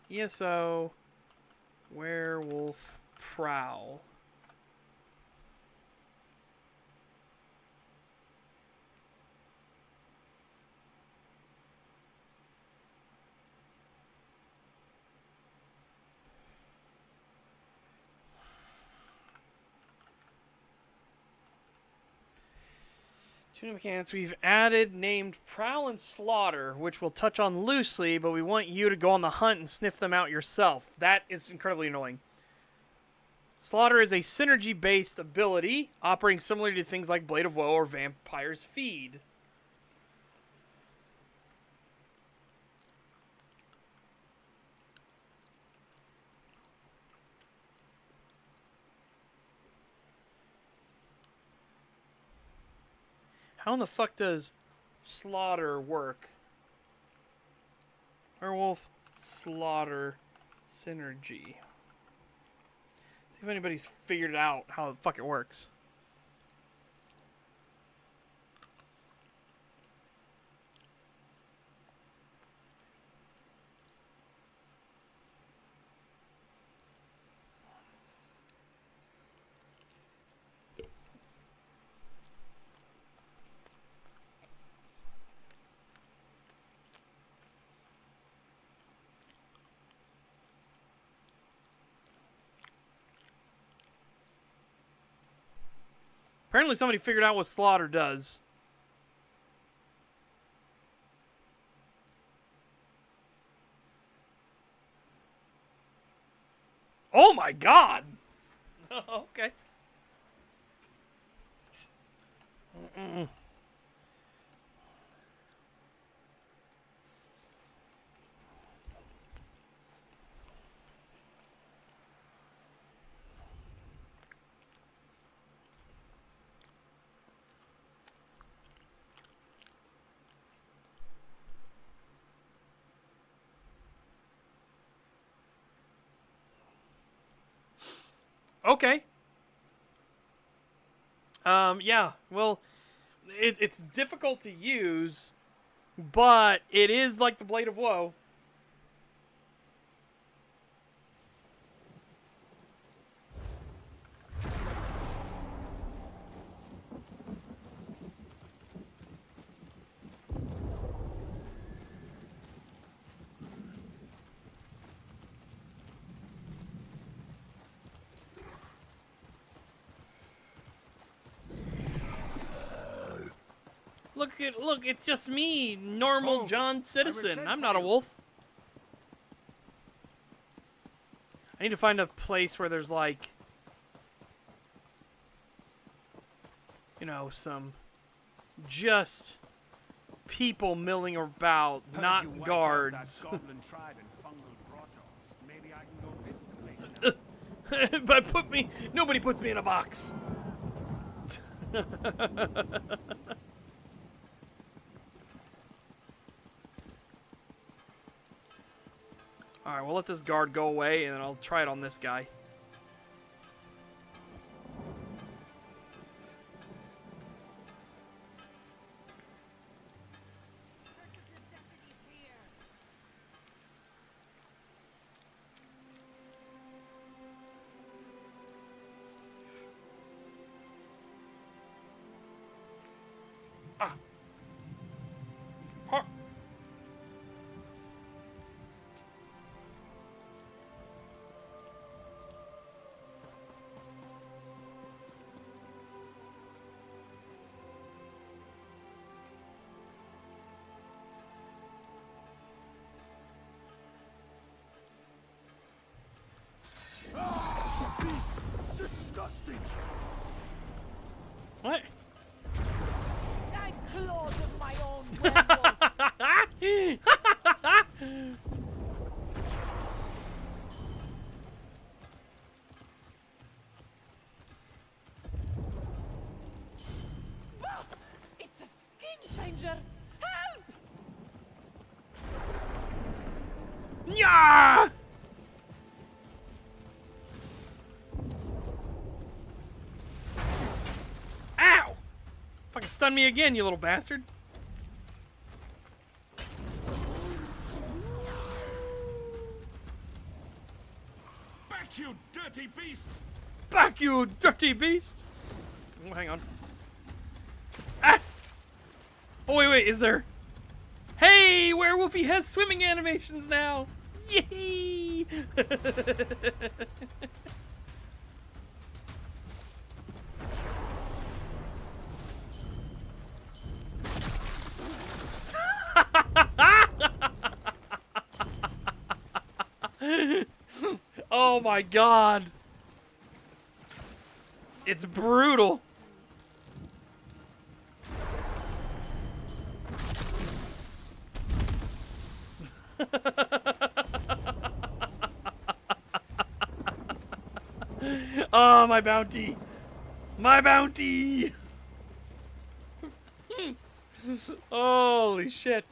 ESO. Werewolf. Prowl. Two new mechanics we've added named Prowl and Slaughter, which we'll touch on loosely, but we want you to go on the hunt and sniff them out yourself. That is incredibly annoying. Slaughter is a synergy-based ability, operating similarly to things like Blade of Woe or Vampire's Feed. How in the fuck does Slaughter work? Werewolf, Slaughter, Synergy. See if anybody's figured out how the fuck it works. Apparently somebody figured out what Slaughter does. Oh my god! Okay. Okay. Yeah, well, it's difficult to use, but it is like the Blade of Woe. Look, it's just me, normal John citizen. I'm not a wolf. I need to find a place where there's like, you know, some just people milling about, Heard you not wiped out guards. that goblin tribe in fungal grotto. Maybe I can go visit the place now. But nobody puts me in a box. Alright, we'll let this guard go away, and then I'll try it on this guy. Ah. Huh. Disgusting! What? I'm claws of my own werewolf. It's a skin changer. Help! Yeah! Ow! Fucking stun me again, you little bastard. Back, you dirty beast! Back, you dirty beast! Oh, hang on. Ah! Oh, wait, is there... Hey, Werewolfy has swimming animations now! Yay! Oh my god! It's brutal! Oh, my bounty! My bounty! Holy shit!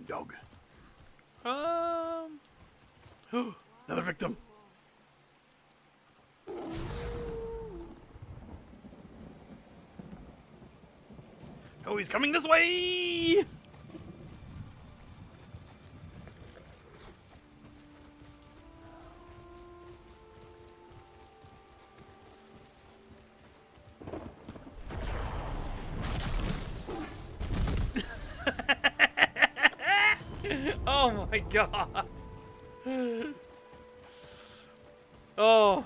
Dog. Another victim. Oh, he's coming this way! Oh my god. Oh.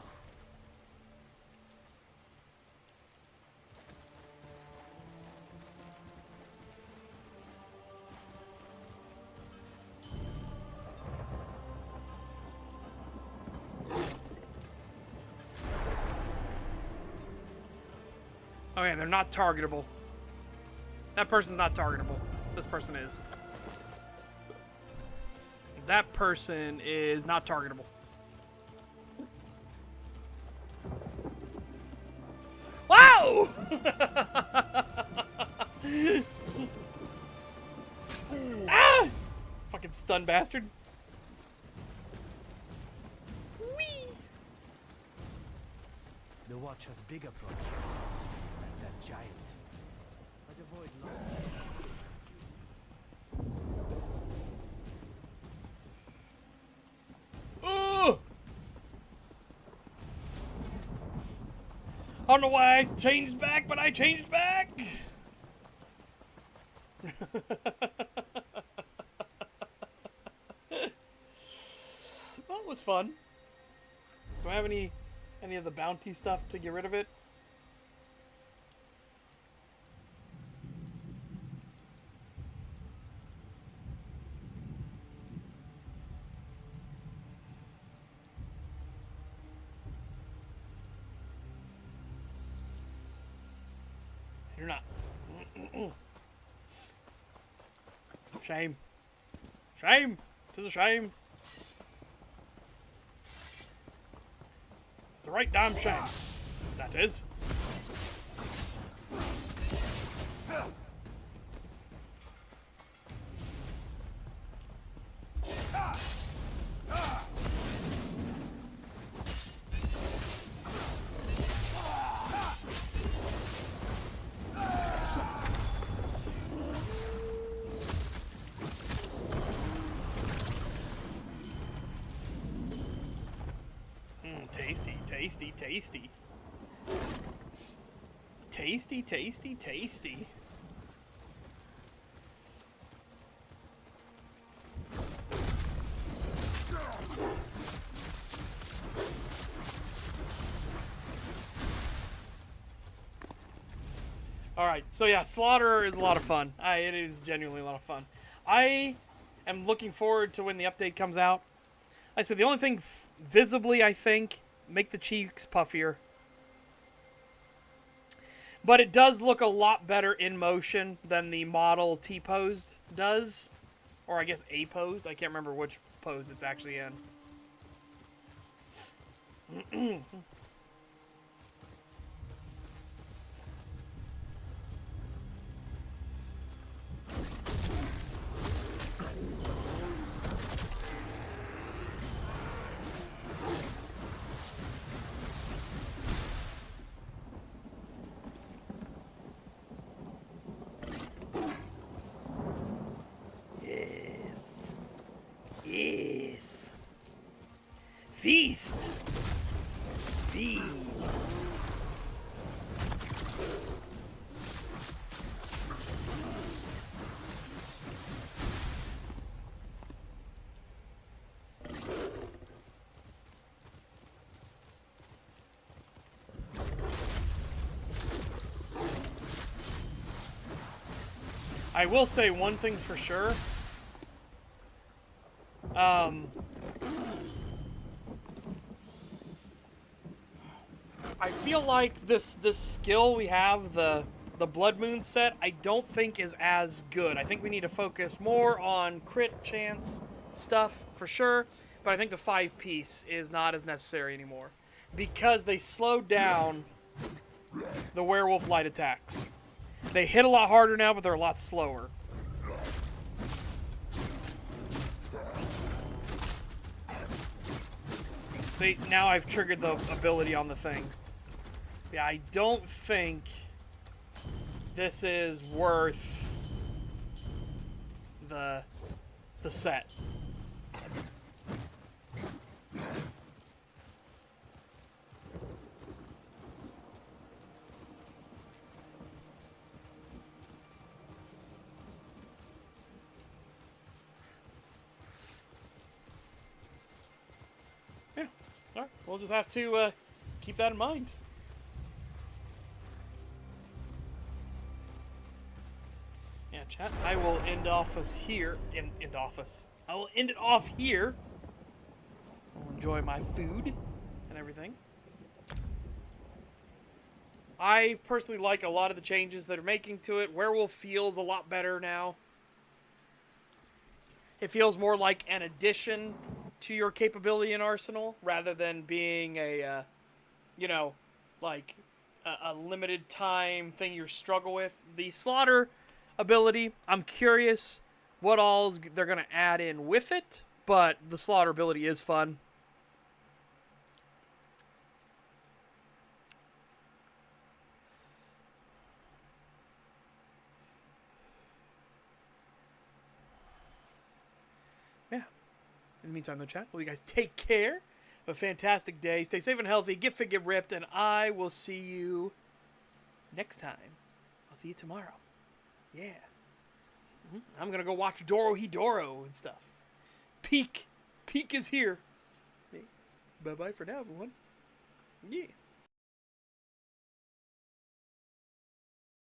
Okay, they're not targetable. That person's not targetable. This person is. That person is not targetable. Wow! Ah! Fucking stun bastard. Whee! The watch has bigger problems than that giant. But avoid long. Oh! I don't know why I changed back, but I changed back! Well, it was fun. Do I have any of the bounty stuff to get rid of it? You're not. Shame. Shame. Tis a shame. It's the right damn shame. That is. Tasty, tasty. Tasty, tasty, tasty. Alright, so yeah, Slaughter is a lot of fun. It is genuinely a lot of fun. I am looking forward to when the update comes out. Like I said, the only thing visibly, I think, make the cheeks puffier. But it does look a lot better in motion than the model T-posed does. Or I guess A-posed. I can't remember which pose it's actually in. Yes. Feast. Feed. I will say one thing's for sure. I feel like this skill we have, the Blood Moon set, I don't think is as good. I think we need to focus more on crit chance stuff for sure, but I think the 5-piece is not as necessary anymore because they slowed down the werewolf light attacks. They hit a lot harder now, but they're a lot slower. See, now I've triggered the ability on the thing. Yeah, I don't think this is worth the set. Yeah, alright, we'll just have to keep that in mind. Yeah, chat. I will end office here. End office. I will end it off here. I'll enjoy my food and everything. I personally like a lot of the changes that are making to it. Werewolf feels a lot better now. It feels more like an addition to your capability and arsenal rather than being a, you know, like a limited time thing you struggle with. The Slaughter ability, I'm curious what all they're going to add in with it, but the Slaughter ability is fun. Yeah. In the meantime, though, chat, well, you guys take care. Have a fantastic day. Stay safe and healthy. Get fit, get ripped, and I will see you next time. I'll see you tomorrow. Yeah. I'm going to go watch Dorohedoro and stuff. Peak is here. Bye-bye for now, everyone. Yeah.